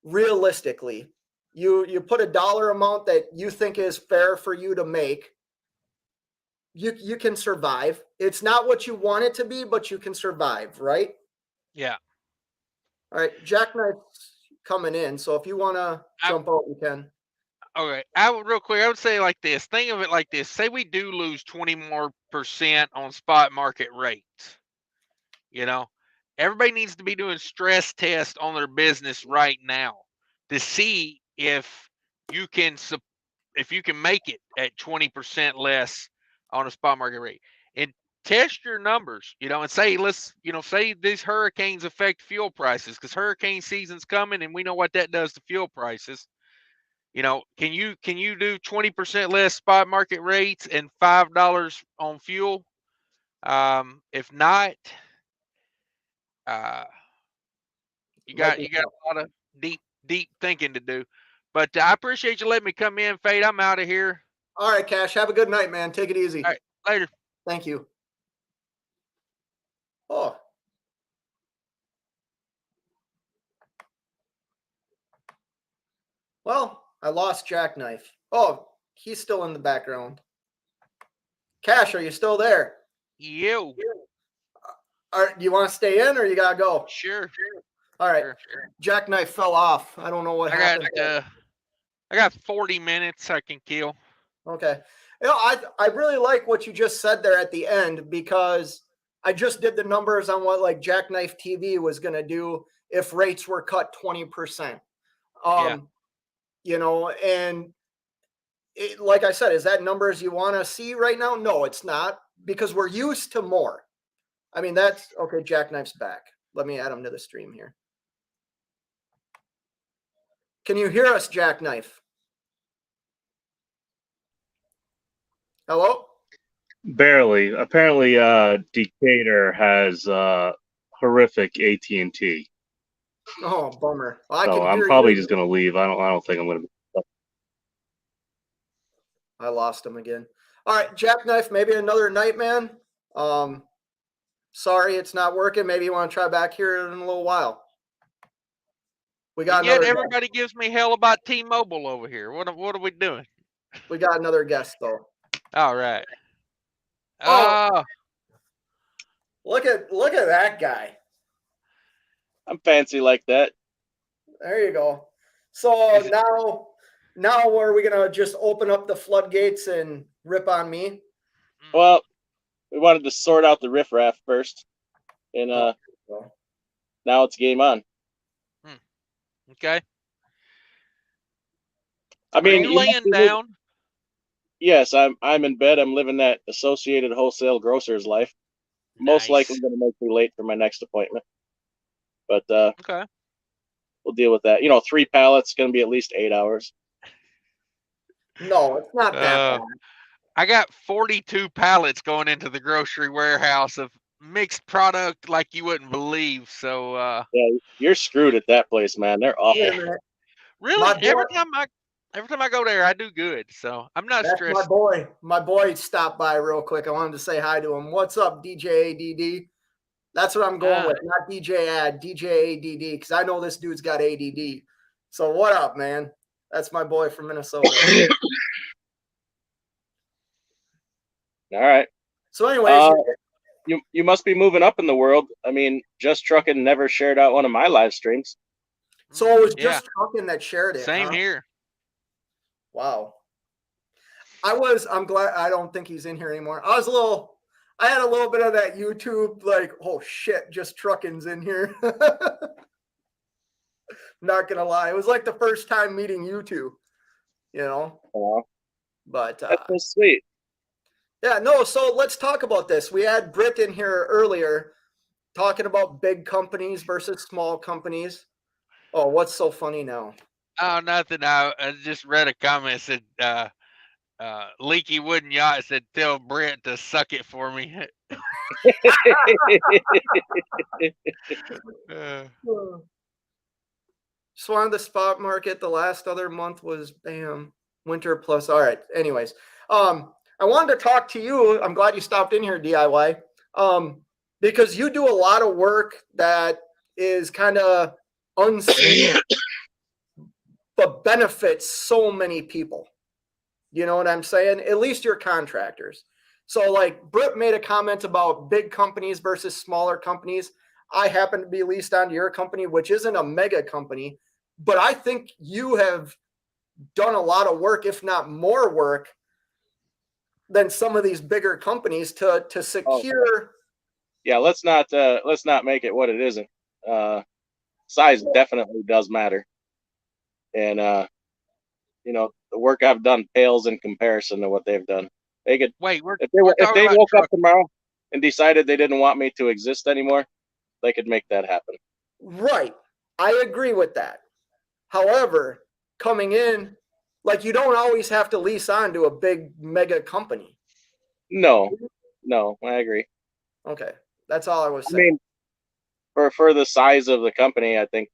realistically, you put a dollar amount that you think is fair for you to make, you can survive. It's not what you want it to be, but you can survive, right? Yeah. All right, Jackknife's coming in, so if you want to jump out, you can. Okay, real quick, I would say like this. Think of it like this. Say we do lose 20% more on spot market rates. Everybody needs to be doing stress tests on their business right now to see if you can make it at 20% less on a spot market rate, and test your numbers. And say say these hurricanes affect fuel prices because hurricane season's coming, and we know what that does to fuel prices. can you do 20% less spot market rates and $5 on fuel? If not, you got a lot of deep thinking to do. But I appreciate you letting me come in, Fade. I'm out of here. All right, Cash. Have a good night, man. Take it easy. All right, later. Thank you. Oh. Well, I lost Jackknife. Oh, he's still in the background. Cash, are you still there? You. Do you want to stay in or you gotta go? Sure. All right. Sure. Jackknife fell off. I don't know what happened. I got 40 minutes I can kill. Okay. I really like what you just said there at the end, because I just did the numbers on what like Jackknife TV was going to do if rates were cut 20%. Yeah. And like I said, is that numbers you want to see right now? No, it's not, because we're used to more. I mean, that's okay. Jackknife's back. Let me add him to the stream here. Can you hear us, Jackknife? Hello? Barely. Apparently, Decatur has horrific AT&T. Oh, bummer. Well, I So can I'm hear probably you. just gonna leave. I don't think I'm gonna. I lost him again. All right, Jackknife, maybe another night, man. Sorry, it's not working. Maybe you want to try back here in a little while. We got And yet another everybody gives me hell about T-Mobile over here. What are we doing? We got another guest though. All right. Oh, look at that guy. I'm fancy like that. There you go. So now are we gonna just open up the floodgates and rip on me? Well, we wanted to sort out the riffraff first, and now it's game on. Okay. I mean, are you laying down? Yes, I'm in bed. I'm living that Associated Wholesale Grocers life. Most likely going to make me late for my next appointment, but okay, we'll deal with that. 3 pallets going to be at least 8 hours. No, it's not that bad. I got 42 pallets going into the grocery warehouse of mixed product like you wouldn't believe. So yeah, you're screwed at that place, man. They're awful. Wait a minute. Really, every time I go there, I do good. So I'm not stressed. My boy stopped by real quick. I wanted to say hi to him. What's up, DJ ADD? That's what I'm going with, not DJ Ad, DJ ADD, because I know this dude's got ADD. So what up, man? That's my boy from Minnesota. All right. So anyways, you must be moving up in the world. I mean, Just Truckin' never shared out one of my live streams. So it was Just Truckin' that shared it. Same here. Wow. I'm glad. I don't think he's in here anymore. I had a little bit of that YouTube, like, oh shit, Just Truckin's in here. Not gonna lie, it was like the first time meeting you two, But that's so sweet. Yeah, no. So let's talk about this. We had Britt in here earlier talking about big companies versus small companies. Oh, what's so funny now? Oh, nothing. I just read a comment that said, Leaky Wooden Yacht said, tell Brent to suck it for me. Just wanted the spot market. The last other month was winter plus. All right. Anyways, I wanted to talk to you. I'm glad you stopped in here, DIY, because you do a lot of work that is kind of unseen, but benefits so many people. You know what I'm saying? At least your contractors. So like Britt made a comment about big companies versus smaller companies. I happen to be leased onto your company, which isn't a mega company, but I think you have done a lot of work, if not more work, than some of these bigger companies to secure. Oh, yeah, let's not make it what it isn't. Size definitely does matter, and the work I've done pales in comparison to what they've done. They could if they woke up tomorrow and decided they didn't want me to exist anymore, they could make that happen. Right. I agree with that. However, coming in Like, you don't always have to lease on to a big mega company. No, I agree. Okay, that's all I was I saying. mean, for the size of the company, I think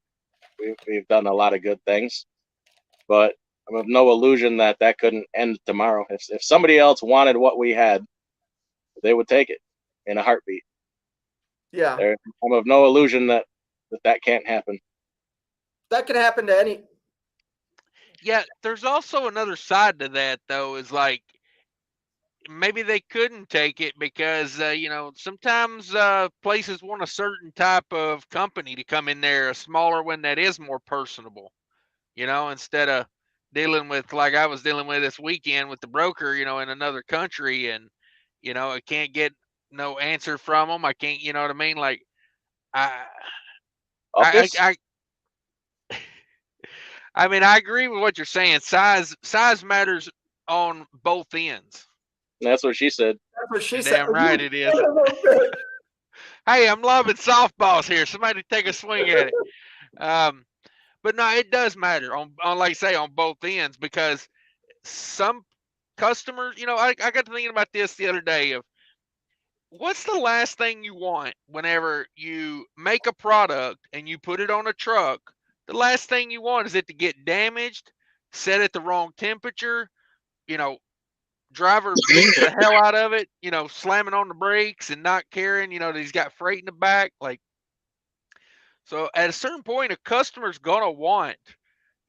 we've done a lot of good things, but I'm of no illusion that that couldn't end tomorrow. If somebody else wanted what we had, they would take it in a heartbeat. Yeah, I'm of no illusion that that can't happen. that could happen to any. Yeah, there's also another side to that though, is like maybe they couldn't take it because you know, sometimes places want a certain type of company to come in there, a smaller one that is more personable, you know, instead of dealing with like I was dealing with this weekend with the broker, you know, in another country, and you know, I can't get no answer from them. I can't, you know what I mean? Like I I Office? I, I mean, I agree with what you're saying. Size matters on both ends. That's what she said. That's what she You're said. damn right it is. Son of a bitch. Hey, I'm loving softballs here. Somebody take a swing at it. Um, but no, it does matter on like I say on both ends, because some customers, you know, I got to thinking about this the other day of what's the last thing you want whenever you make a product and you put it on a truck. The last thing you want is it to get damaged, set at the wrong temperature, you know, driver beats the hell out of it, you know, slamming on the brakes and not caring, you know, that he's got freight in the back. Like, so at a certain point, a customer's gonna want,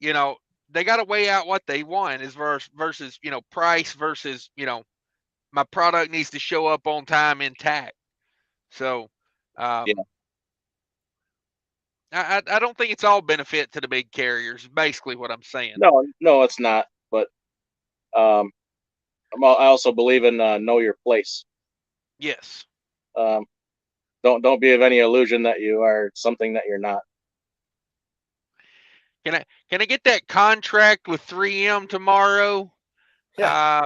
you know, they got to weigh out what they want is versus, you know, price versus, you know, my product needs to show up on time intact. So, Yeah. I don't think it's all benefit to the big carriers. Basically, what I'm saying. No, it's not. But um, I also believe in know your place. Yes. Um, don't be of any illusion that you are something that you're not. Can I get that contract with 3M tomorrow? Yeah.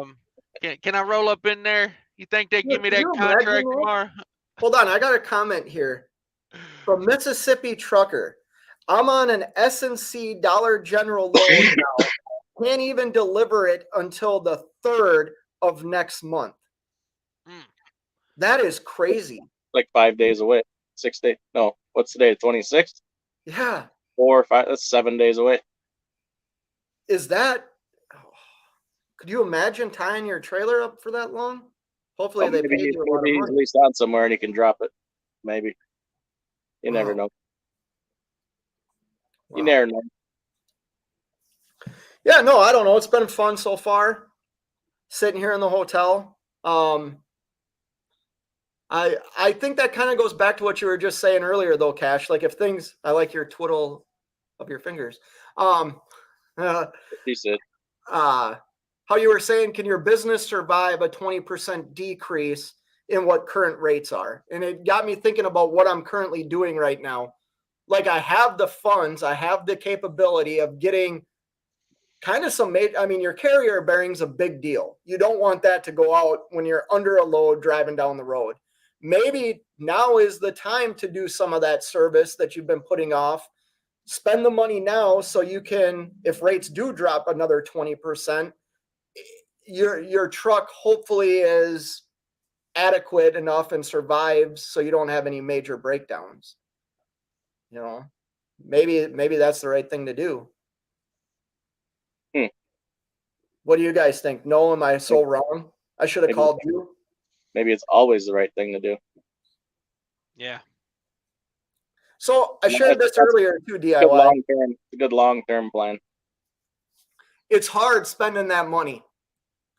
Can I roll up in there? You think they give me Can that you imagine contract that? tomorrow? Hold on, I got a comment here from Mississippi Trucker. I'm on an S&C Dollar General loan now. Can't even deliver it until the 3rd of next month. Mm. That is crazy. Like 5 days away, 6 days. No, what's today? 26th. Yeah. 4 or 5. That's 7 days away. Is that? Could you imagine tying your trailer up for that long? Hopefully, they paid you a lot of maybe he's at money. least on somewhere and he can drop it. Maybe. You never know. You Wow. never know. Yeah, no, I don't know. It's been fun so far. Sitting here in the hotel. I think that kind of goes back to what you were just saying earlier, though, Cash. Like if things, I like your twiddle of your fingers. He said. How you were saying, can your business survive a 20% decrease in what current rates are? And it got me thinking about what I'm currently doing right now. Like I have the funds, I have the capability of getting kind of some I mean, your carrier bearing's a big deal. You don't want that to go out when you're under a load driving down the road. Maybe now is the time to do some of that service that you've been putting off. Spend the money now so you can, if rates do drop another 20%, your truck hopefully is adequate enough and survives so you don't have any major breakdowns. You know, maybe that's the right thing to do. What do you guys think? No, am I so wrong? I should have called you. Maybe it's always the right thing to do. Yeah. So I shared this earlier too, DIY. A good long-term plan. It's hard spending that money.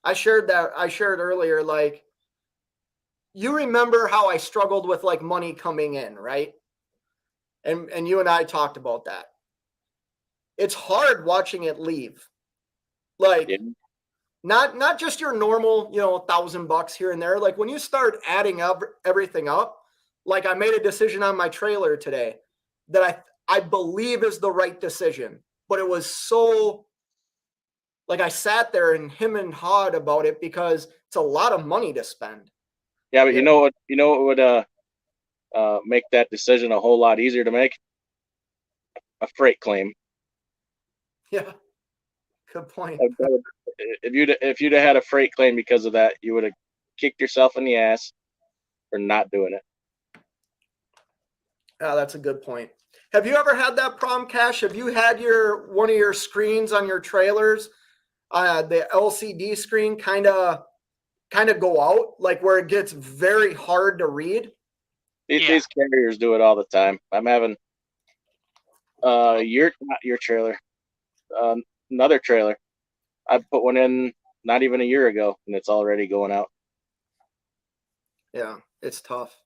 I shared earlier, like, you remember how I struggled with like money coming in, right? And you and I talked about that. It's hard watching it leave. Like, not just your normal, $1,000 here and there. Like when you start adding up everything up, like I made a decision on my trailer today that I believe is the right decision, but it was so, like I sat there and him and hawed about it because it's a lot of money to spend. Yeah, but you know what would make that decision a whole lot easier to make? A freight claim. Yeah. Good point. If you'd have had a freight claim because of that, you would have kicked yourself in the ass for not doing it. Yeah, that's a good point. Have you ever had that problem, Cash? Have you had one of your screens on your trailers, the LCD screen kind of go out, like where it gets very hard to read? These carriers do it all the time. I'm having not your trailer, another trailer. I put one in not even a year ago, and it's already going out. Yeah, it's tough.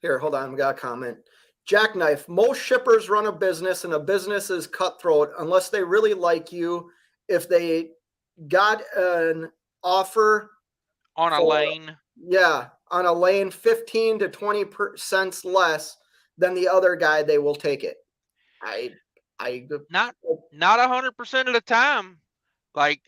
Here, hold on. We got a comment. Jackknife. Most shippers run a business, and a business is cutthroat unless they really like you. If they got an offer On a lane. Yeah, on a lane 15 to 20% less than the other guy, they will take it. Not 100% of the time. Like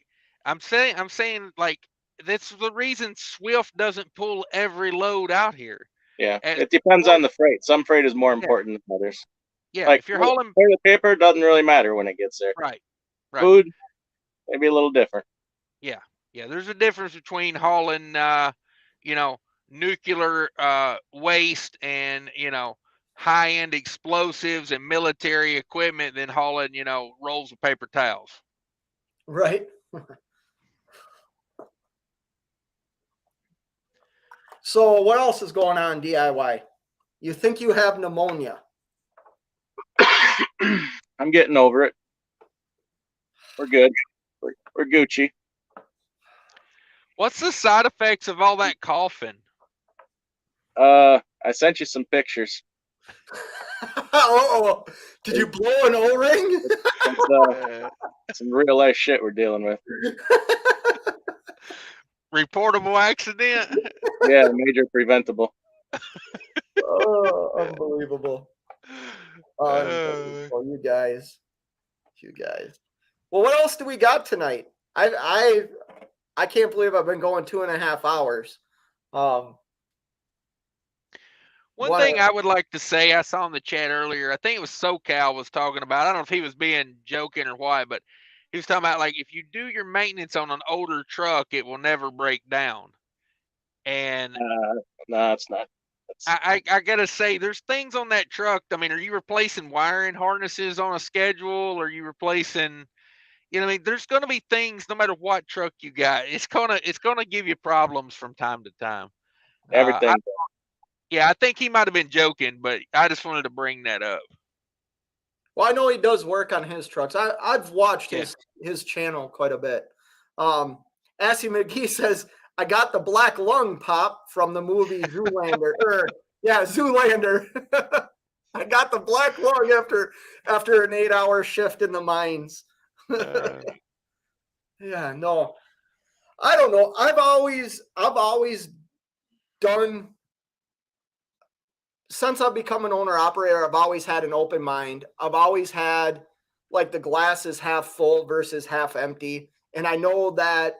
I'm saying like that's the reason Swift doesn't pull every load out here. Yeah, it depends on the freight. Some freight is more important than others. Yeah, like if you're hauling toilet paper, doesn't really matter when it gets there. right. Food, maybe a little different. Yeah. There's a difference between hauling, nuclear waste and high-end explosives and military equipment than hauling, rolls of paper towels. Right. So what else is going on DIY? You think you have pneumonia? I'm getting over it. We're good. We're Gucci. What's the side effects of all that coughing? I sent you some pictures. Oh, did you blow an O-ring? Some real life shit we're dealing with. Reportable accident? Yeah, major preventable. Oh, unbelievable. Unbelievable. You guys. Well, what else do we got tonight? I can't believe I've been going 2.5 hours. One thing I would like to say, I saw in the chat earlier, I think it was SoCal was talking about, I don't know if he was being joking or why, but he was talking about like if you do your maintenance on an older truck, it will never break down. And no, it's not. I gotta say, there's things on that truck. I mean, are you replacing wiring harnesses on a schedule? Are you replacing, there's gonna be things no matter what truck you got. It's gonna give you problems from time to time. Everything. I think he might have been joking, but I just wanted to bring that up. Well, I know he does work on his trucks. I've watched his channel quite a bit. Assy McGee says, I got the black lung pop from the movie Zoolander. Zoolander. I got the black lung after an 8-hour shift in the mines. Yeah, no. I don't know. I've always done, since I've become an owner operator, I've always had an open mind. I've always had like the glass is half full versus half empty. And I know that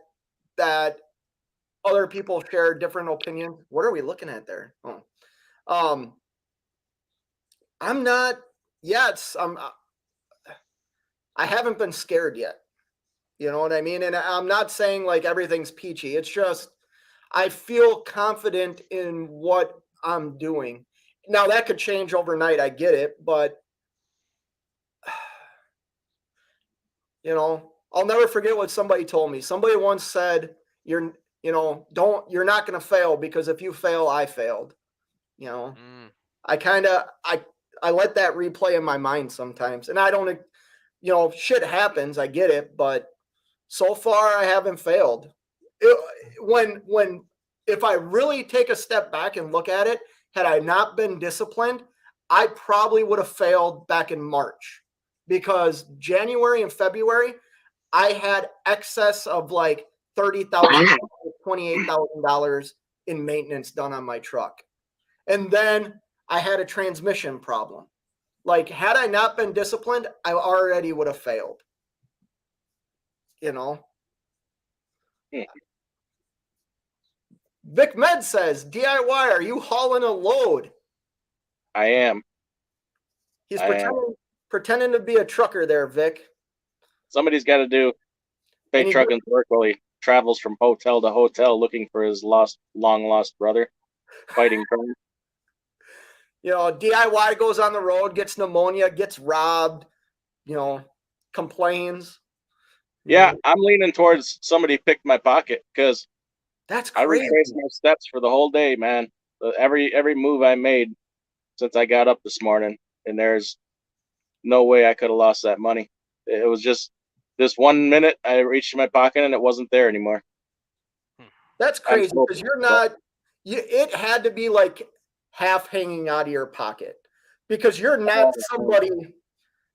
other people share different opinions. What are we looking at there? I'm not yet. I haven't been scared yet. You know what I mean? And I'm not saying like everything's peachy. It's just I feel confident in what I'm doing. Now that could change overnight. I get it, but I'll never forget what somebody told me. Somebody once said, you're not going to fail because if you fail, I failed. I let that replay in my mind sometimes. And I don't, shit happens. I get it. But so far I haven't failed. If I really take a step back and look at it, had I not been disciplined, I probably would have failed back in March, because January and February, I had excess of like $30,000, $28,000 in maintenance done on my truck. And then I had a transmission problem. Like, had I not been disciplined, I already would have failed. Vic Med says, DIY, are you hauling a load? I am. He's pretending to be a trucker there, Vic. Somebody's got to do pay And he trucking work while he travels from hotel to hotel looking for his long lost brother, fighting crime. You know, DIY goes on the road, gets pneumonia, gets robbed, you know, complains. you Yeah, know. I'm leaning towards somebody picked my pocket because That's I crazy. retraced my steps for the whole day, man. Every move I made since I got up this morning, and there's no way I could have lost that money. It was just this 1 minute I reached in my pocket and it wasn't there anymore. That's I'm crazy so because you're pissed off. not. It had to be like half hanging out of your pocket because you're not somebody.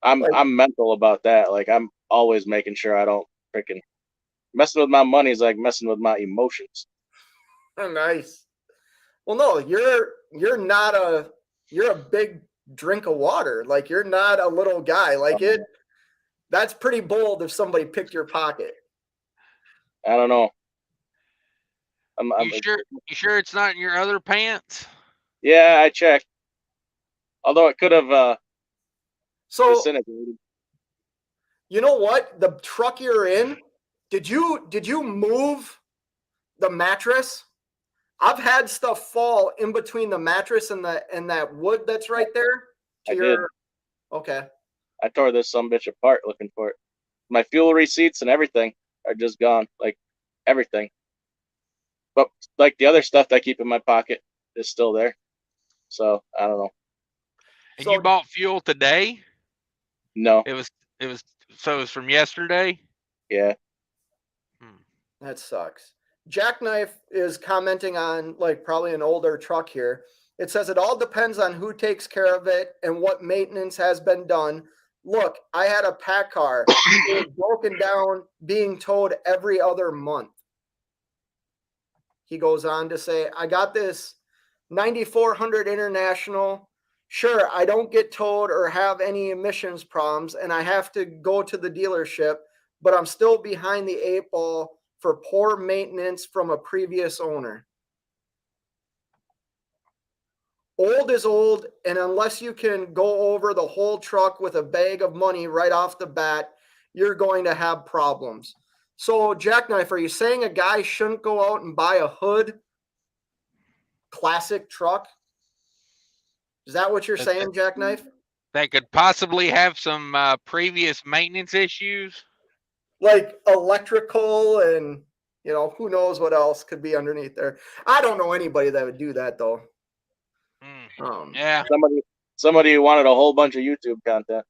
Like, I'm mental about that. Like I'm always making sure I don't freaking messing with my money is like messing with my emotions. oh, nice. Well, no, you're not a you're a big drink of water. Like you're not a little guy. Like it. That's pretty bold if somebody picked your pocket. I don't know. I'm You sure it's not in your other pants? yeah, I checked. Although it could have So disintegrated. you know what? The truck you're in, did you move the mattress? I've had stuff fall in between the mattress and that wood that's right there. I did. Okay. I tore this sumbitch apart looking for it. My fuel receipts and everything are just gone. Like everything. But like the other stuff that I keep in my pocket is still there. So I don't know. And So you bought fuel today? No. It was so it was from yesterday? Yeah. that sucks. Jackknife is commenting on like probably an older truck here. It says it all depends on who takes care of it and what maintenance has been done. Look, I had a pack car. It was broken down, being towed every other month. He goes on to say, I got this 9400 International. Sure, I don't get towed or have any emissions problems, and I have to go to the dealership, but I'm still behind the 8 ball for poor maintenance from a previous owner. Old is old, and unless you can go over the whole truck with a bag of money right off the bat, you're going to have problems. So, Jackknife, are you saying a guy shouldn't go out and buy a hood classic truck? Is that what you're saying, Jackknife? That could possibly have some previous maintenance issues. Like electrical and, who knows what else could be underneath there. I don't know anybody that would do that, though. Yeah. Somebody who wanted a whole bunch of YouTube content.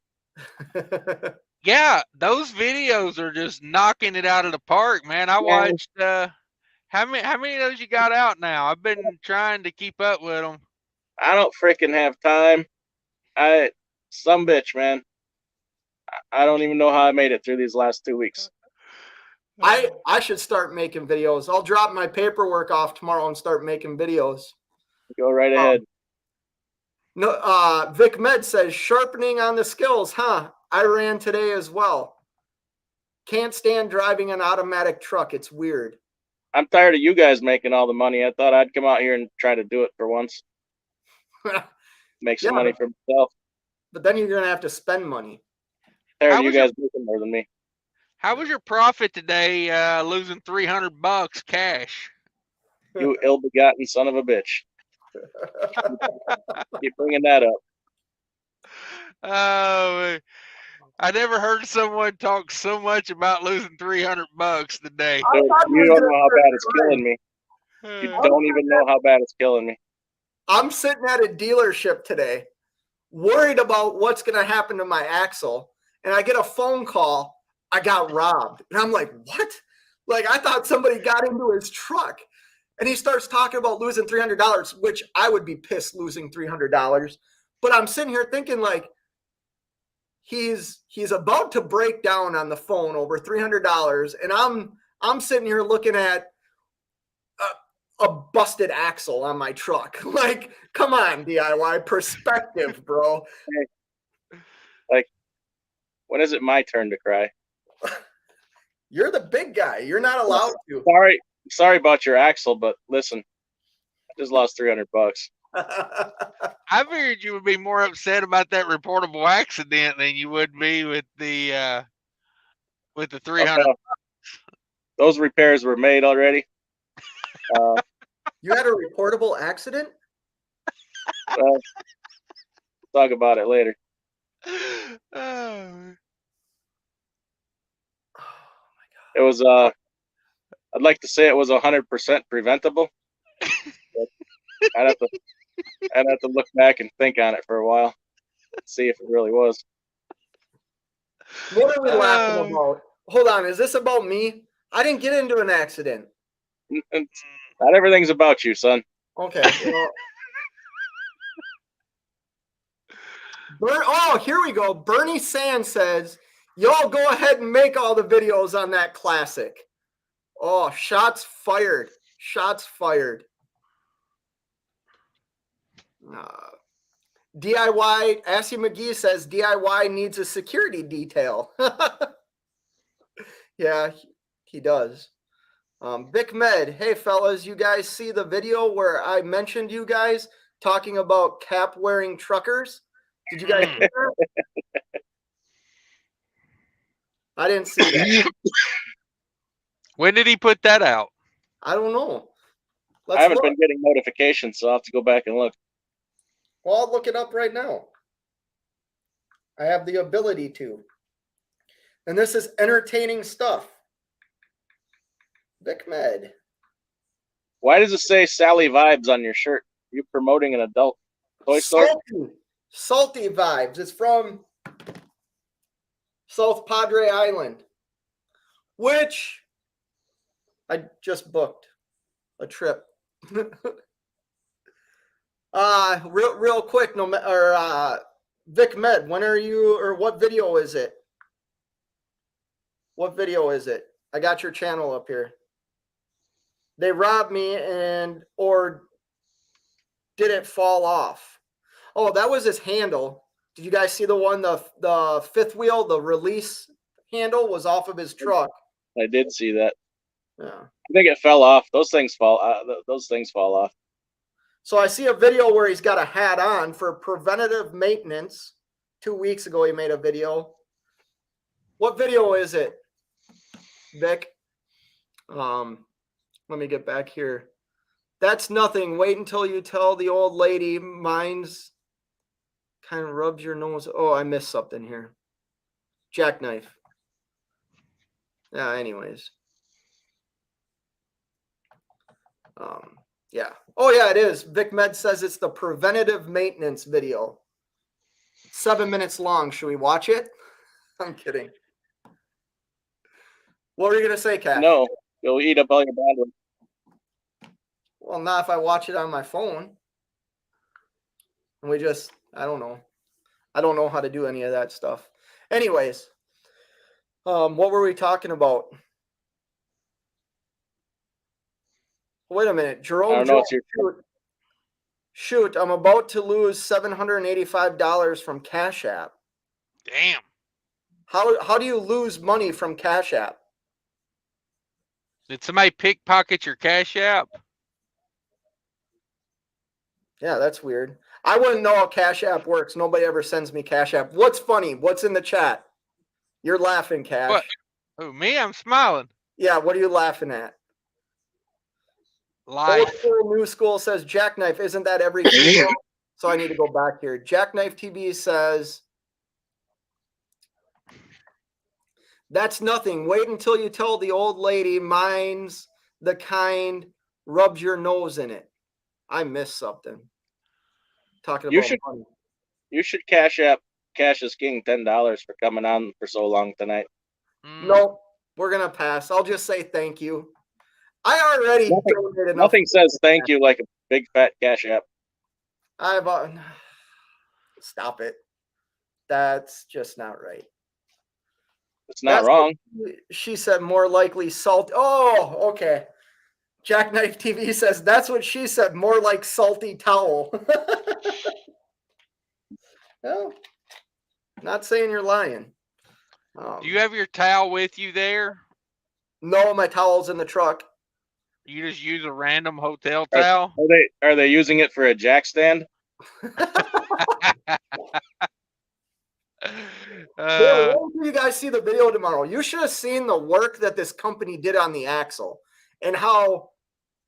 Yeah, those videos are just knocking it out of the park, man. I watched how many of those you got out now? I've been trying to keep up with them. I don't freaking have time. Some bitch, man. I don't even know how I made it through these last 2 weeks. I should start making videos. I'll drop my paperwork off tomorrow and start making videos. Go right ahead. No, Vic Med says sharpening on the skills, huh? I ran today as well. Can't stand driving an automatic truck. It's weird. I'm tired of you guys making all the money. I thought I'd come out here and try to do it for once. Make some money for myself. But then you're gonna have to spend money. Tired of you guys making more than me. How was your profit today? Losing $300 cash. You ill-begotten son of a bitch. Keep bringing that up. Oh, I never heard someone talk so much about losing $300 today. You don't know how bad it's killing me. You don't even know how bad it's killing me. I'm sitting at a dealership today, worried about what's going to happen to my axle, and I get a phone call. I got robbed. And I'm like, what? Like, I thought somebody got into his truck. And he starts talking about losing $300, which I would be pissed losing $300. But I'm sitting here thinking, like, he's about to break down on the phone over $300, and I'm sitting here looking at a busted axle on my truck. Like, come on, DIY perspective, bro. Like, when is it my turn to cry? You're the big guy. You're not allowed to. Sorry about your axle, but listen, I just lost $300. I figured you would be more upset about that reportable accident than you would be with the with the 300. Those repairs were made already. You had a reportable accident? Well, talk about it later. Oh. It was I'd like to say it was 100% preventable. But I'd have to look back and think on it for a while, see if it really was. What are we laughing about? Hold on, is this about me? I didn't get into an accident. Not everything's about you, son. Okay. Well, oh, here we go. Bernie Sand says, y'all go ahead and make all the videos on that classic. Oh, shots fired. Shots fired. DIY, Assy McGee says DIY needs a security detail. Yeah, he does. Vic Med, hey fellas, you guys see the video where I mentioned you guys talking about cap wearing truckers? Did you guys see that? I didn't see that. When did he put that out? I don't know. I haven't been getting notifications, so I'll have to go back and look. Well, I'll look it up right now. I have the ability to. And this is entertaining stuff. Vic Med. Why does it say Sally Vibes on your shirt? Are you promoting an adult toy store? Salty Vibes. It's from South Padre Island, which I just booked a trip. Real quick, Vic Med, when are you, or what video is it? What video is it? I got your channel up here. They robbed me or did it fall off? Oh, that was his handle. Did you guys see the one, the fifth wheel, the release handle was off of his truck? I did see that. Yeah. I think it fell off. Those things fall off. So I see a video where he's got a hat on for preventative maintenance. 2 weeks ago, he made a video. What video is it, Vic? Let me get back here. That's nothing. Wait until you tell the old lady. Mine's kind of rubs your nose. Oh, I missed something here. Jackknife. Yeah, anyways. Yeah. Oh, yeah, it is. Vic Med says it's the preventative maintenance video. 7 minutes long. Should we watch it? I'm kidding. What were you going to say, Kat? No, you'll eat up all your bandwidth. Well, not if I watch it on my phone. And I don't know. I don't know how to do any of that stuff. Anyways, what were we talking about? Wait a minute. Jerome, shoot, I'm about to lose $785 from Cash App. Damn. How do you lose money from Cash App? Did somebody pickpocket your Cash App? Yeah, that's weird. I wouldn't know how Cash App works. Nobody ever sends me Cash App. What's funny? What's in the chat? You're laughing, Cash. What? Oh, me? I'm smiling. Yeah, what are you laughing at? Life. Old School, New School says Jackknife. Isn't that every video? So I need to go back here. Jackknife TV says, that's nothing. Wait until you tell the old lady mine's the kind rubs your nose in it. I missed something. Talking about money. You should Cash is King $10 for coming on for so long tonight. No, we're gonna pass. I'll just say thank you. I already donated enough. Nothing says thank you like a big fat Cash App. Stop it. That's just not right. It's not wrong. She said more likely salt. Oh, okay. Jackknife TV says that's what she said. More like salty towel. Well, not saying you're lying. Do you have your towel with you there? No, my towel's in the truck. You just use a random hotel towel? Are they using it for a jack stand? Wait till you guys see the video tomorrow. You should have seen the work that this company did on the axle and how,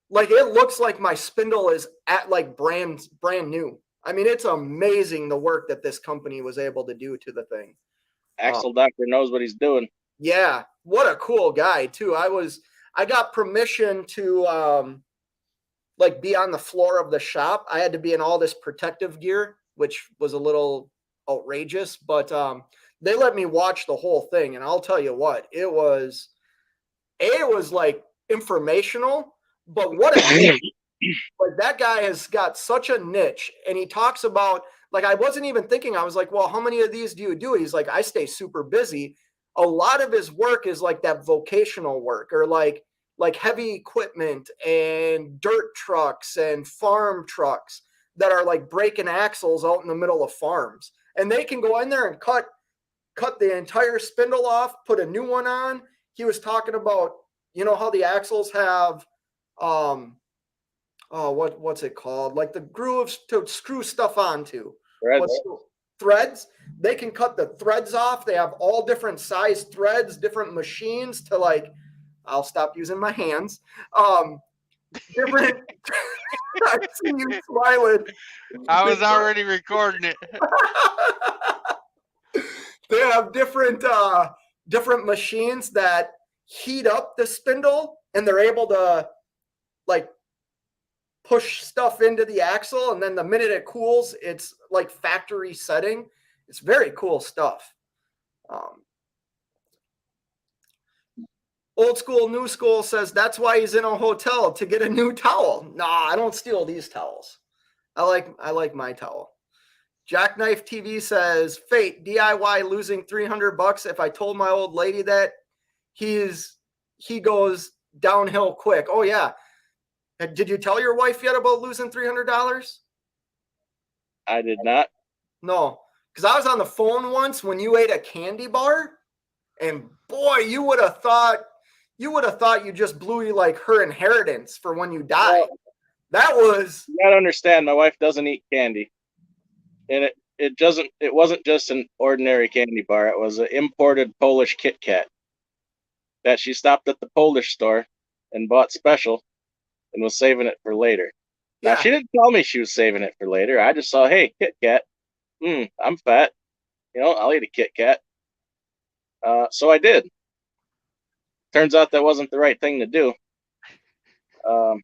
like, it looks like my spindle is at like brand new. I mean, it's amazing the work that this company was able to do to the thing. Axle Doctor knows what he's doing. Yeah, what a cool guy too. I got permission to like be on the floor of the shop. I had to be in all this protective gear, which was a little outrageous, but they let me watch the whole thing, and I'll tell you what, it was like informational, but what a niche. Like, that guy has got such a niche, and he talks about, like, I wasn't even thinking, I was like, well, how many of these do you do? He's like, I stay super busy. A lot of his work is like that vocational work, or like heavy equipment and dirt trucks and farm trucks that are like breaking axles out in the middle of farms, and they can go in there and cut the entire spindle off, put a new one on. He was talking about, you know, how the axles have what's it called, like the grooves to screw stuff onto. Threads. They can cut the threads off. They have all different size threads, different machines to, like, I'll stop using my hands. Different. I see you smiling. I was already recording it. They have different machines that heat up the spindle, and they're able to, like, push stuff into the axle, and then the minute it cools, it's like factory setting. It's very cool stuff. Old school, new school says that's why he's in a hotel, to get a new towel. Nah, I don't steal these towels. I like my towel. Jackknife TV says, Fate, DIY losing $300. If I told my old lady that, he goes downhill quick. Oh yeah. Did you tell your wife yet about losing $300? I did not. No, because I was on the phone once when you ate a candy bar, and boy, you would have thought you just blew like her inheritance for when you died. Well, that was. You gotta understand, my wife doesn't eat candy, and it wasn't just an ordinary candy bar. It was an imported Polish Kit Kat that she stopped at the Polish store and bought special, and was saving it for later. Now, she didn't tell me she was saving it for later. I just saw, hey, Kit Kat. I'm fat. You know, I'll eat a Kit Kat. So I did. Turns out that wasn't the right thing to do. I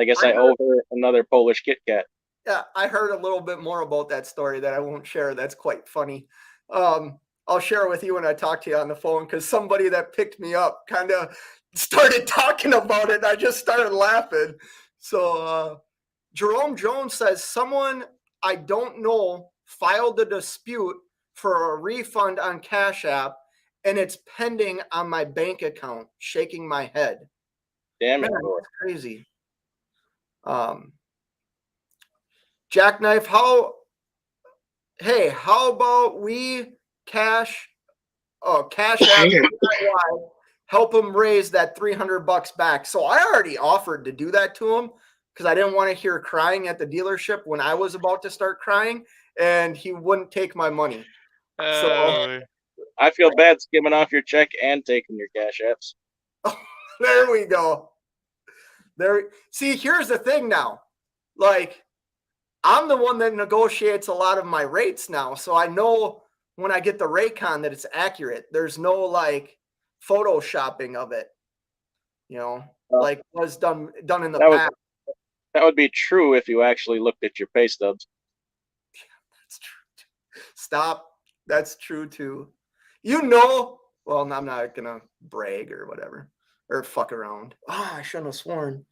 guess I owe her another Polish Kit Kat. Yeah, I heard a little bit more about that story that I won't share. That's quite funny. I'll share it with you when I talk to you on the phone, because somebody that picked me up kind of started talking about it, and I just started laughing. So Jerome Jones says, someone I don't know filed a dispute for a refund on Cash App, and it's pending on my bank account. Shaking my head. Damn it. That's crazy. Jackknife, how about we Cash App help him raise that $300 back? So I already offered to do that to him, because I didn't want to hear crying at the dealership when I was about to start crying, and he wouldn't take my money. So I feel bad skimming off your check and taking your Cash Apps. There we go. See, here's the thing now. Like, I'm the one that negotiates a lot of my rates now, so I know when I get the Raycon that it's accurate. There's no like photoshopping of it, you know, like was done in the past. That would be true if you actually looked at your pay stubs. Yeah, that's true. Stop. That's true too. You know, well, I'm not gonna brag or whatever or fuck around. I shouldn't have sworn.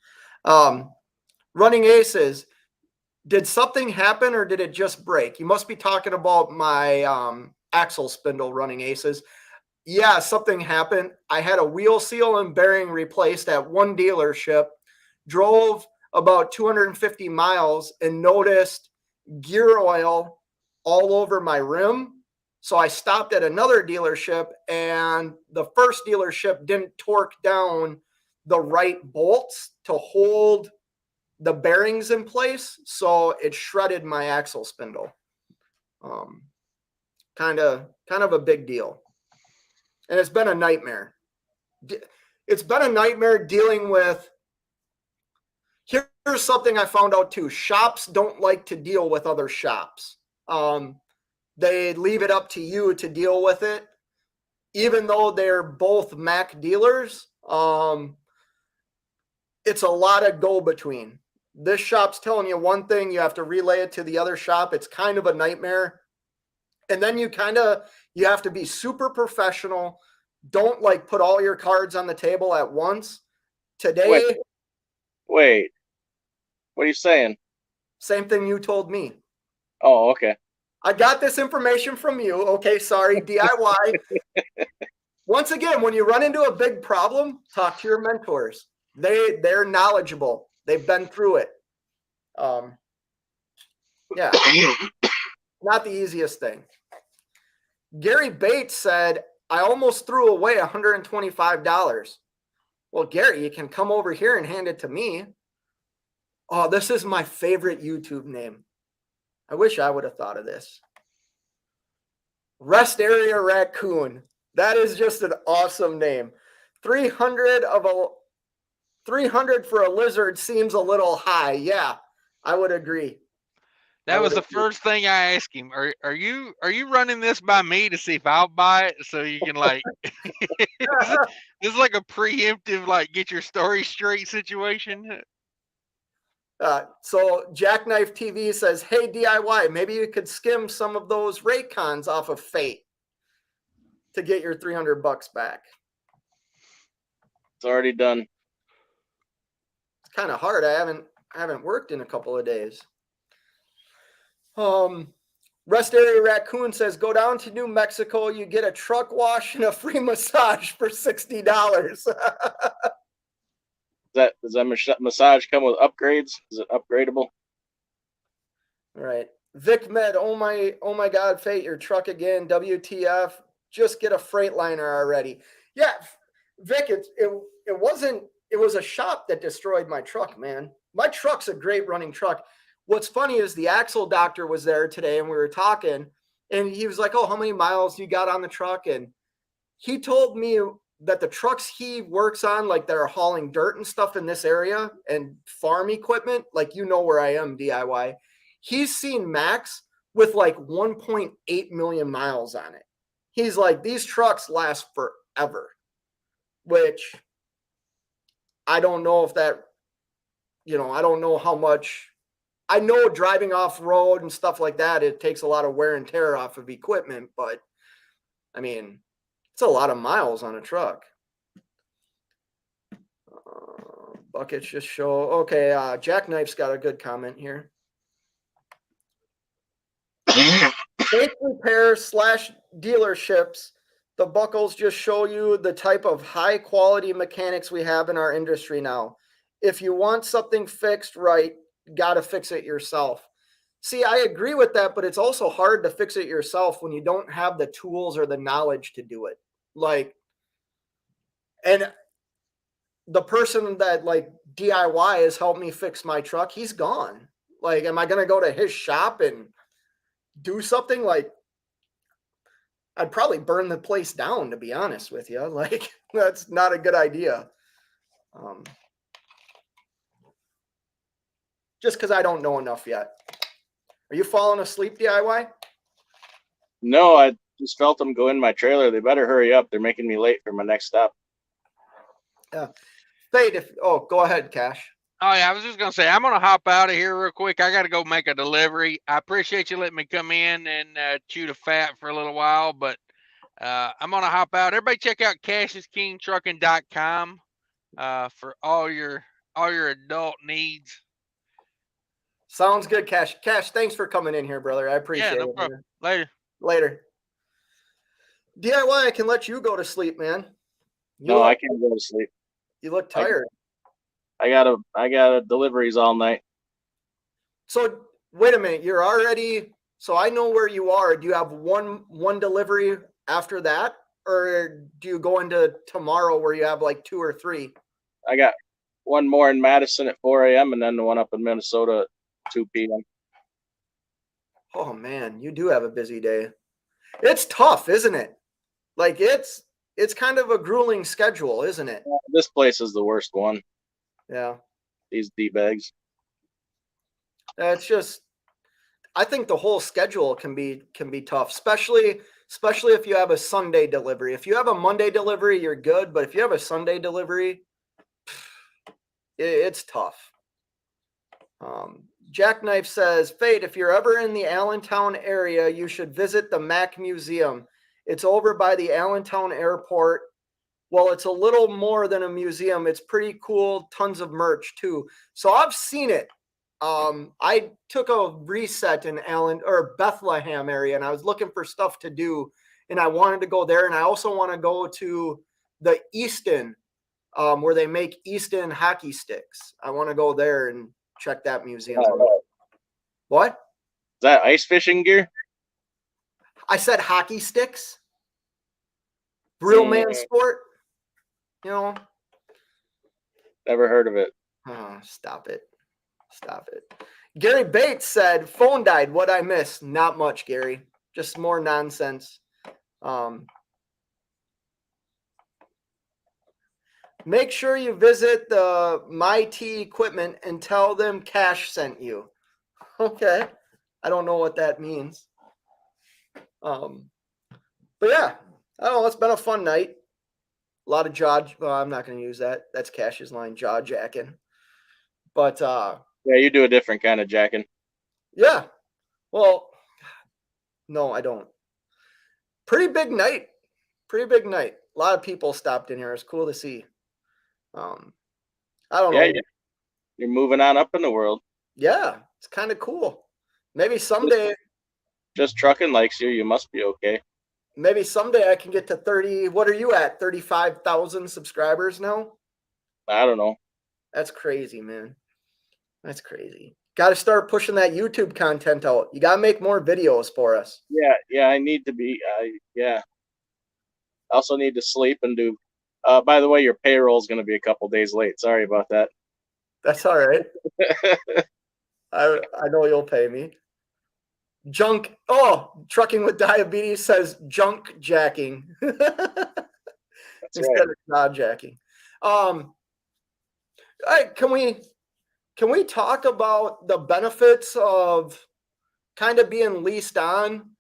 Running Aces. Did something happen or did it just break? You must be talking about my axle spindle, Running Aces. Yeah, something happened. I had a wheel seal and bearing replaced at one dealership, drove about 250 miles and noticed gear oil all over my rim. So I stopped at another dealership, and the first dealership didn't torque down the right bolts to hold the bearings in place, so it shredded my axle spindle. kind of a big deal. And it's been a nightmare. It's been a nightmare dealing with. Here's something I found out too. Shops don't like to deal with other shops. They leave it up to you to deal with it. Even though they're both Mac dealers, it's a lot of go-between. This shop's telling you one thing, you have to relay it to the other shop. It's kind of a nightmare. And then you have to be super professional. Don't like put all your cards on the table at once. Today. Wait. What are you saying? Same thing you told me. Oh, okay. I got this information from you. Okay, sorry, DIY. Once again, when you run into a big problem, talk to your mentors. They're knowledgeable. They've been through it. Yeah, not the easiest thing. Gary Bates said, I almost threw away $125. Well, Gary, you can come over here and hand it to me. Oh, this is my favorite YouTube name. I wish I would have thought of this. Rest Area Raccoon. That is just an awesome name. 300 for a lizard seems a little high. Yeah, I would agree. That was the first thing I asked him. Are you running this by me to see if I'll buy it so you can like this is like a preemptive like get your story straight situation? So Jackknife TV says, hey, DIY, maybe you could skim some of those Raycons off of Fate to get your $300 back. It's already done. It's kind of hard. I haven't worked in a couple of days. Rest Area Raccoon says, go down to New Mexico, you get a truck wash and a free massage for $60. Does that massage come with upgrades? Is it upgradable? Right. Vic Med, oh my God, Fate, your truck again. WTF? Just get a Freightliner already. Yeah, Vic, it was a shop that destroyed my truck, man. My truck's a great running truck. What's funny is the axle doctor was there today and we were talking and he was like, oh, how many miles you got on the truck? And he told me that the trucks he works on, like that are hauling dirt and stuff in this area and farm equipment, like, you know where I am, DIY, he's seen Max with like 1.8 million miles on it. He's like, these trucks last forever, which I don't know if that, I don't know how much. I know driving off road and stuff like that, it takes a lot of wear and tear off of equipment, but I mean, it's a lot of miles on a truck. Buckets just show. Okay, Jackknife's got a good comment here. Fake repair / dealerships. The buckles just show you the type of high quality mechanics we have in our industry now. If you want something fixed right, got to fix it yourself. See, I agree with that, but it's also hard to fix it yourself when you don't have the tools or the knowledge to do it. Like, and the person that like DIY has helped me fix my truck, he's gone. Like, am I going to go to his shop and do something? Like, I'd probably burn the place down, to be honest with you. Like, that's not a good idea. Just because I don't know enough yet. Are you falling asleep, DIY? No, I just felt them go in my trailer. They better hurry up. They're making me late for my next stop. Yeah. Fate, go ahead, Cash. Oh yeah, I was just gonna say I'm gonna hop out of here real quick. I gotta go make a delivery. I appreciate you letting me come in and chew the fat for a little while, but I'm gonna hop out. Everybody check out CashIsKingTrucking.com for all your adult needs. Sounds good, Cash. Cash, thanks for coming in here, brother. I appreciate it. Problem. Man. Later. DIY, I can let you go to sleep, man. I can't go to sleep. You look tired. I got deliveries all night. So wait a minute. You're already. So I know where you are. Do you have one delivery after that, or do you go into tomorrow where you have like 2 or 3? I got one more in Madison at 4 a.m. and then the one up in Minnesota at 2 p.m. Oh man, you do have a busy day. It's tough, isn't it? Like it's kind of a grueling schedule, isn't it? This place is the worst one. Yeah. These D-bags. It's just I think the whole schedule can be tough, especially if you have a Sunday delivery. If you have a Monday delivery, you're good, but if you have a Sunday delivery, it's tough. Jackknife says, Fade, if you're ever in the Allentown area, you should visit the Mac Museum. It's over by the Allentown Airport. Well, it's a little more than a museum. It's pretty cool. Tons of merch too. So I've seen it. I took a reset in Bethlehem area, and I was looking for stuff to do, and I wanted to go there. And I also want to go to the Easton, where they make Easton hockey sticks. I want to go there and check that museum out. What? Is that ice fishing gear? I said hockey sticks. Real man sport. You know. Never heard of it. Oh, stop it. Stop it. Gary Bates said, phone died. What I miss? Not much, Gary. Just more nonsense. Make sure you visit the My Tea equipment and tell them Cash sent you. Okay. I don't know what that means. But yeah, I don't know. It's been a fun night. A lot of jaw. Well, I'm not going to use that. That's Cash's line, jaw jacking. But yeah, you do a different kind of jacking. Yeah. Well, no, I don't. Pretty big night. Pretty big night. A lot of people stopped in here. It's cool to see. I don't know. Yeah, you're moving on up in the world. Yeah, it's kind of cool. Maybe someday. Just trucking likes you. You must be okay. Maybe someday I can get to 30. What are you at? 35,000 subscribers now? I don't know. That's crazy, man. That's crazy. Got to start pushing that YouTube content out. You got to make more videos for us. Yeah. I need to be. Yeah. I also need to sleep and do. By the way, your payroll is going to be a couple days late. Sorry about that. That's all right. I know you'll pay me. Junk. Oh, Trucking with Diabetes says junk jacking. That's instead right. of jaw jacking. Can we talk about the benefits of kind of being leased on?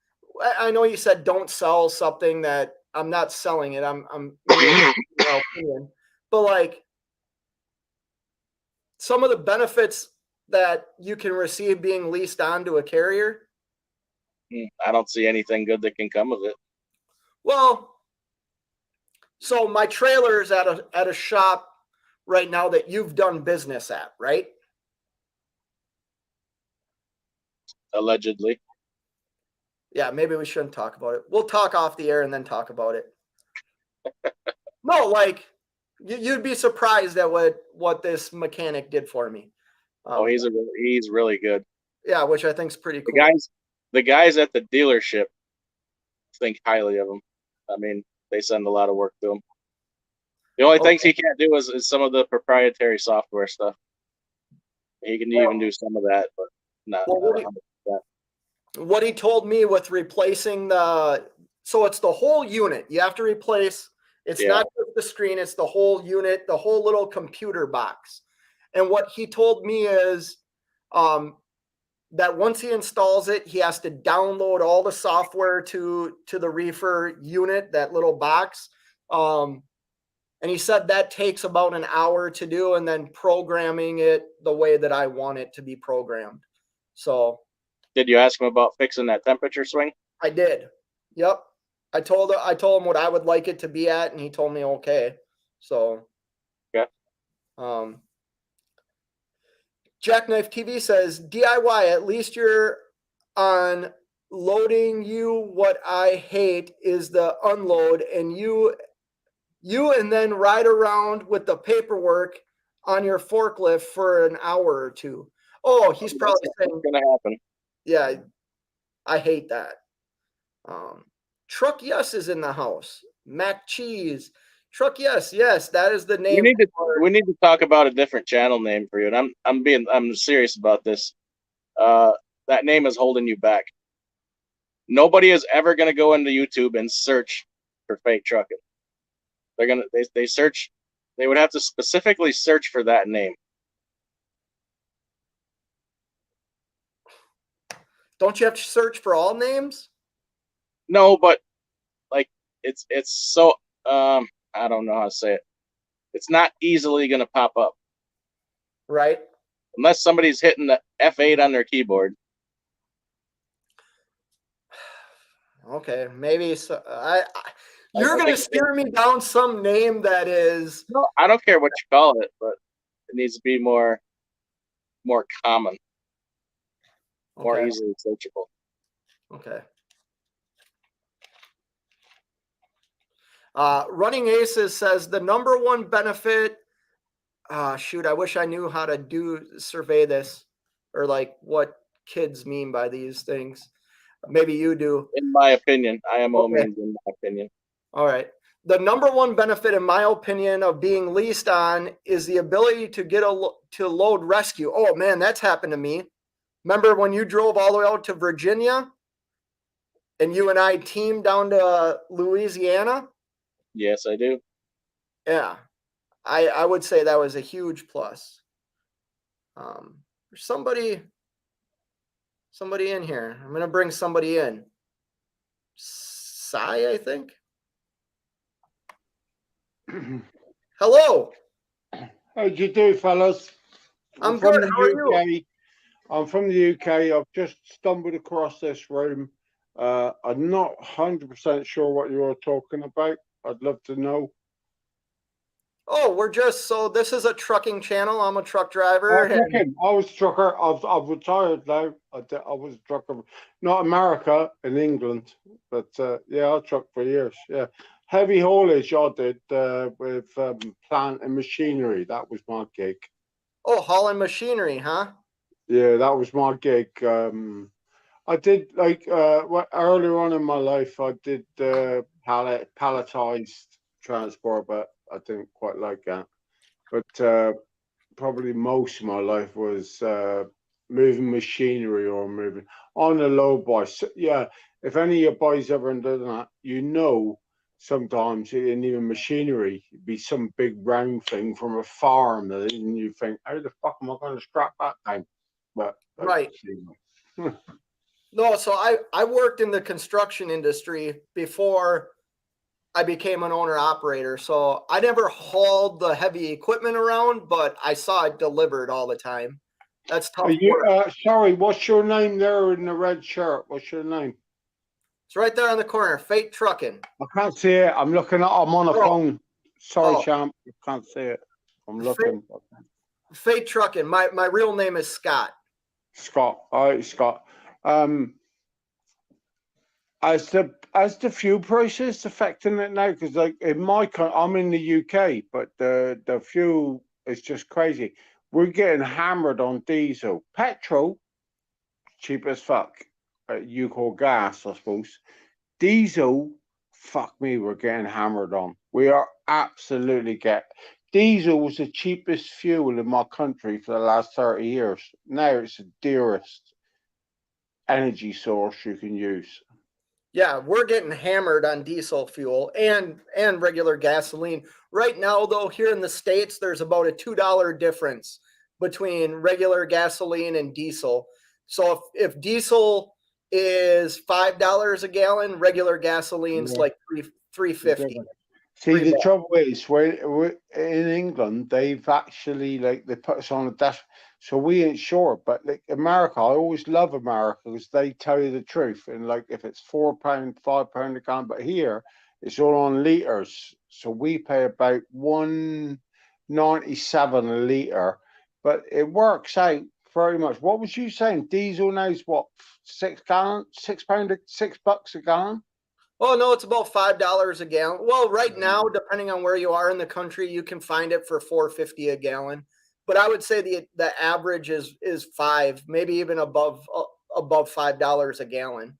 I know you said don't sell something that I'm not selling it. I'm my opinion, but like some of the benefits that you can receive being leased on to a carrier. I don't see anything good that can come of it. Well, so my trailer is at a shop right now that you've done business at, right? Allegedly. Yeah, maybe we shouldn't talk about it. We'll talk off the air and then talk about it. No, like you'd be surprised at what this mechanic did for me. He's really good. Yeah, which I think is pretty cool. The guys at the dealership think highly of him. I mean, they send a lot of work to him. The only things he can't do is some of the proprietary software stuff. He can even do some of that, but not 100%. What he told me with replacing so it's the whole unit. You have to replace. It's not just the screen. It's the whole unit, the whole little computer box. And what he told me is that once he installs it, he has to download all the software to the reefer unit, that little box. And he said that takes about an hour to do, and then programming it the way that I want it to be programmed. So. Did you ask him about fixing that temperature swing? I did. Yep. I told him what I would like it to be at, and he told me okay. So. Okay. Jackknife TV says DIY. At least you're on loading. You what I hate is the unload, and you and then ride around with the paperwork on your forklift for an hour or two. Oh, he's probably saying it's gonna happen. Yeah, I hate that. Truck Yes is in the house. Mac Cheese. Truck Yes, that is the name. We need to talk about a different channel name for you, and I'm serious about this. That name is holding you back. Nobody is ever going to go into YouTube and search for fake trucking. They're gonna they search. They would have to specifically search for that name. Don't you have to search for all names? No, but like it's so I don't know how to say it. It's not easily going to pop up Right. unless somebody's hitting the F8 on their keyboard. Okay, maybe so. You're gonna steer me down some name that is. No, I don't care what you call it, but it needs to be more common, more Okay. easily searchable. Okay. Running Aces says the number one benefit. Shoot, I wish I knew how to survey this, or like what kids mean by these things. Maybe you do. In my opinion, IMO Okay. means in my opinion. All right. The number one benefit, in my opinion, of being leased on is the ability to get to load rescue. Oh man, that's happened to me. Remember when you drove all the way out to Virginia, and you and I teamed down to Louisiana? Yes, I do. Yeah, I would say that was a huge plus. There's somebody in here. I'm gonna bring somebody in. Sai, I think. Hello. How'd you do, fellas? I'm from good. the How are you? UK. I'm from the UK. I've just stumbled across this room. I'm not 100% sure what you're talking about. I'd love to know. Oh, this is a trucking channel. I'm a truck driver. Trucking. I was a trucker. I've retired now. I was a trucker. Not America, in England. But yeah, I trucked for years. Yeah. Heavy haulage I did with plant and machinery. That was my gig. Oh, hauling machinery, huh? Yeah, that was my gig. I did earlier on in my life, I did palletized transport, but I didn't quite like that. But probably most of my life was moving machinery or moving on a low buy. So, yeah, if any of your boys ever done that, sometimes it isn't even machinery. It'd be some big round thing from a farm, and you think, how the fuck am I going to scrap that thing? But right. No, so I worked in the construction industry before I became an owner operator. So I never hauled the heavy equipment around, but I saw it delivered all the time. That's tough work. Sorry, what's your name there in the red shirt? What's your name? It's right there on the corner. Fate Trucking. I can't see it. I'm on a phone. Sorry, champ. I can't see it. I'm looking. Fate Trucking. My real name is Scott. Scott. All right, Scott. As the fuel prices affecting it now, because like in my country, I'm in the UK, but the fuel is just crazy. We're getting hammered on diesel. Petrol, cheap as fuck. You call gas, I suppose. Diesel, fuck me, we're getting hammered on. We are absolutely diesel was the cheapest fuel in my country for the last 30 years. Now it's the dearest energy source you can use. Yeah, we're getting hammered on diesel fuel and regular gasoline. Right now, though, here in the States, there's about a $2 difference between regular gasoline and diesel. So if diesel is $5 a gallon, regular gasoline's like $3.50. See, the trouble is, we're in England, they've actually they put us on a dash, so we ain't sure. But like America, I always love America because they tell you the truth. And like if it's £4, £5 a gallon, but here it's all on liters, so we pay about $1.97 a liter. But it works out very much. What was you saying? Diesel now is what, £6 a gallon? Oh, no, it's about $5 a gallon. Well, right now, depending on where you are in the country, you can find it for $4.50 a gallon. But I would say the average is $5, maybe even above $5 a gallon.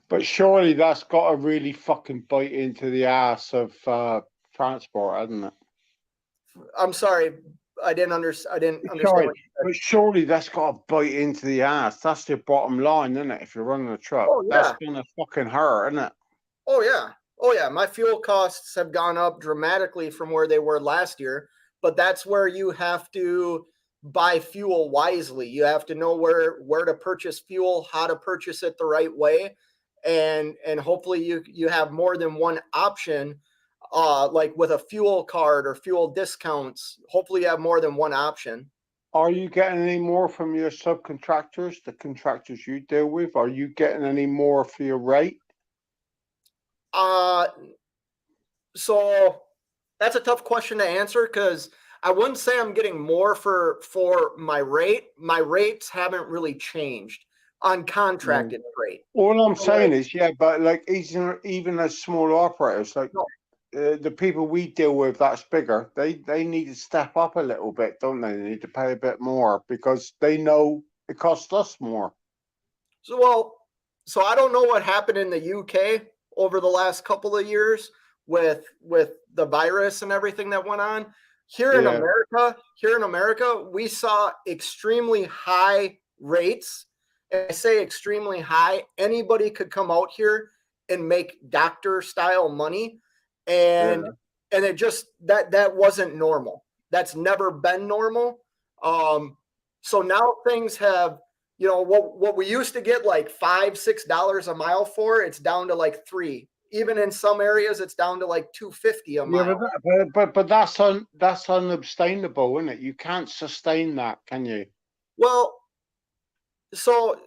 But surely that's got to really fucking bite into the ass of transport, hasn't it? I'm sorry. I didn't understand. Sorry, What you said. but surely that's got to bite into the ass. That's the bottom line, isn't it? If you're running a truck, Oh, that's yeah. gonna fucking hurt, isn't it? Oh yeah. Oh yeah. My fuel costs have gone up dramatically from where they were last year, but that's where you have to buy fuel wisely. You have to know where to purchase fuel, how to purchase it the right way, and hopefully you have more than one option. Like with a fuel card or fuel discounts, hopefully you have more than one option. Are you getting any more from your subcontractors, the contractors you deal with? Are you getting any more for your rate? So that's a tough question to answer because I wouldn't say I'm getting more for my rate. My rates haven't really changed on contracted freight. All I'm So, saying is, yeah, but like even as small operators, like No. the people we deal with that's bigger, they need to step up a little bit, don't they? They need to pay a bit more because they know it costs us more. So I don't know what happened in the UK over the last couple of years with the virus and everything that went on. Here in America, we saw extremely high rates. And I say extremely high. Anybody could come out here and make doctor style money. And it just that wasn't normal. That's never been normal. So now things have, what we used to get like $5-6 a mile for, it's down to like $3. Even in some areas, it's down to like $2.50 a mile. But that's unsustainable, isn't it? You can't sustain that, can you? Well, so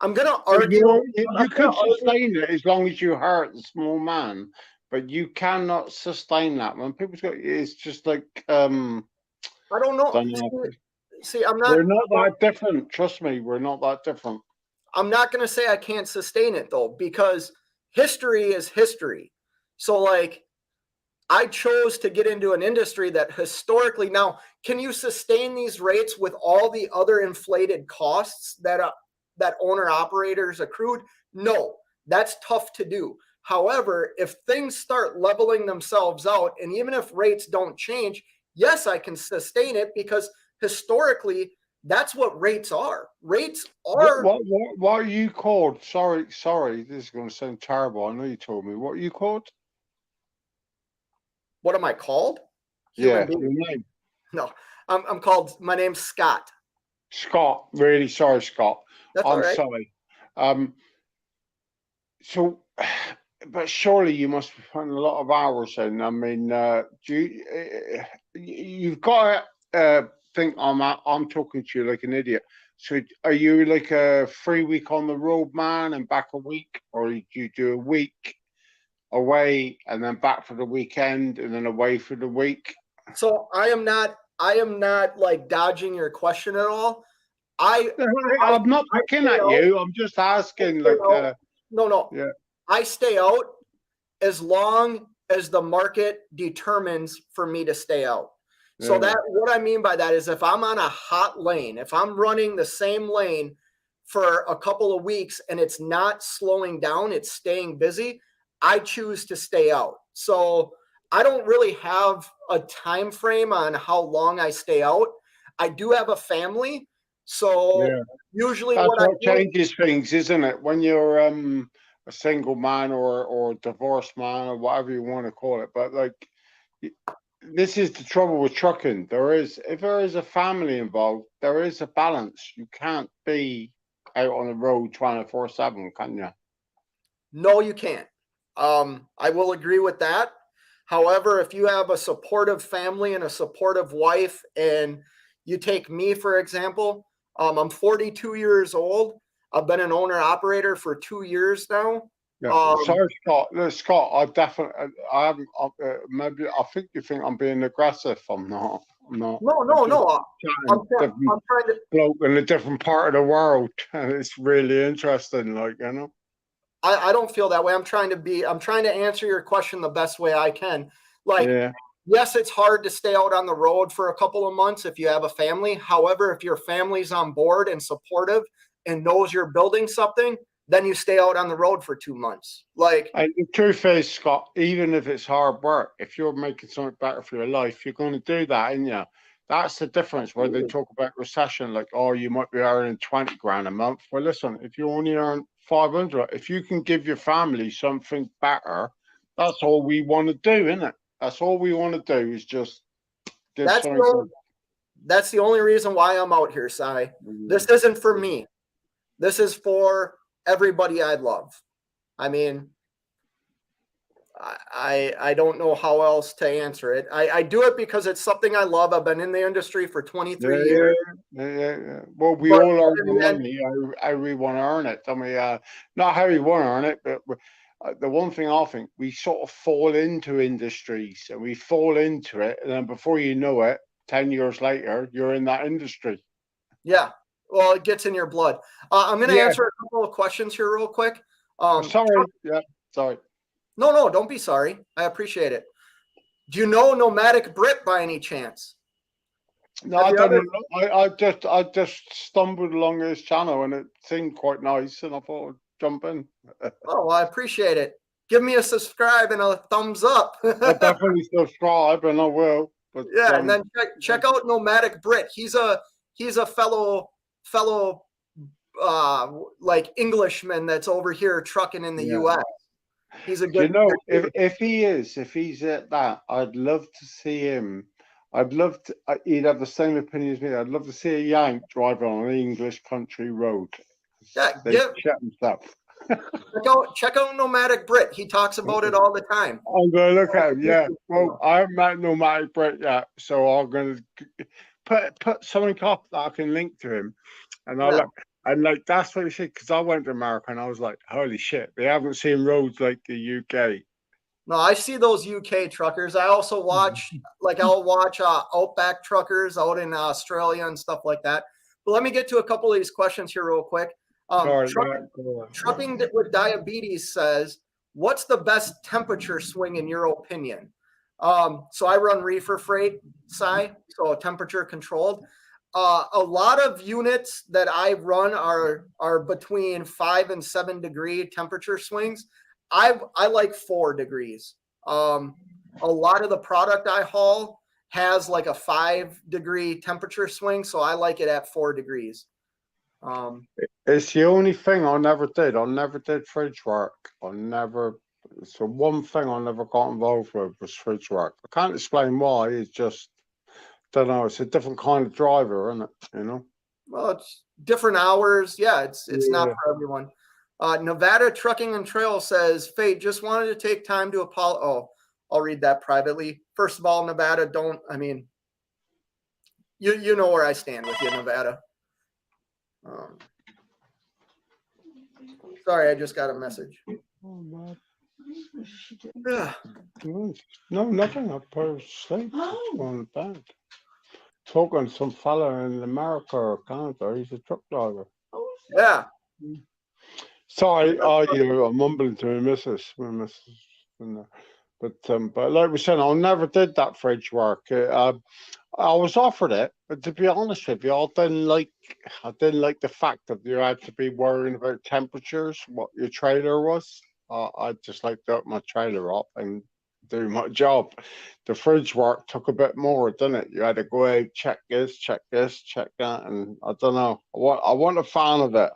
I'm gonna argue. You could sustain it as long as you hurt the small man, but you cannot sustain that. When people go, it's just like I don't know. See, I'm not. We're not that different. Trust me, we're not that different. I'm not going to say I can't sustain it though, because history is history. So like, I chose to get into an industry that historically, now, can you sustain these rates with all the other inflated costs that owner operators accrued? No, that's tough to do. However, if things start leveling themselves out, and even if rates don't change, yes, I can sustain it because historically, that's what rates are. Rates are. What are you called? Sorry, this is going to sound terrible. I know you told me. What are you called? What am I called? Your name. No, I'm called. My name's Scott. Scott. Really sorry, Scott. That's I'm all right. sorry. So, but surely you must be putting a lot of hours in. I mean, you've got to think I'm talking to you like an idiot. So, are you like a 3 week on the road man and back a week, or do you do a week away and then back for the weekend and then away for the week? So I am not like dodging your question at all. I'm not picking at you. I'm just asking. No. Yeah. I stay out as long as the market determines for me to stay out. So that what I mean by that is if I'm on a hot lane, if I'm running the same lane for a couple of weeks and it's not slowing down, it's staying busy, I choose to stay out. So I don't really have a time frame on how long I stay out. I do have a family, so usually that's what changes things, isn't it? When you're a single man or a divorced man or whatever you want to call it, but like this is the trouble with trucking. If there is a family involved, there is a balance. You can't be out on the road 24/7, can you? No, you can't. I will agree with that. However, if you have a supportive family and a supportive wife, and you take me, for example, I'm 42 years old. I've been an owner operator for 2 years now. Yeah. Sorry, Scott. No, Scott, I haven't. Maybe I think you think I'm being aggressive. I'm not. No. I'm trying to bloke in a different part of the world. It's really interesting, like, you know. I don't feel that way. I'm trying to answer your question the best way I can. Like, yes, it's hard to stay out on the road for a couple of months if you have a family. However, if your family's on board and supportive and knows you're building something, then you stay out on the road for 2 months. Like, and the truth is, Scott, even if it's hard work, if you're making something better for your life, you're going to do that, aren't you? That's the difference where they talk about recession, like, oh, you might be earning 20 grand a month. Well, listen, if you only earn 500, if you can give your family something better, that's all we want to do, isn't it? That's all we want to do is just give That's something. that's the only reason why I'm out here, Si. This isn't for me. This is for everybody I love. I mean, I don't know how else to answer it. I do it because it's something I love. I've been in the industry for 23 years. Yeah. Well, we But- all earn the money. How we want to earn it. I mean, not how we want to earn it, but the one thing I think we sort of fall into industries and we fall into it, and then before you know it, 10 years later, you're in that industry. Yeah. Well, it gets in your blood. I'm going to answer a couple of questions here real quick. Sorry. Yeah. Sorry. No, don't be sorry. I appreciate it. Do you know Nomadic Brit by any chance? No, I don't know. I just stumbled along this channel and it seemed quite nice, and I thought I'd jump in. Oh, I appreciate it. Give me a subscribe and a thumbs up. I definitely subscribe, and I will. But yeah, and then check out Nomadic Brit. He's a fellow like Englishman that's over here trucking in the U.S. He's a good. If he's at that, I'd love to see him. I'd love to. He'd have the same opinion as me. I'd love to see a Yank driving on an English country road. Check himself. check out Nomadic Brit. He talks about it all the time. I'm gonna look at him. Yeah. Well, I haven't met Nomadic Brit yet, so I'm gonna put something up that I can link to him, and I'll look. And like that's what he said, because I went to America and I was like, holy shit, they haven't seen roads like the UK. No, I see those UK truckers. I also watch, I'll watch Outback truckers out in Australia and stuff like that. But let me get to a couple of these questions here real quick. Trucking with Diabetes says, what's the best temperature swing in your opinion? So I run reefer freight, Si, so temperature controlled. A lot of units that I run are between 5 and 7 degree temperature swings. I like 4 degrees. A lot of the product I haul has like a 5 degree temperature swing, so I like it at 4 degrees. It's the only thing I never did. I never did fridge work. It's the one thing I never got involved with was fridge work. I can't explain why. It's just, don't know. It's a different kind of driver, isn't it? You know. Well, it's different hours. Yeah, it's not for everyone. Nevada Trucking and Trail says, Fate, just wanted to take time to apologize. Oh, I'll read that privately. First of all, Nevada, you know where I stand with you, Nevada. Sorry, I just got a message. No, nothing. I put her to sleep. On the bed. Talking to some fella in America or Canada. He's a truck driver. Yeah. Sorry, I'm mumbling to my missus. But like we said, I never did that fridge work. I was offered it, but to be honest with you, I didn't like the fact that you had to be worrying about temperatures, what your trailer was. I just like to open my trailer up and do my job. The fridge work took a bit more, didn't it? You had to go out, check this, check that, and I don't know. I want a fan of it.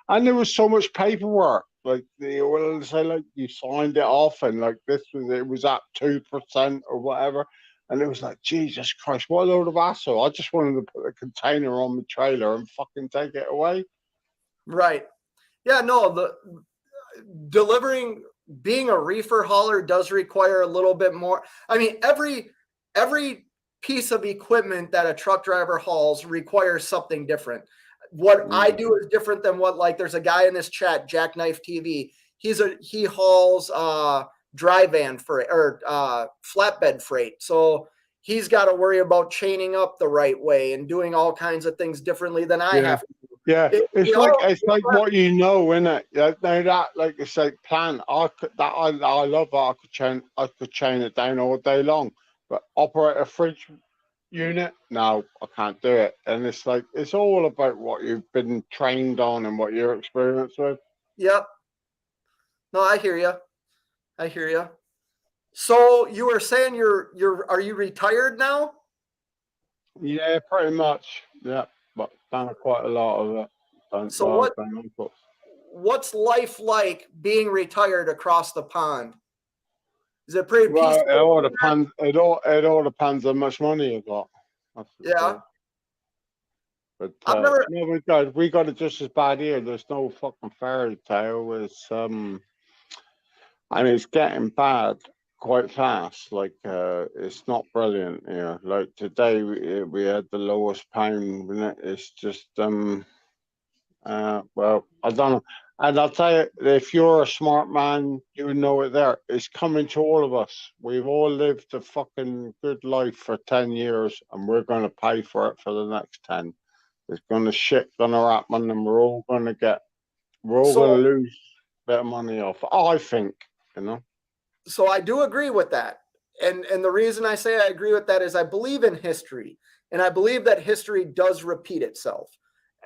And there was so much paperwork. Like you signed it off, and like it was at 2% or whatever, and it was like, Jesus Christ, what a load of hassle! I just wanted to put a container on the trailer and fucking take it away. Right. Yeah. No. Being a reefer hauler does require a little bit more. I mean, every piece of equipment that a truck driver hauls requires something different. What I do is different than what, there's a guy in this chat, Jackknife TV. He hauls dry van freight or flatbed freight. So he's got to worry about chaining up the right way and doing all kinds of things differently than I have to do. Yeah, it's like what you know, innit? It's like plan. I love that. I could chain it down all day long, but operate a fridge unit, no, I can't do it. And it's like it's all about what you've been trained on and what you're experienced with. Yep. No, I hear you. So you were saying are you retired now? Yeah, pretty much. Yeah, but done quite a lot of it. So what's life like being retired across the pond? Is it pretty Well, peaceful? it all depends. It all depends how much money you got. That's the Yeah. thing. But I've never. no, we got it just as bad here. There's no fucking fairy tale. And it's getting bad quite fast. Like it's not brilliant here. Like today we had the lowest pound. And it's just well, I don't know. And I'll tell you, if you're a smart man, you know it there. It's coming to all of us. We've all lived a fucking good life for 10 years, and we're going to pay for it for the next 10. There's going to happen, and we're all going to lose a bit of money off. I think, you know. So I do agree with that. And the reason I say I agree with that is I believe in history, and I believe that history does repeat itself.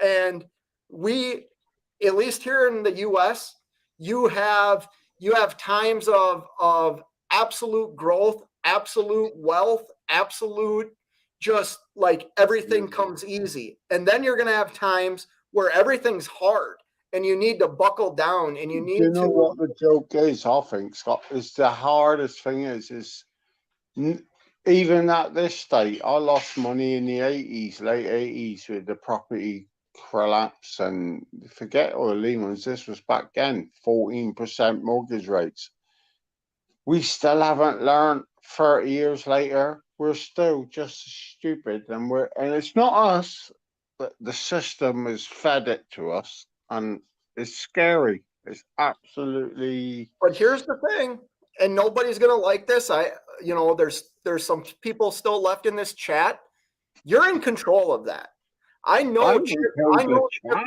And we, at least here in the US, you have times of absolute growth, absolute wealth, absolute just like everything comes easy. And then you're going to have times where everything's hard and you need to buckle down and you need Do you know to. what the joke is? I think, Scott, is the hardest thing is even at this state. I lost money in the late 80s, with the property collapse, and forget all the Lehman's. This was back then, 14% mortgage rates. We still haven't learned 30 years later. We're still just stupid, and it's not us, but the system has fed it to us, and it's scary. It's absolutely. But here's the thing, and nobody's gonna like this. There's some people still left in this chat. You're in control of that. I know. Jesus You're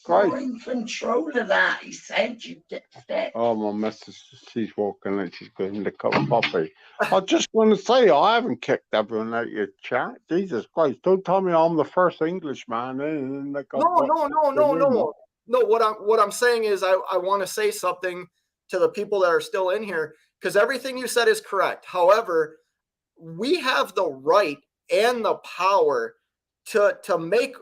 Christ. in control of that, he said, you dipstick. Oh, my missus, she's walking and she's going to cup of coffee. I just want to say, I haven't kicked everyone out of your chat. Jesus Christ. Don't tell me I'm the first Englishman. No. What I'm saying is I want to say something to the people that are still in here, because everything you said is correct. However, we have the right and the power to make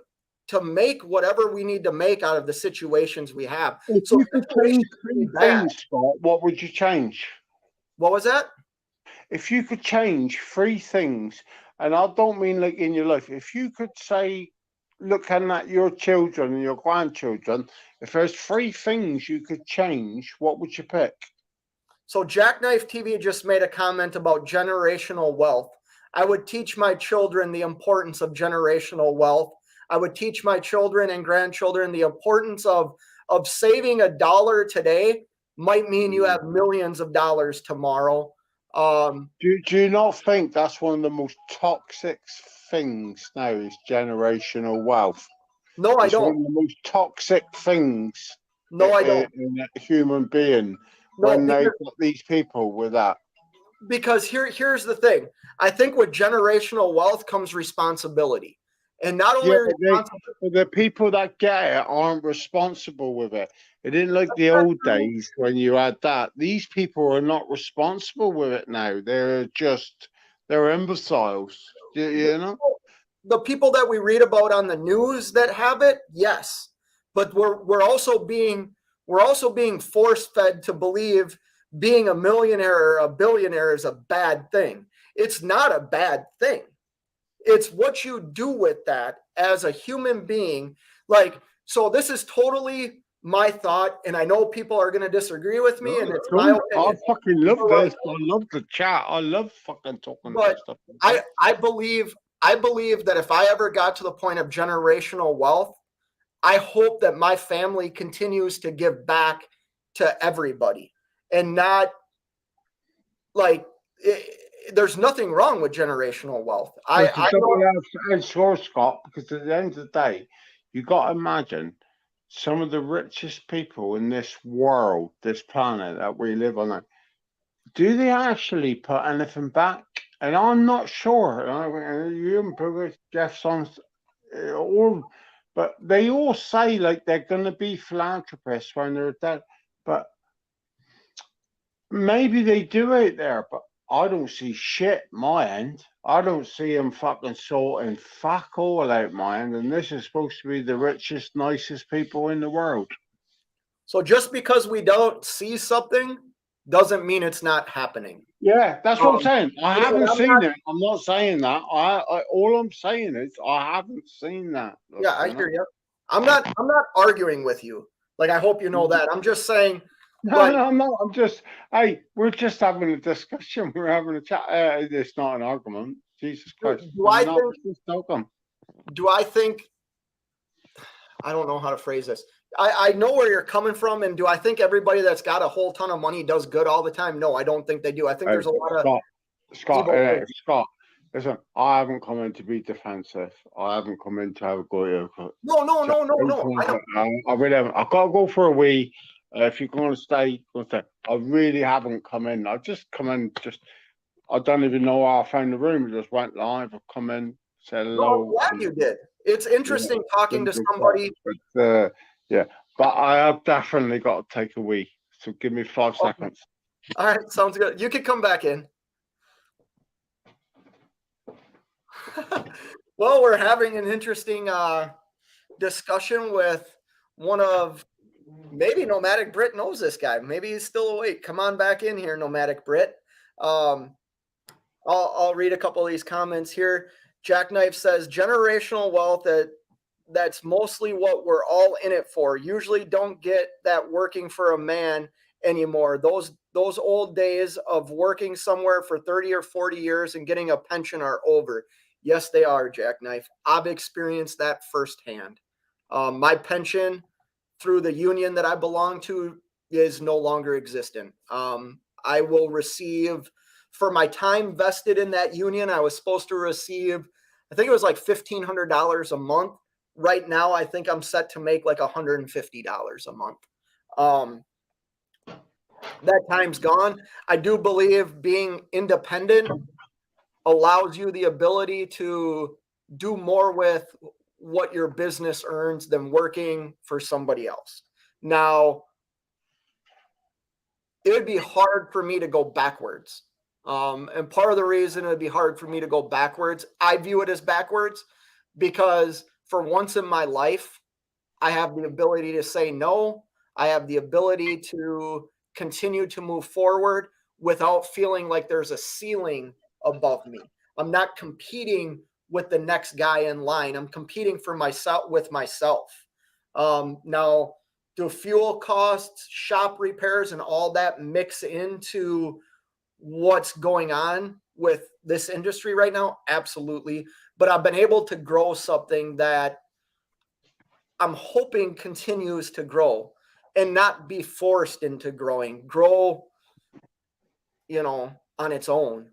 whatever we need to make out of the situations we have. If So you could change three things, Scott, what would you change? What was that? If you could change three things, and I don't mean like in your life, if you could say, looking at your children and your grandchildren, if there's three things you could change, what would you pick? So Jackknife TV just made a comment about generational wealth. I would teach my children the importance of generational wealth. I would teach my children and grandchildren the importance of saving $1 today might mean you have millions of dollars tomorrow. Do you not think that's one of the most toxic things now is generational wealth? No, I don't. One of the most toxic things. No, I don't. In a human being, when they got these people with that. Because here's the thing. I think with generational wealth comes responsibility. And not only the people that get it aren't responsible with it. It isn't like the old days when you had that. These people are not responsible with it now. They're imbeciles. You know? The people that we read about on the news that have it, yes. But we're also being force fed to believe being a millionaire or a billionaire is a bad thing. It's not a bad thing. It's what you do with that as a human being. Like, so this is totally my thought, and I know people are going to disagree with me, and it's my opinion. I fucking love this. I love the chat. I love fucking talking about stuff. I believe that if I ever got to the point of generational wealth, I hope that my family continues to give back to everybody and not like there's nothing wrong with generational wealth. Sure, Scott, because at the end of the day, you got to imagine some of the richest people in this world, this planet that we live on. Do they actually put anything back? And I'm not sure. You and Jeff's on, but they all say like they're going to be philanthropists when they're dead. But maybe they do out there, but I don't see shit my end. I don't see him fucking sorting fuck all out, man. And this is supposed to be the richest, nicest people in the world. So just because we don't see something doesn't mean it's not happening. Yeah, that's what I'm saying. I you know, haven't I'm seen not- it. I'm not saying that. I all I'm saying is I haven't seen that. Look, Yeah, I you know? hear you. I'm not arguing with you. Like, I hope you know that. I'm just saying, No, like, no, I'm not. I'm just, hey, we're just having a discussion. We're having a chat. It's not an argument. Jesus Christ. do I think Just welcome. I don't know how to phrase this. I know where you're coming from, and do I think everybody that's got a whole ton of money does good all the time? No, I don't think they do. I think there's a lot of Scott, listen, I haven't come in to be defensive. I haven't come in to have a go at you. No. I really haven't. I've got to go for a wee. If you're going to stay, go stay. I really haven't come in. I've just come in, I don't even know how I found the room. I just went live. I've come in, said hello. I'm glad you did. It's interesting talking to somebody. But, yeah, but I have definitely got to take a wee. So give me 5 seconds. All right, sounds good. You can come back in. Well, we're having an interesting discussion with one of, maybe Nomadic Brit knows this guy. Maybe he's still awake. Come on back in here, Nomadic Brit. I'll read a couple of these comments here. Jackknife says generational wealth that's mostly what we're all in it for. Usually don't get that working for a man anymore. Those old days of working somewhere for 30 or 40 years and getting a pension are over. Yes, they are, Jackknife. I've experienced that firsthand. My pension through the union that I belong to is no longer existent. I will receive, for my time vested in that union, I was supposed to receive, I think it was like $1,500 a month. Right now, I think I'm set to make like $150 a month. That time's gone. I do believe being independent allows you the ability to do more with what your business earns than working for somebody else. Now, it would be hard for me to go backwards. And part of the reason it would be hard for me to go backwards, I view it as backwards, because for once in my life, I have the ability to say no. I have the ability to continue to move forward without feeling like there's a ceiling above me. I'm not competing with the next guy in line. I'm competing for myself with myself. Now, do fuel costs, shop repairs, and all that mix into what's going on with this industry right now? Absolutely. But I've been able to grow something that I'm hoping continues to grow and not be forced into growing. Grow, on its own.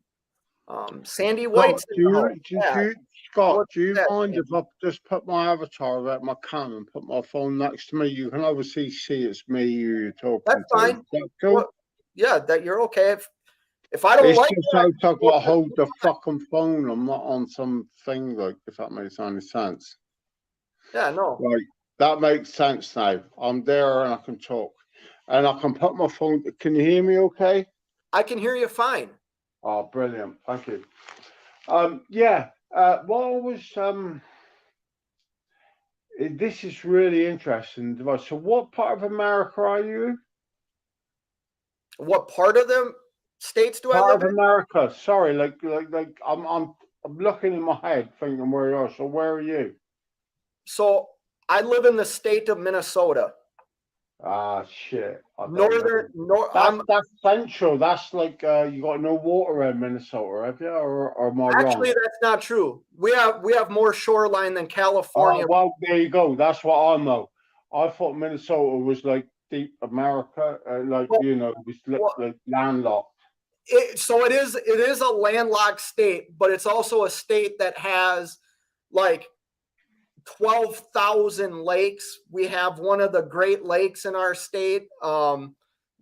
Sandy White's in the house. Scott, do you mind if I just put my avatar about my cam and put my phone next to me? You can obviously see it's me you're talking That's fine. to. Is that cool? Well, yeah, that you're okay. If I don't like just I've got to hold the fucking phone. I'm not on some thing, like, if that makes any sense. Yeah, no. Right. That makes sense now. I'm there and I can talk. And I can put my phone. Can you hear me okay? I can hear you fine. Oh, brilliant. Thank you. Yeah. What was this is really interesting. So what part of America are you? What part of the states do I live in? Part of America. Sorry, like I'm looking in my head thinking where you are. So where are you? So I live in the state of Minnesota. Ah, shit. That's central. That's like you got no water in Minnesota, have you? Or am I wrong? Actually, that's not true. We have more shoreline than California. Well, there you go. That's what I know. I thought Minnesota was like deep America, it was like landlocked. So it is a landlocked state, but it's also a state that has like 12,000 lakes. We have one of the Great Lakes in our state.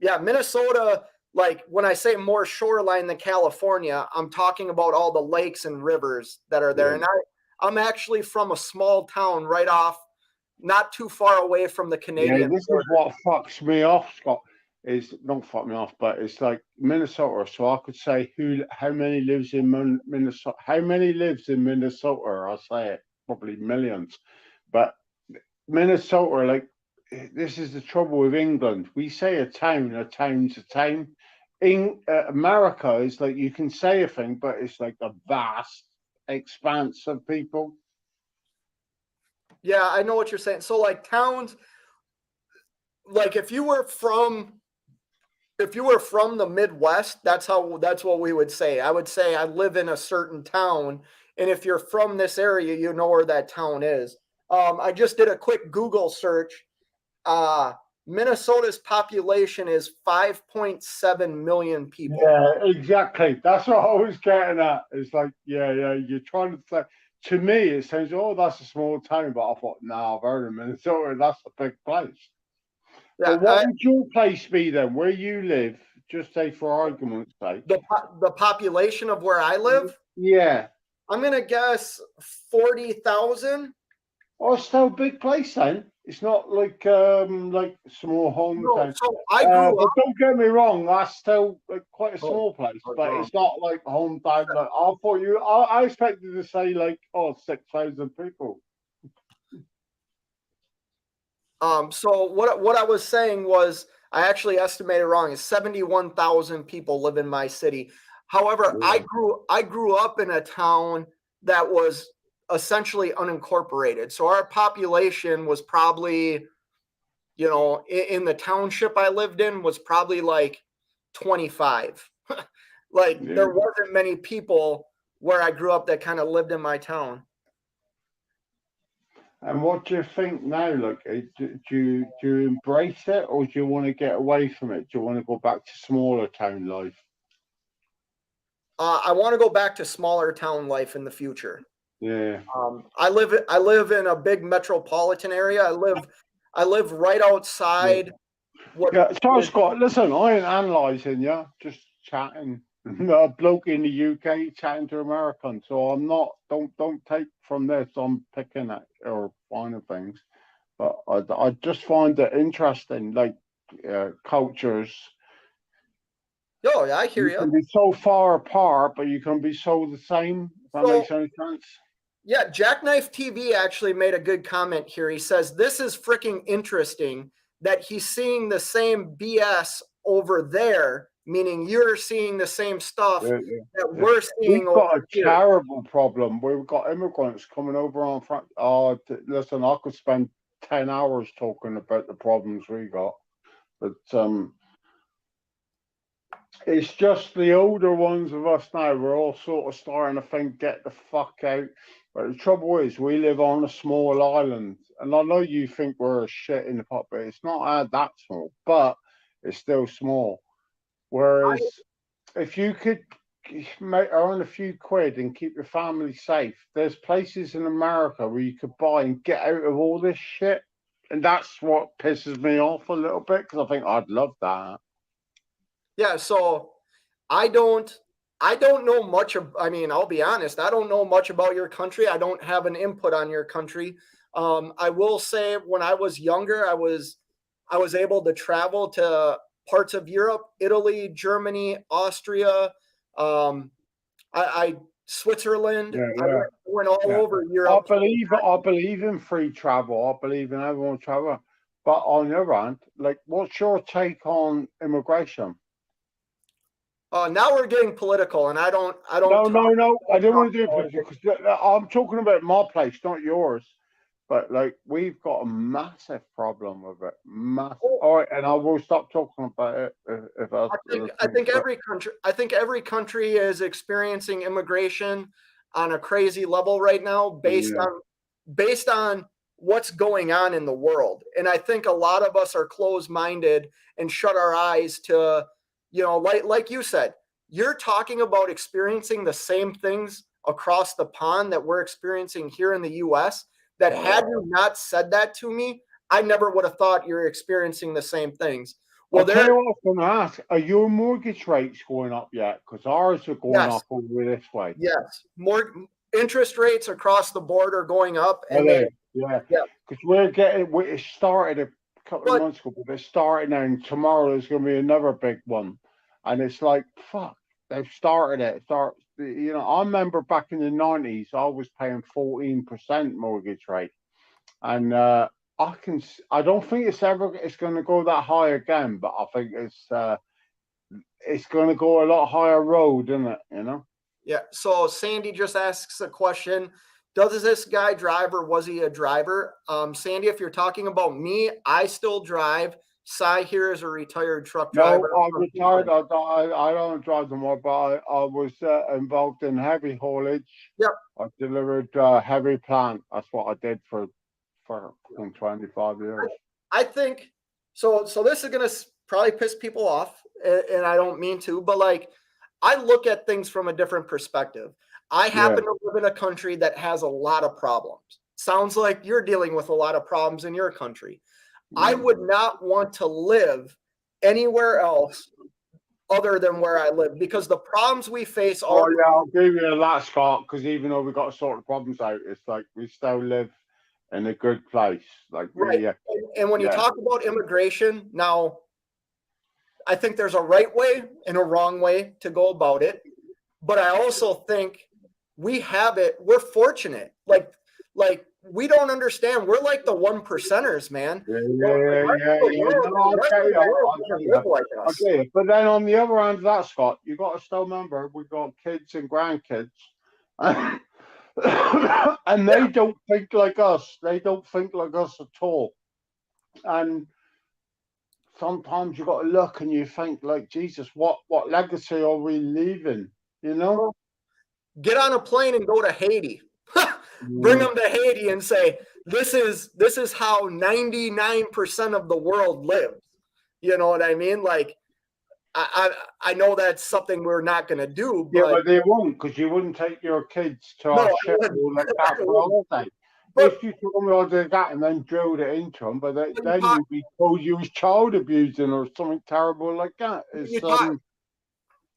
Minnesota, like when I say more shoreline than California, I'm talking about all the lakes and rivers that are there. Yeah. And I'm actually from a small town right off, not too far away from the Canadian. Yeah, this is what fucks me off, Scott. is don't fuck me off, but it's like Minnesota. So I could say how many lives in Minnesota? How many lives in Minnesota? I'll say it probably millions, but Minnesota, like this is the trouble with England. We say a town's a town. In America, it's like you can say a thing, but it's like a vast expanse of people. Yeah, I know what you're saying. So like towns, like if you were from the Midwest, that's what we would say. I would say I live in a certain town, and if you're from this area, you know where that town is. I just did a quick Google search. Minnesota's population is 5.7 million people. Yeah, exactly. That's what I was getting at. It's like, yeah, you're trying to say. To me, it sounds, oh, that's a small town, but I thought, no, I've heard of Minnesota. That's a big place. Yeah, but what would your place be then? Where you live? Just say for argument's sake. The population of where I live? Yeah. I'm gonna guess 40,000. Oh, it's still a big place then. It's not like small hometown. No, so I grew up. But don't get me wrong, that's still like quite a small place, but it's not like hometown. Like I thought I expected to say like 6,000 people. So what I was saying was I actually estimated wrong. Is 71,000 people live in my city. However, Yeah. I grew up in a town that was essentially unincorporated. So our population was probably, in the township I lived in was probably like 25. There wasn't many people where I grew up that kind of lived in my town. And what do you think now? Like, do you embrace it, or do you want to get away from it? Do you want to go back to smaller town life? I want to go back to smaller town life in the future. Yeah. I live in a big metropolitan area. I live right outside. Sorry, Scott. Listen, I ain't analysing you. Just chatting. A bloke in the UK chatting to Americans. So I'm not. Don't take from this. I'm picking at or finding things, but I just find it interesting. Like cultures. Oh, yeah, I hear you. You can be so far apart, but you can be so the same. If that makes any sense. Yeah, Jackknife TV actually made a good comment here. He says, this is freaking interesting that he's seeing the same BS over there, meaning you're seeing the same stuff that we're seeing over here. We've got a terrible problem. We've got immigrants coming over on front. Oh, listen, I could spend 10 hours talking about the problems we got. But it's just the older ones of us now. We're all sort of starting to think, get the fuck out. But the trouble is, we live on a small island. And I know you think we're a shit in the pot, but it's not that small. But it's still small. Whereas if you could earn a few quid and keep your family safe, there's places in America where you could buy and get out of all this shit. And that's what pisses me off a little bit, because I think I'd love that. Yeah, so I don't know much I'll be honest, I don't know much about your country. I don't have an input on your country. I will say when I was younger, I was able to travel to parts of Europe, Italy, Germany, Austria, Switzerland. I went all over Europe. I believe in free travel. I believe in everyone travel. But on the other hand, like, what's your take on immigration? Now we're getting political, and I don't. No. I don't want to do it political, because I'm talking about my place, not yours. But like, we've got a massive problem with it. Massive. All right, and I will stop talking about it I think every country is experiencing immigration on a crazy level right now, based on what's going on in the world. And I think a lot of us are closed-minded and shut our eyes to, like you said, you're talking about experiencing the same things across the pond that we're experiencing here in the US, that had you not said that to me, I never would have thought you're experiencing the same things. Well, I'll tell you what I was going to ask. Are your mortgage rates going up yet? Because ours are going up over this way. Yes. More interest rates across the board are going up. Because it started couple of months ago, but they're starting now, and tomorrow there's going to be another big one. And it's like, fuck, they've started it. You know, I remember back in the 90s, I was paying 14% mortgage rate. And I don't think it's going to go that high again, but I think it's going to go a lot higher road, isn't it? You know? Yeah. So Sandy just asks a question. Does this guy drive, or was he a driver? Sandy, if you're talking about me, I still drive. Cy here is a retired truck driver. No, I'm retired. I don't drive anymore, but I was involved in heavy haulage. Yep. I delivered heavy plant. That's what I did for 25 years. I think so. So this is going to probably piss people off, and I don't mean to, but like, I look at things from a different perspective. I happen to live in a country that has a lot of problems. Sounds like you're dealing with a lot of problems in your country. I would not want to live anywhere else other than where I live, because the problems we face are. Oh yeah, I'll give you that, Scott. Because even though we got to sort the problems out, it's like we still live in a good place. Like, right. And when you talk about immigration, now, I think there's a right way and a wrong way to go about it. But I also think we have it. We're fortunate. Like we don't understand. We're like the 1%ers, man. Okay, but then on the other hand of that, Scott, you got to still remember we've got kids and grandkids, and they don't think like us. They don't think like us at all. And sometimes you got to look and you think, like, Jesus, what legacy are we leaving? You know, get on a plane and go to Haiti. Bring them to Haiti and say, this is how 99% of the world lives. You know what I mean? Like, I know that's something we're not going to do. But, yeah, but they won't, because you wouldn't take your kids to our ship like that for all day. If you took them all to that and then drilled it into them, but then you'd be told you was child abusing or something terrible like that.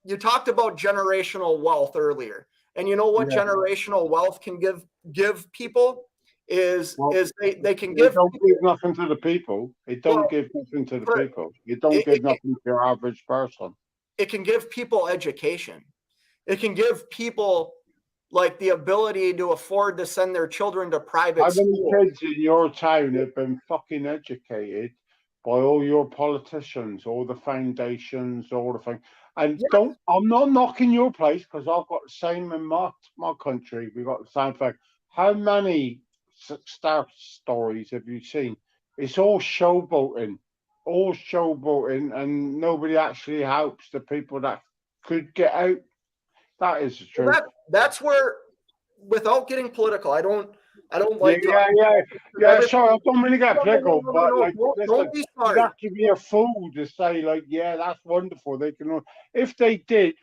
You talked about generational wealth earlier, and you know what generational wealth can give people is they can give. It don't give nothing to the people. It don't give nothing to the people. It don't give nothing to your average person. It can give people education. It can give people like the ability to afford to send their children to private schools. How many kids in your town have been fucking educated by all your politicians, all the foundations, all the things? And I'm not knocking your place, because I've got the same in my country. We've got the same thing. How many success stories have you seen? It's all showboating, and nobody actually helps the people that could get out. That is the truth. That's where, without getting political, I don't like. Yeah. Sorry, I don't really get political, but like, don't be sorry. You have to be a fool to say like, yeah, that's wonderful. They can. If they did,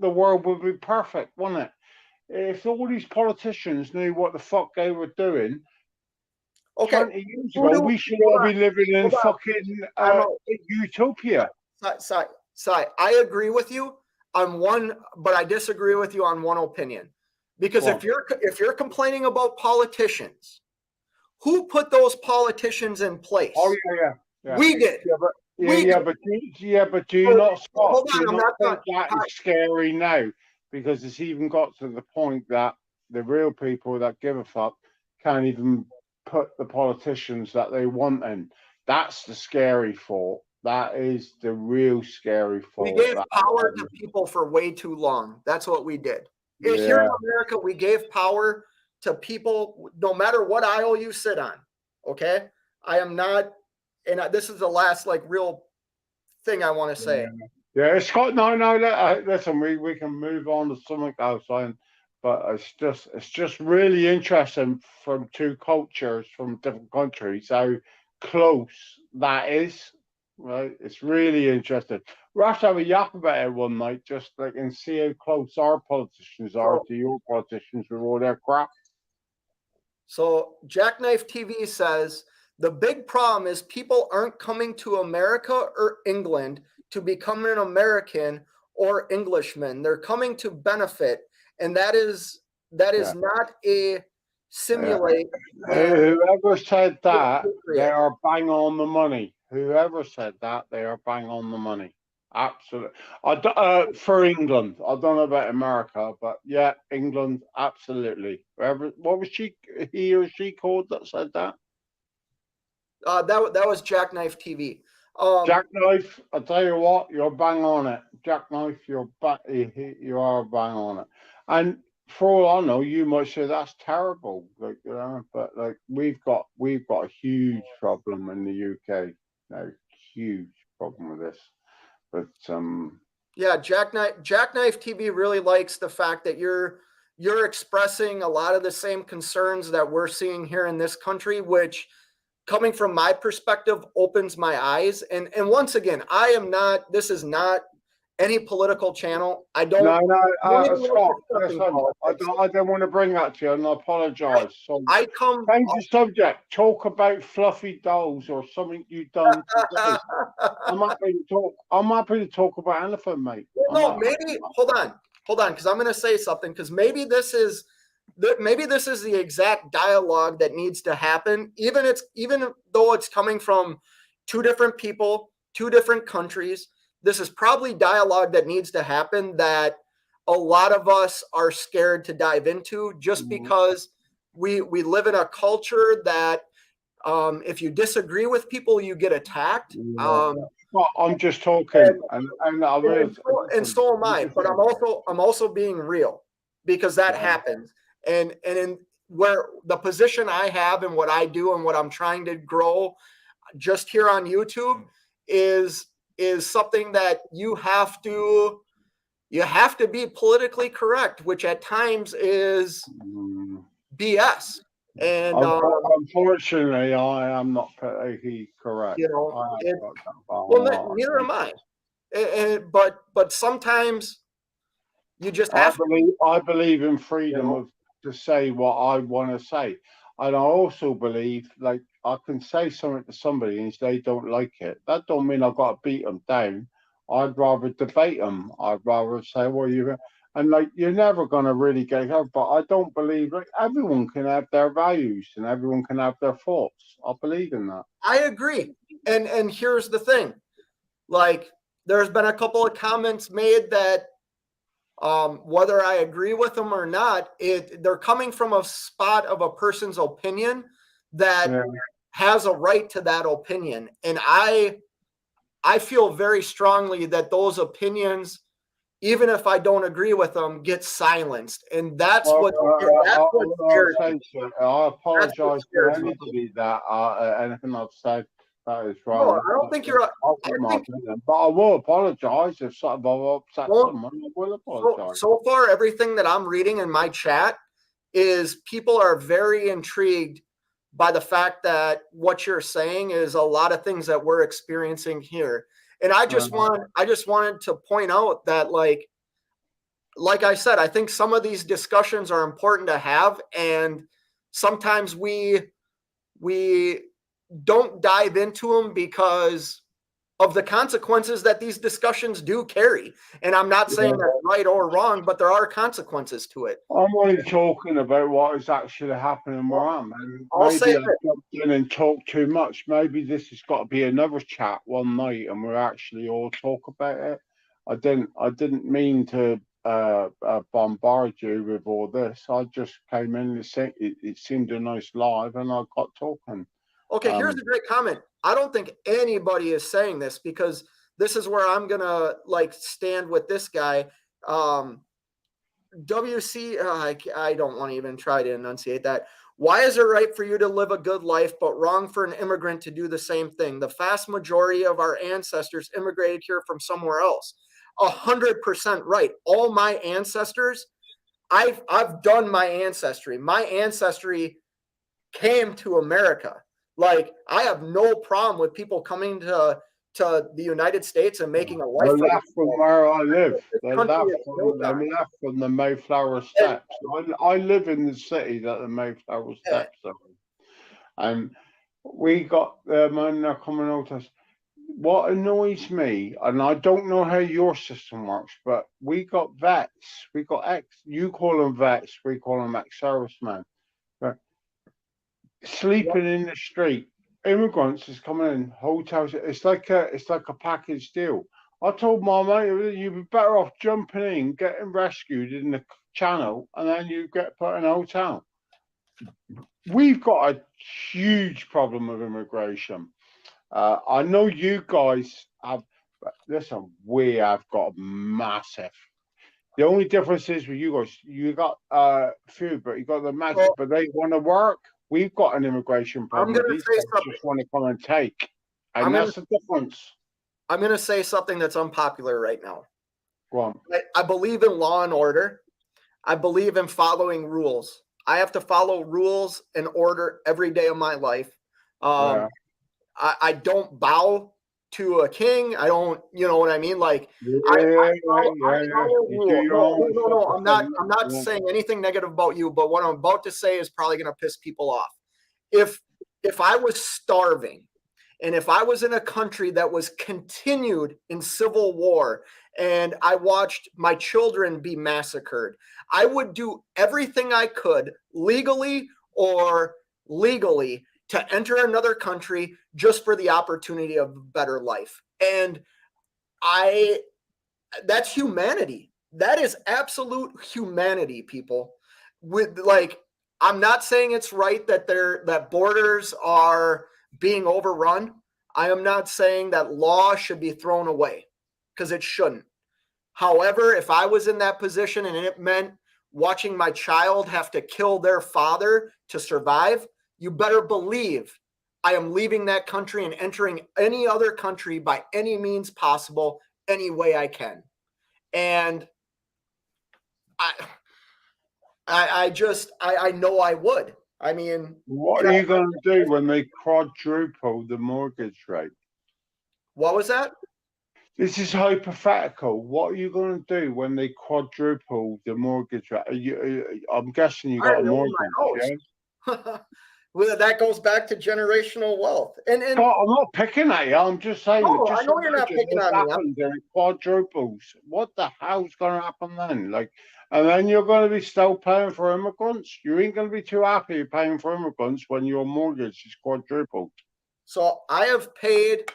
the world would be perfect, wouldn't it? If all these politicians knew what the fuck they were doing, 20 years ago, we should all be living in fucking utopia. Sorry, I agree with you on one, but I disagree with you on one opinion. Because if you're complaining about politicians, who put those politicians in place? Oh yeah. We did. But do you not stop? Do you not think that is scary now? Because it's even got to the point that the real people that give a fuck can't even put the politicians that they want in. That's the scary thought. That is the real scary thought. We gave power to people for way too long. That's what we did. Here in America, we gave power to people no matter what aisle you sit on. Okay? I am not, and this is the last like real thing I want to say. Yeah, Scott. No. Listen, we can move on to something else, but it's just really interesting from two cultures from different countries how close that is. Right, it's really interesting. We'll have to have a yap about it one night, just like and see how close our politicians are to your politicians with all their crap. So Jackknife TV says the big problem is people aren't coming to America or England to become an American or Englishman. They're coming to benefit, and that is not a simulate. Whoever said that, they procreate. are bang on the money. Whoever said that, they are bang on the money. Absolutely. For England, I don't know about America, but yeah, England, absolutely. What was he or she called that said that? That was Jackknife TV. Jackknife, I tell you what, you're bang on it. Jackknife, you are bang on it. And for all I know, you might say that's terrible, like, you know, but like we've got a huge problem in the UK, a huge problem with this. But yeah, Jackknife TV really likes the fact that you're expressing a lot of the same concerns that we're seeing here in this country, which, coming from my perspective, opens my eyes. And once again, this is not any political channel. I don't. Scott, listen, I don't want to bring that to you, and I apologise. So change the subject. Talk about fluffy dolls or something you've done today. I'm happy to talk about anything, mate. Well, no, maybe hold on, because I'm going to say something. Because maybe this is the exact dialogue that needs to happen. Even though it's coming from two different people, two different countries. This is probably dialogue that needs to happen that a lot of us are scared to dive into, just because we live in a culture that if you disagree with people, you get attacked. Well, I'm just talking, and so am I. But I'm also being real, because that happens. And in where the position I have and what I do and what I'm trying to grow just here on YouTube is something that you have to be politically correct, which at times is BS. And unfortunately, I am not politically correct. You know, neither am I. But sometimes you just have I believe in freedom to say what I want to say. And I also believe, like, I can say something to somebody and if they don't like it, that don't mean I've got to beat them down. I'd rather debate them. I'd rather say, you're never going to really get it. But I don't believe, like, everyone can have their values and everyone can have their thoughts. I believe in that. I agree. And here's the thing. Like, there's been a couple of comments made that whether I agree with them or not, they're coming from a spot of a person's opinion that has a right to that opinion. And I feel very strongly that those opinions, even if I don't agree with them, get silenced. And that's what scares me. I apologize to anybody that anything I've said that is wrong. No, I don't think you're. But I will apologize if something upset someone. I will apologize. So far, everything that I'm reading in my chat is people are very intrigued by the fact that what you're saying is a lot of things that we're experiencing here. And I just wanted to point out that, like I said, I think some of these discussions are important to have, and sometimes we don't dive into them because of the consequences that these discussions do carry. And I'm not saying that's right or wrong, but there are consequences to it. I'm only talking about what is actually happening where I'm. And maybe I jumped in and talked too much. Maybe this has got to be another chat one night and we'll actually all talk about it. I didn't mean to bombard you with all this. I just came in and it seemed a nice live and I got talking. Okay, here's a great comment. I don't think anybody is saying this, because this is where I'm going to stand with this guy. WC, I don't want to even try to enunciate that. Why is it right for you to live a good life, but wrong for an immigrant to do the same thing? The vast majority of our ancestors immigrated here from somewhere else. 100% right. All my ancestors, I've done my ancestry. My ancestry came to America. Like, I have no problem with people coming to the United States and making a life. They left from where I live. They left from the Mayflower Steps. I live in the city that the Mayflower Steps are. And we got them and they're coming out to us. What annoys me, and I don't know how your system works, but we got vets. We got you call them vets, we call them ex-servicemen. But sleeping in the street. Immigrants is coming in hotels. It's like a package deal. I told my mate, you'd be better off jumping in, getting rescued in the channel, and then you get put in a hotel. We've got a huge problem with immigration. I know you guys have, but listen, we have got massive. The only difference is with you guys, you got few, but you got the massive, Well, but they want to work. We've got an immigration problem. gonna These say guys something. just want to come and take, and I'm gonna- that's the difference. I'm going to say something that's unpopular right now. Go on. I believe in law and order. I believe in following rules. I have to follow rules and order every day of my life. Yeah. I don't bow to a king. I don't, you know what I mean? Like, Yeah, I follow You do rules. your own No. stuff. I'm not Yeah. saying anything negative about you, but what I'm about to say is probably going to piss people off. If I was starving, and if I was in a country that was continued in civil war and I watched my children be massacred, I would do everything I could, legally or legally, to enter another country just for the opportunity of a better life. And that's humanity. That is absolute humanity, people. With like, I'm not saying it's right that borders are being overrun. I am not saying that law should be thrown away, because it shouldn't. However, if I was in that position and it meant watching my child have to kill their father to survive, you better believe I am leaving that country and entering any other country by any means possible, any way I can. And I know I would. I mean, What are you going to do when they quadruple the mortgage rate? What was that? This is hypothetical. What are you going to do when they quadruple the mortgage rate? I'm guessing you got a mortgage. Yeah? Well, that goes back to generational wealth. And I'm not picking at you. I'm just saying. No, just I know you're not imagine picking this on me. happens and it quadruples. What the hell's going to happen then? Like, and then you're going to be still paying for immigrants. You ain't going to be too happy paying for immigrants when your mortgage is quadrupled. So I have paid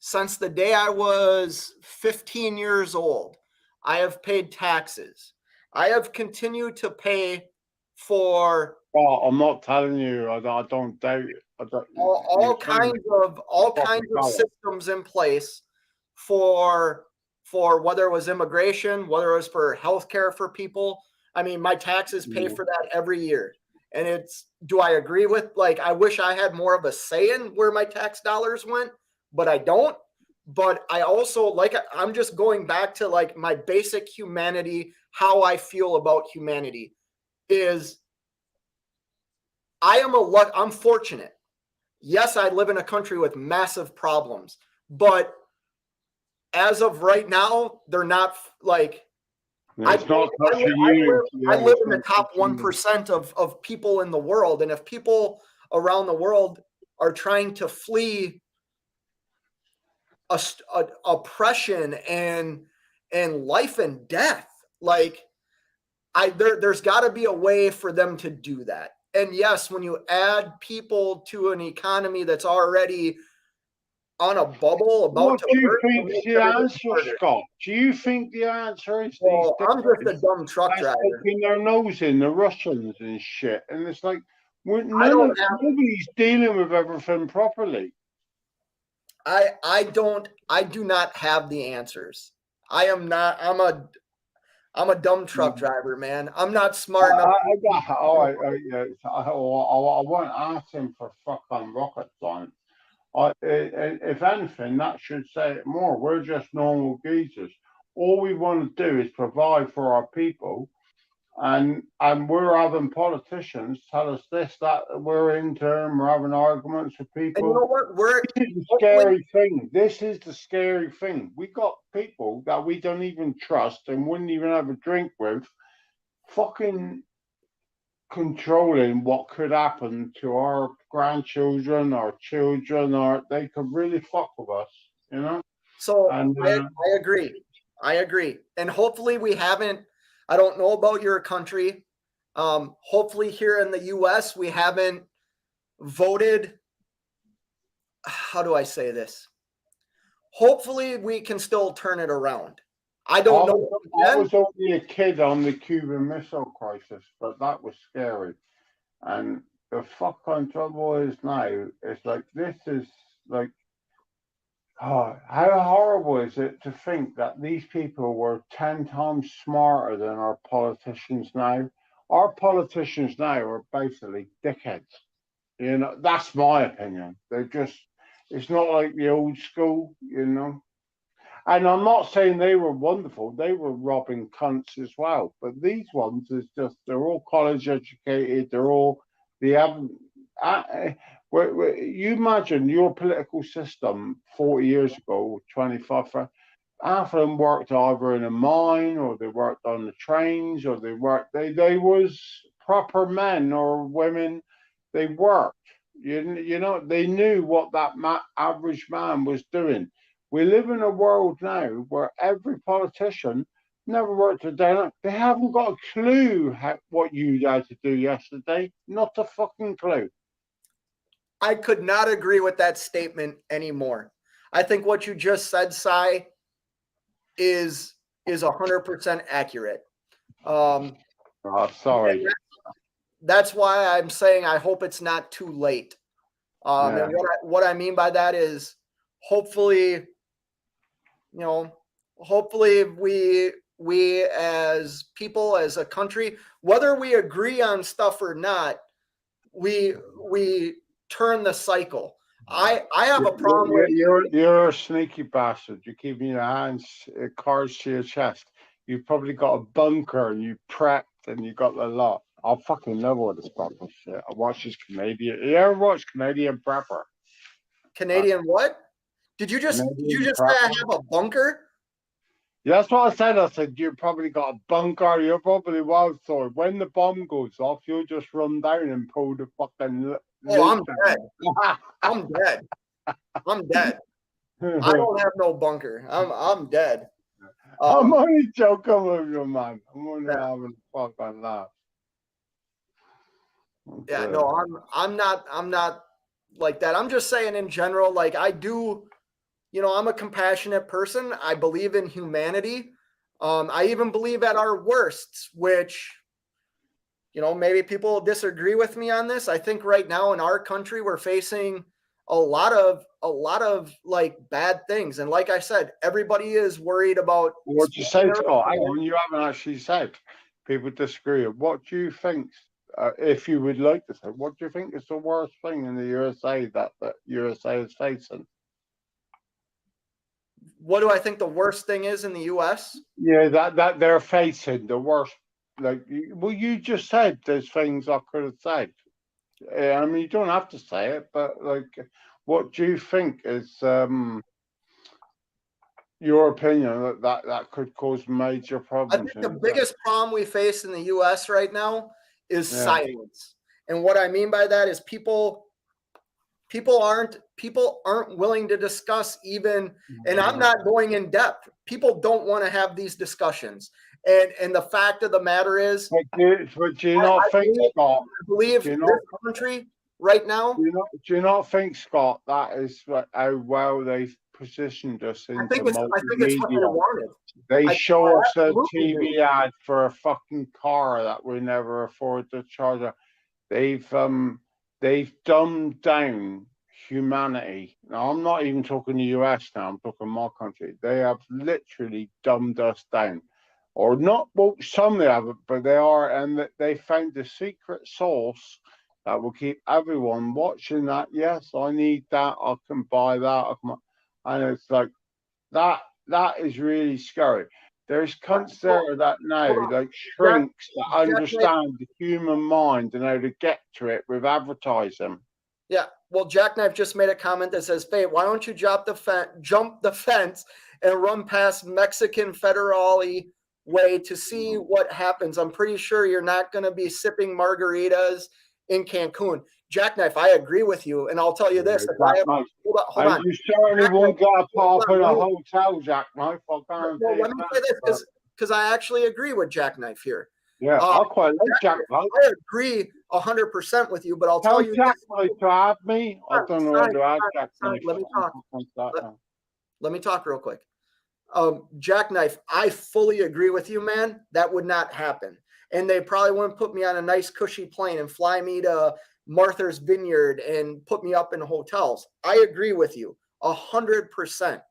since the day I was 15 years old. I have paid taxes. I have continued to pay for Well, I'm not telling you. I don't doubt it. all kinds of systems in place for whether it was immigration, whether it was for healthcare for people. I mean, my taxes pay for that every year. And do I agree with, like, I wish I had more of a say in where my tax dollars went, but I don't. But I also, like, I'm just going back to like my basic humanity, how I feel about humanity is I'm fortunate. Yes, I live in a country with massive problems, but as of right now, they're not like, I live in the top 1% of people in the world. And if people around the world are trying to flee oppression and life and death, like, there's got to be a way for them to do that. And yes, when you add people to an economy that's already on a bubble what do you think the answer, Scott? Do you think the answer is these? I'm just a dumb truck driver. Sticking their nose in the Russians and shit, and it's like nobody's dealing with everything properly. I do not have the answers. I'm a dumb truck driver, man. I'm not smart enough. I won't ask him for fucking rocket science. If anything, that should say it more. We're just normal geezers. All we want to do is provide for our people, and we're having politicians tell us this, that we're in turn, we're having arguments with people. And you know what? This is the scary thing. This is the scary thing. We got people that we don't even trust and wouldn't even have a drink with, fucking controlling what could happen to our grandchildren, our children, or they could really fuck with us, you know? So I agree. And hopefully we haven't, I don't know about your country. Hopefully here in the US, we haven't voted, how do I say this? Hopefully we can still turn it around. I don't know. I was only a kid on the Cuban Missile Crisis, but that was scary. And the fucking trouble is now, it's like, this is like, oh, how horrible is it to think that these people were 10 times smarter than our politicians now? Our politicians now are basically dickheads. You know, that's my opinion. They're just, it's not like the old school, you know. And I'm not saying they were wonderful, they were robbing cunts as well. But these ones is just, they're all college educated, they haven't, you imagine your political system 40 years ago, 25, half of them worked either in a mine or they worked on the trains or they was proper men or women, they worked. You know, they knew what that average man was doing. We live in a world now where every politician never worked a day. They haven't got a clue what you had to do yesterday. Not a fucking clue. I could not agree with that statement anymore. I think what you just said, Cy, is 100% accurate. Sorry. That's why I'm saying I hope it's not too late. And what I mean by that is hopefully, hopefully we as people, as a country, whether we agree on stuff or not, we turn the cycle. I have a problem with you're a sneaky bastard. You're keeping your hands cards to your chest. You've probably got a bunker and you prepped and you got the lot. I fucking love all this fucking shit. I watch this Canadian. You ever watch Canadian Prepper? Canadian what? Did you just say I have a bunker? Yeah, that's what I said. I said you probably got a bunker. You're probably wild. So when the bomb goes off, you'll just run down and pull the fucking. Oh, I'm dead. I'm dead. I'm dead. I don't have no bunker. I'm dead. I'm only joking with you, man. I'm only having a fucking laugh. Yeah, no, I'm not like that. I'm just saying in general, like I do, I'm a compassionate person. I believe in humanity. I even believe at our worsts, which, maybe people disagree with me on this. I think right now in our country, we're facing a lot of like bad things. And like I said, everybody is worried about. What you say, Scott? Hang on, you haven't actually said. People disagree. What do you think? If you would like to say, what do you think is the worst thing in the USA that the USA is facing? What do I think the worst thing is in the US? Yeah, that they're facing the worst. Like, well, you just said there's things I could have said. I mean, you don't have to say it, but like, what do you think is your opinion that could cause major problems? I think the biggest problem we face in the US right now is silence. And what I mean by that is people aren't willing to discuss even, and I'm not going in depth. People don't want to have these discussions. And the fact of the matter is, but do you not think, Scott? I believe this country right now. Do you not think, Scott, that is how well they've positioned us into multimedia? I think it's what they wanted. They show us a TV ad for a fucking car that we never afford to charge. They've dumbed down humanity. Now, I'm not even talking the US now, I'm talking my country. They have literally dumbed us down. Or not, well, some they haven't, but they are, and they found the secret sauce that will keep everyone watching that. Yes, I need that, I can buy that. And it's like, that is really scary. There's cunts there that now, like shrinks that understand the human mind and how to get to it with advertising. Yeah, well, Jackknife just made a comment that says, "Faye, why don't you jump the fence and run past Mexican federale way to see what happens? I'm pretty sure you're not going to be sipping margaritas in Cancun." Jackknife, I agree with you, and I'll tell you this: hold on. You certainly won't get a pop in a hotel, Jackknife. Well, let me say this because I actually agree with Jackknife here. Yeah, I quite like Jack Knight. I agree 100% with you, but I'll tell Tell you Jack this. Knight to have me. I don't know how to add Jack Knight. Let me talk. Like that. Let me talk real quick. Jackknife, I fully agree with you, man. That would not happen. And they probably wouldn't put me on a nice cushy plane and fly me to Martha's Vineyard and put me up in hotels. I agree with you 100%.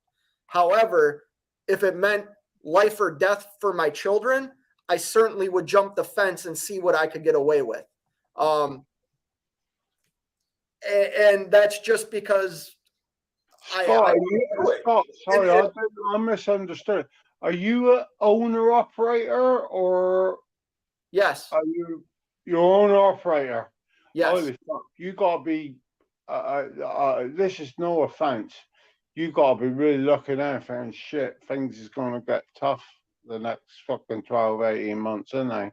However, if it meant life or death for my children, I certainly would jump the fence and see what I could get away with. And that's just because Scott, sorry, I misunderstood. Are you an owner operator or yes, are you your owner operator? yes. Holy fuck, you gotta be. This is no offense. You gotta be really looking out and shit. Things is gonna get tough the next fucking 12, 18 months, isn't they?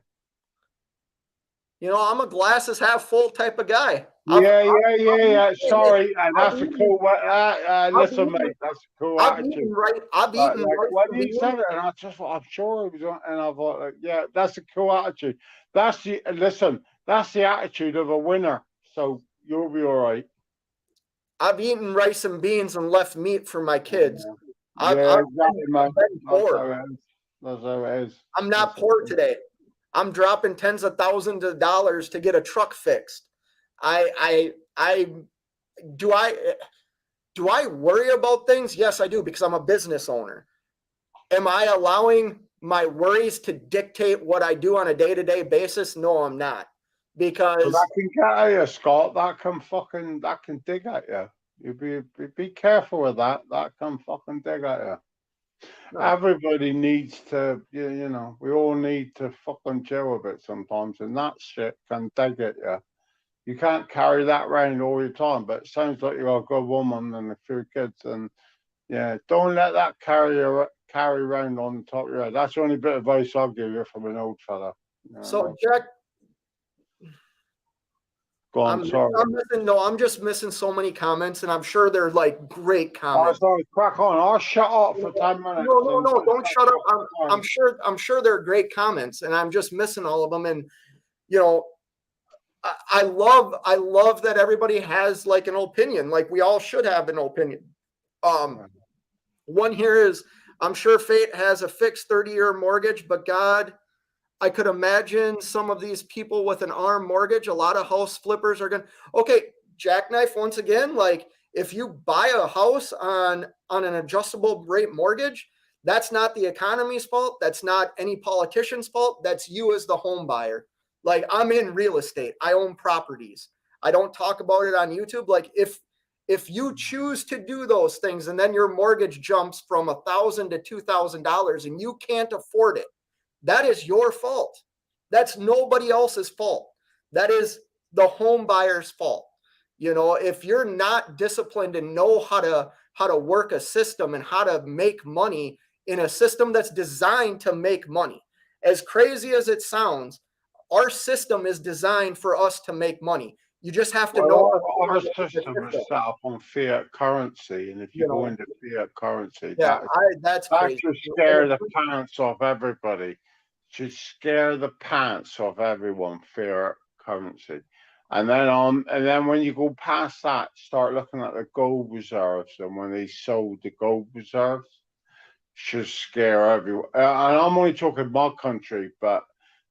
You know, I'm a glasses half full type of guy. Yeah. Sorry, that's a cool. Listen, mate, that's a cool attitude. I've eaten right. When he said it, and I'm sure he was, and I thought, like, yeah, that's a cool attitude. That's the attitude of a winner. So you'll be all right. I've eaten rice and beans and left meat for my kids. Exactly, man. That's how it is. I'm not poor today. I'm dropping tens of thousands of dollars to get a truck fixed. Do I worry about things? Yes, I do, because I'm a business owner. Am I allowing my worries to dictate what I do on a day-to-day basis? No, I'm not. Because that can get at you, Scott. That can dig at you. You be careful with that. That can fucking dig at you. No. Everybody needs to, you know, we all need to fucking chill a bit sometimes, and that shit can dig at you. You can't carry that around all the time, but it sounds like you're a good woman and a few kids, and yeah, don't let that carry around on the top of your head. That's the only bit of advice I'll give you from an old fella. You know? So, Jack, go on, sorry. I'm just missing so many comments, and I'm sure they're like great comments. Oh, sorry, crack on. I'll shut up for 10 minutes. No, don't shut up. I'm sure they're great comments, and I'm just missing all of them. And you know, I love that everybody has like an opinion. Like we all should have an opinion. One here is, I'm sure Fate has a fixed 30-year mortgage, but God, I could imagine some of these people with an ARM mortgage. A lot of house flippers are going to, okay, Jackknife, once again, like if you buy a house on an adjustable rate mortgage, that's not the economy's fault. That's not any politician's fault. That's you as the home buyer. Like I'm in real estate. I own properties. I don't talk about it on YouTube. Like if you choose to do those things and then your mortgage jumps from $1,000 to $2,000 and you can't afford it, that is your fault. That's nobody else's fault. That is the home buyer's fault. You know, if you're not disciplined and know how to work a system and how to make money in a system that's designed to make money, as crazy as it sounds, our system is designed for us to make money. You just have to know. Our system is set up on fiat currency, and if you go into fiat currency, that's that crazy. should scare the pants off everybody. Should scare the pants off everyone. Fiat currency, and then when you go past that, start looking at the gold reserves, and when they sold the gold reserves, should scare everyone. And I'm only talking my country, but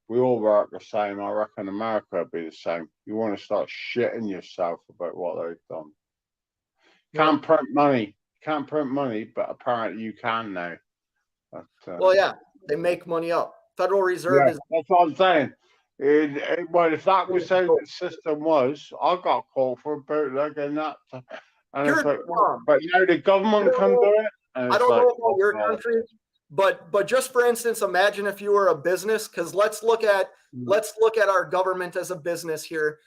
we all work the same. I reckon America would be the same. You want to start shitting yourself about what they've done. Can't print money, but apparently you can now. But, well, yeah, they make money up. Federal Reserve is. That's what I'm saying. Well, if that was how the system was, I got called for a bootleg and that. And it's like, but now the government can do it. I don't know about your country. But just for instance, imagine if you were a business, because let's look at our government as a business here.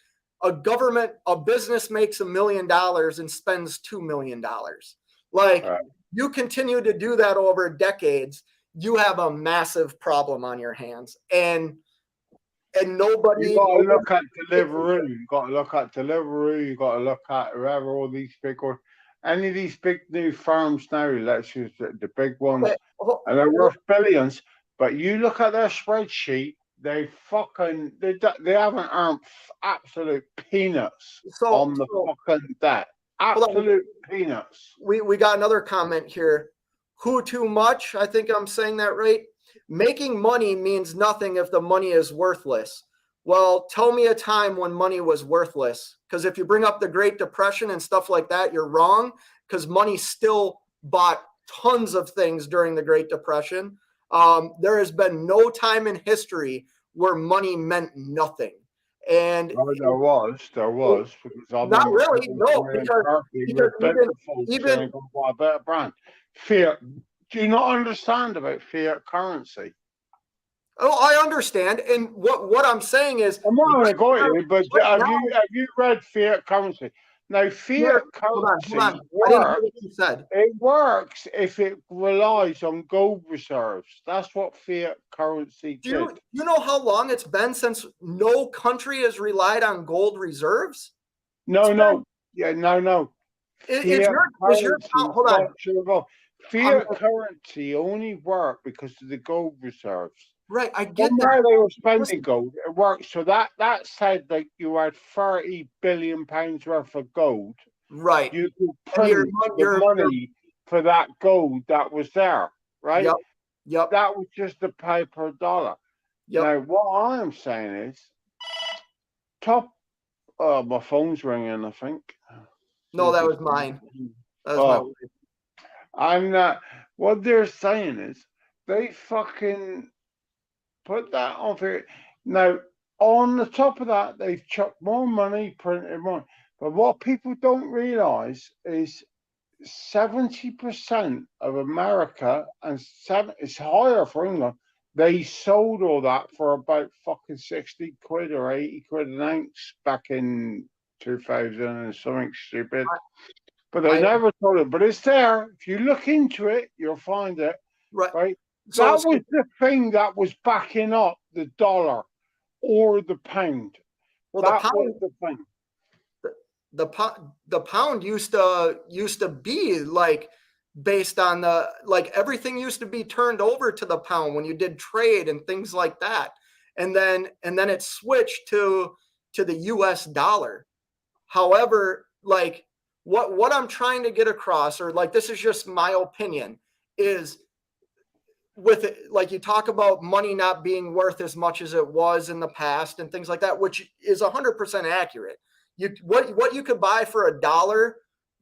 A business makes $1 million and spends $2 million. Like you continue to do that over decades, you have a massive problem on your hands. And nobody. You got to look at Deliveroo. You got to look at Deliveroo. You got to look at whoever all these big or any of these big new firms now. Let's use the big ones. And they're worth billions, but you look at their spreadsheet, they haven't earned absolute peanuts on the fucking debt. Absolute peanuts. We got another comment here. Who too much? I think I'm saying that right. Making money means nothing if the money is worthless. Well, tell me a time when money was worthless. Because if you bring up the Great Depression and stuff like that, you're wrong. Because money still bought tons of things during the Great Depression. There has been no time in history where money meant nothing. And there was because I not remember really, no, because even buy a better brand. Fiat. Do you not understand about fiat currency? oh, I understand. And what I'm saying is, I'm not going to go to you, but have you read fiat currency? Now, fiat currency hold on. I didn't hear works. what you said. It works if it relies on gold reserves. That's what fiat currency did. You know how long it's been since no country has relied on gold reserves? No. Is your hold on. Fiat currency only worked because of the gold reserves. Right, I get From that. where they were spending gold, it worked. So that said that you had £30 billion worth of gold. Right. You could print the money for that gold that was there, right? Yep. That was just the paper dollar. Yep. Now, what I am saying is, my phone's ringing, I think. No, that was mine. That was my wife. I'm not. What they're saying is, they fucking put that on for it. Now, on the top of that, they've chucked more money, printed more. But what people don't realize is 70% of America, and it's higher for England, they sold all that for about fucking 60 quid or 80 quid an ounce back in 2000 and something stupid. But they never told it. But it's there. If you look into it, you'll find it. Right? So that was the thing that was backing up the dollar or the pound. Well, that was the thing. The pound used to be like based on everything used to be turned over to the pound when you did trade and things like that. And then it switched to the US dollar. However, what I'm trying to get across, or this is just my opinion, is with it, you talk about money not being worth as much as it was in the past and things like that, which is 100% accurate. What you could buy for $1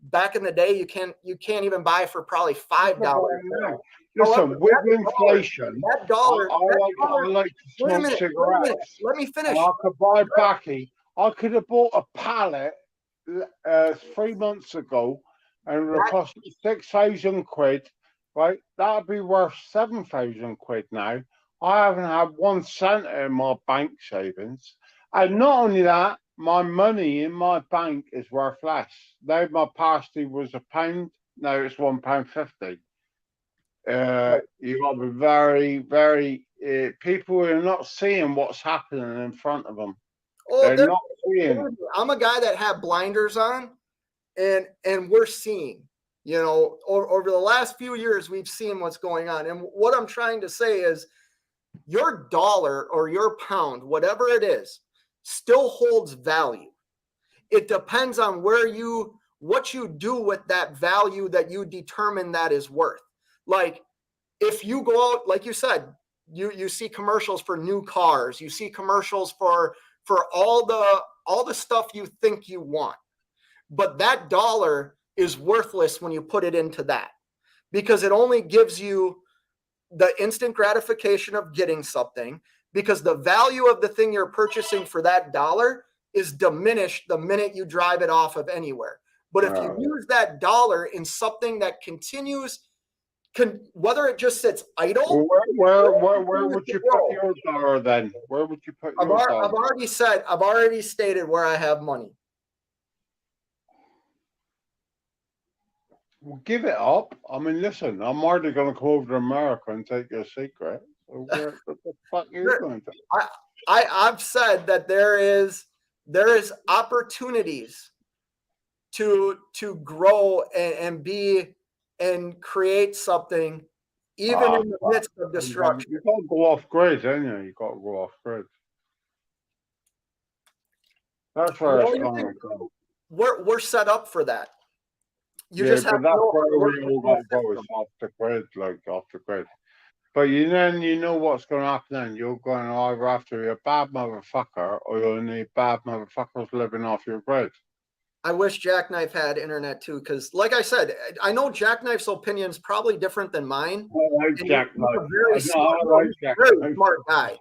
back in the day, you can't even buy for probably $5. Listen, with inflation, that dollar, I like to smoke cigarettes. Let me finish. I could buy backy. I could have bought a pallet 3 months ago, and it would have cost 6,000 quid. Right, that'd be worth 7,000 quid now. I haven't had 1 cent in my bank savings, and not only that, my money in my bank is worth less. Now my pasty was £1, now it's £1.50. You got to be very, very. People are not seeing what's happening in front of them. They're not seeing. I'm a guy that had blinders on, and we're seeing. Over the last few years, we've seen what's going on. And what I'm trying to say is your dollar or your pound, whatever it is, still holds value. It depends on what you do with that value that you determine that is worth. If you go out, like you said, you see commercials for new cars, you see commercials for all the stuff you think you want. But that dollar is worthless when you put it into that, because it only gives you the instant gratification of getting something, because the value of the thing you're purchasing for that dollar is diminished the minute you drive it off of anywhere. But if you use that dollar in something that continues, whether it just sits idle. Where would you put your dollar then? Where would you put your dollar? I've already stated where I have money. Well, give it up. I mean, listen, I'm already going to come over to America and take your secret. So what the fuck are you going to do? I've said that there is opportunities to grow and be and create something even in the midst of destruction. You got to go off grid, ain't you? You got to go off grid. That's where it's going to go. We're set up for that. You Yeah, just have but to that's know where how to work we the all got to go is system. off the grid, like off the grid. But you know what's going to happen then. You're going to either have to be a bad motherfucker or you'll need bad motherfuckers living off your grid. I wish Jackknife had internet too, because like I said, I know Jackknife's opinion is probably different than mine. I like And Jackknife. he's a very smart, I like very Jackknife. smart guy.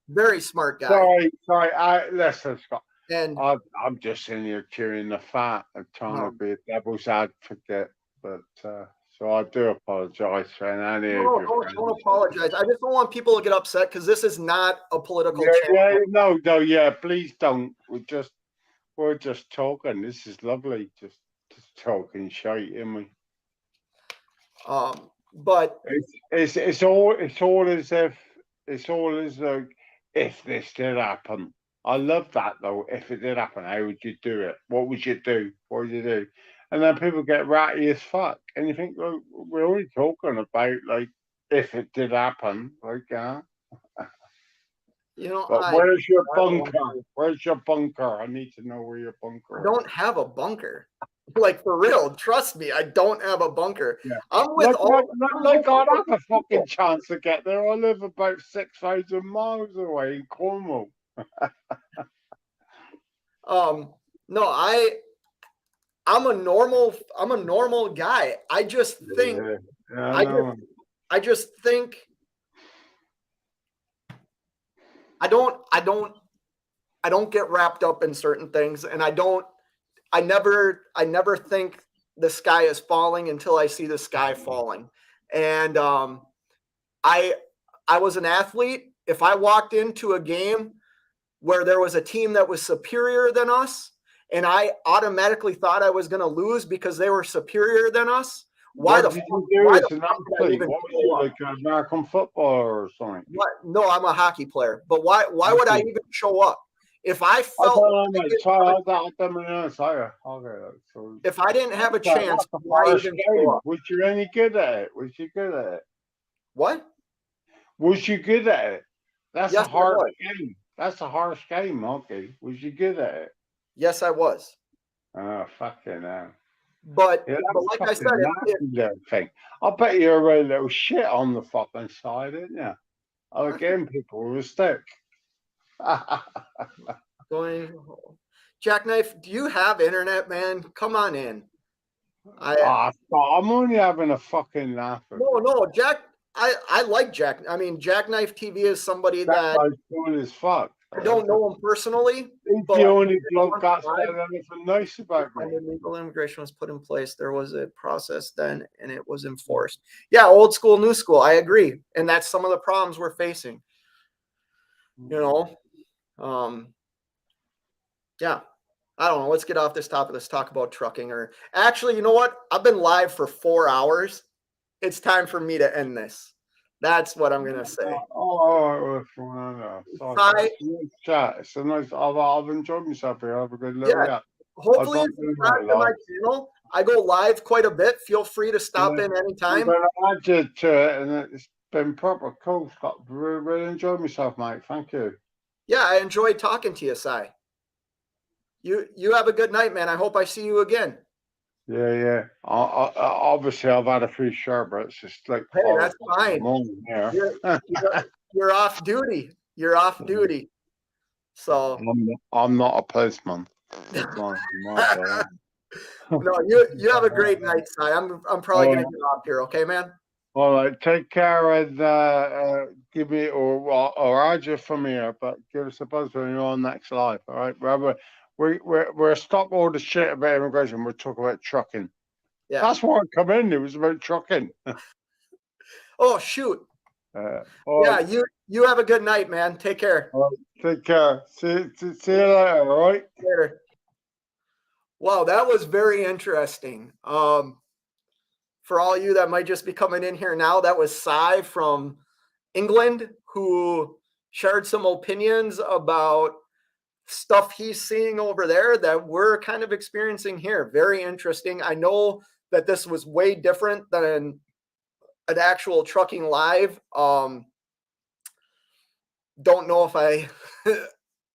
Very smart guy. Sorry. Listen, Scott. And I'm just in here chewing the fat and trying to be a devil's advocate, but so I do apologize for any of your friends. Don't apologize. I just don't want people to get upset because this is not a political channel. Yeah, please don't. We're just talking. This is lovely. Just talking shite, isn't we? But it's all as like if this did happen. I love that though. If it did happen, how would you do it? What would you do? What would you do? And then people get ratty as fuck. And you think, look, we're only talking about like if it did happen, like you know, but where's your bunker? Where's your bunker? I need to know where your bunker is. I don't have a bunker. Like for real, trust me, I don't have a bunker. Yeah. I'm with I have a fucking chance to get there. I live about 6,000 miles away in Cornwall. No, I'm a normal guy. I just think I just think I don't get wrapped up in certain things, and I never think the sky is falling until I see the sky falling. And I was an athlete. If I walked into a game where there was a team that was superior than us, and I automatically thought I was going to lose because they were superior than us, why did you do as an athlete? What was you, like an American footballer or something? What? No, I'm a hockey player. But why would I even show up? If I felt if I didn't have a chance, why even show up? Was you any good at it? Was you good at it? What? Was you good at it? That's Yes, a hard game. That's a harsh game, okay. Was you good at it? Yes, I was. Oh, fucking hell. But like I said, thing. I bet you're a little shit on the fucking side, isn't you? I'm getting people with a stick. Jackknife, do you have internet, man? Come on in. I'm only having a fucking laugh. No, Jack. I like Jack. I mean, Jackknife TV is somebody that cool as fuck. I don't know him personally. He's the only bloke got anything nice about me. When legal immigration was put in place, there was a process then, and it was enforced. Yeah, old school, new school. I agree, and that's some of the problems we're facing. You know, yeah. I don't know. Let's get off this topic. Let's talk about trucking. Or actually, you know what? I've been live for 4 hours. It's time for me to end this. That's what I'm gonna say. Hi. It's a nice. I've enjoyed myself here. Have a good look. Yeah. Hopefully, if you subscribe to my channel, I go live quite a bit. Feel free to stop in anytime. I did to it, and it's been proper cool. Scott, really enjoyed myself, mate. Thank you. Yeah, I enjoyed talking to you, Si. You have a good night, man. I hope I see you again. Yeah. Obviously, I've had a few sherbets. It's like that's fine. You're off duty. You're off duty. So I'm not a postman. No, you have a great night, Si. I'm probably gonna get off here. Okay, man. All right, take care and give me or add you from here, but give us a buzz when you're on next live. All right, we're stop all the shit about immigration. We're talking about trucking. Yeah, that's why I come in. It was about trucking. Oh shoot. Yeah, you have a good night, man. Take care. All right, take care. See you later. All right. Later. Wow, that was very interesting. For all you that might just be coming in here now, that was Si from England who shared some opinions about stuff he's seeing over there that we're kind of experiencing here. Very interesting. I know that this was way different than an actual trucking live. Don't know if I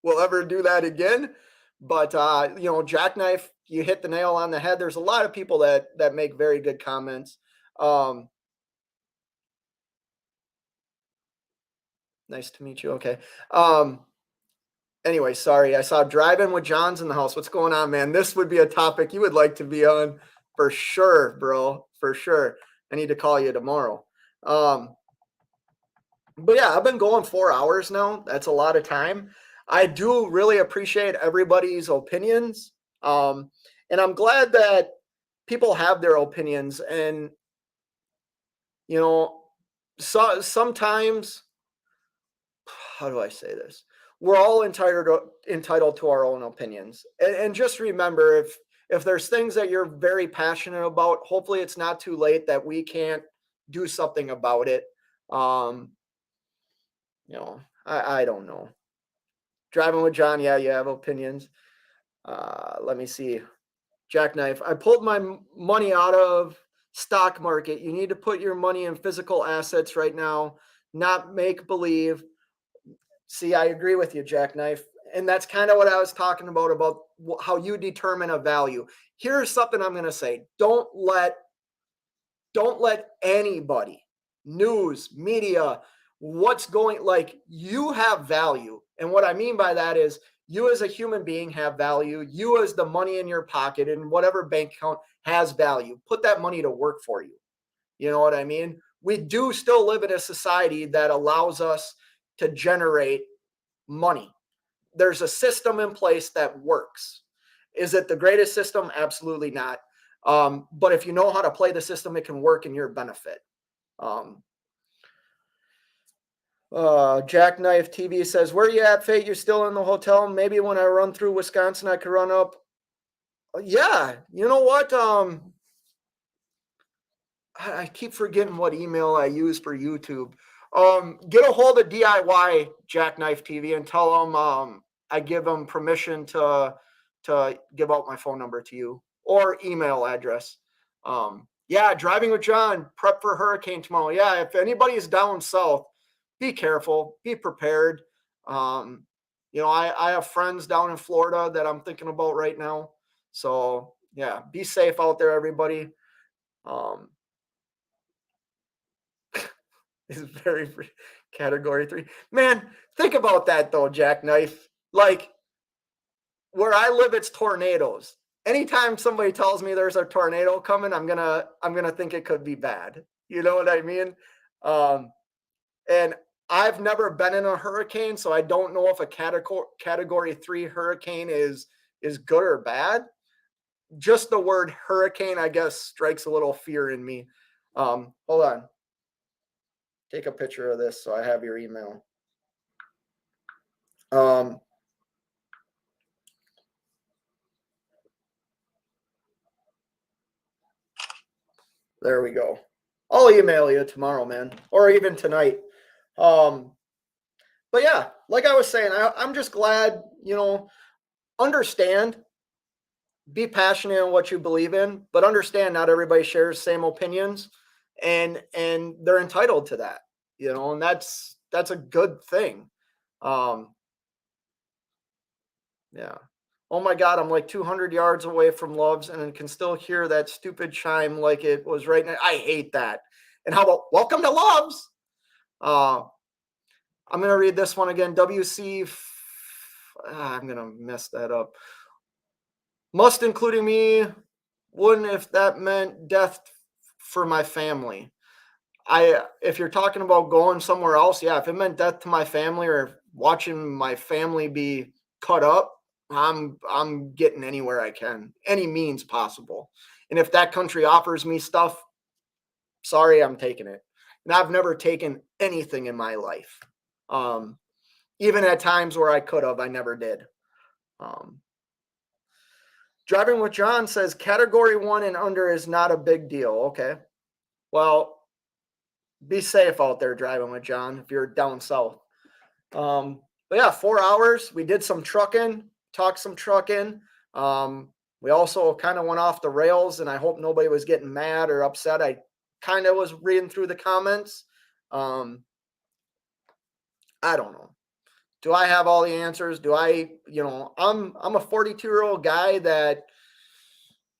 will ever do that again, but Jackknife, you hit the nail on the head. There's a lot of people that make very good comments. Nice to meet you. Okay. Anyway, sorry. I saw Driving with John's in the house. What's going on, man? This would be a topic you would like to be on for sure, bro. For sure. I need to call you tomorrow. But yeah, I've been going 4 hours now. That's a lot of time. I do really appreciate everybody's opinions. And I'm glad that people have their opinions. And, sometimes, how do I say this? We're all entitled to our own opinions. And just remember, if there's things that you're very passionate about, hopefully it's not too late that we can't do something about it. I don't know. Driving with John, yeah, you have opinions. Let me see. Jackknife, I pulled my money out of stock market. You need to put your money in physical assets right now, not make believe. See, I agree with you, Jackknife. And that's kind of what I was talking about how you determine a value. Here's something I'm going to say. Don't let anybody, news, media, you have value. And what I mean by that is you as a human being have value. You as the money in your pocket and whatever bank account has value. Put that money to work for you. You know what I mean? We do still live in a society that allows us to generate money. There's a system in place that works. Is it the greatest system? Absolutely not. But if you know how to play the system, it can work in your benefit. Jackknife TV says, where you at, Fate? You're still in the hotel? Maybe when I run through Wisconsin, I could run up. Yeah, you know what? I keep forgetting what email I use for YouTube. Get a hold of DIY Jackknife TV and tell them I give them permission to give out my phone number to you or email address. Yeah, Driving with John, prep for hurricane tomorrow. Yeah, if anybody is down south, be careful, be prepared. I have friends down in Florida that I'm thinking about right now. So yeah, be safe out there, everybody. Is very category 3. Man, think about that though, Jackknife. Like where I live, it's tornadoes. Anytime somebody tells me there's a tornado coming, I'm gonna think it could be bad. You know what I mean? And I've never been in a hurricane, so I don't know if a category 3 hurricane is good or bad. Just the word hurricane, I guess, strikes a little fear in me. Hold on. Take a picture of this so I have your email. There we go. I'll email you tomorrow, man, or even tonight. But yeah, like I was saying, I'm just glad, understand, be passionate in what you believe in, but understand not everybody shares the same opinions, and they're entitled to that, and that's a good thing. Yeah. Oh my God, I'm like 200 yards away from Love's and can still hear that stupid chime like it was right now. I hate that. And how about welcome to Love's? I'm going to read this one again. I'm going to mess that up. Must including me, wouldn't if that meant death for my family. If you're talking about going somewhere else, yeah, if it meant death to my family or watching my family be cut up, I'm getting anywhere I can, any means possible. And if that country offers me stuff, sorry, I'm taking it. And I've never taken anything in my life. Even at times where I could have, I never did. Driving with John says category 1 and under is not a big deal. Okay. Well, be safe out there driving with John if you're down south. But yeah, 4 hours. We did some trucking, talked some trucking. We also kind of went off the rails, and I hope nobody was getting mad or upset. I kind of was reading through the comments. I don't know. Do I have all the answers? Do I, I'm a 42-year-old guy that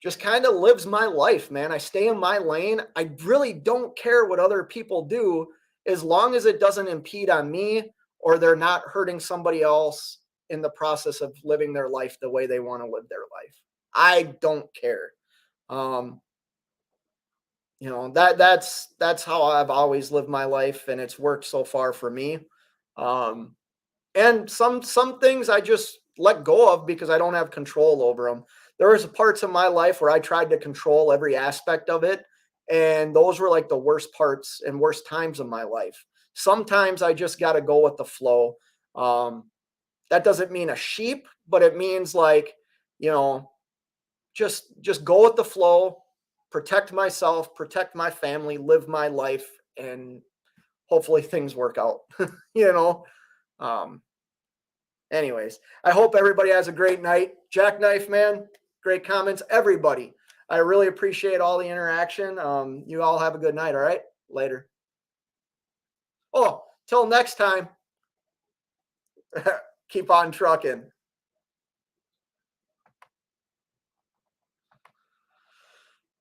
just kind of lives my life, man. I stay in my lane. I really don't care what other people do as long as it doesn't impede on me or they're not hurting somebody else in the process of living their life the way they want to live their life. I don't care. That's how I've always lived my life, and it's worked so far for me. And some things I just let go of because I don't have control over them. There was parts of my life where I tried to control every aspect of it, and those were like the worst parts and worst times of my life. Sometimes I just got to go with the flow. That doesn't mean a sheep, but it means like, just go with the flow, protect myself, protect my family, live my life, and hopefully things work out. Anyways, I hope everybody has a great night. Jackknife, man, great comments. Everybody, I really appreciate all the interaction. You all have a good night. All right, later. Oh, till next time. Keep on trucking.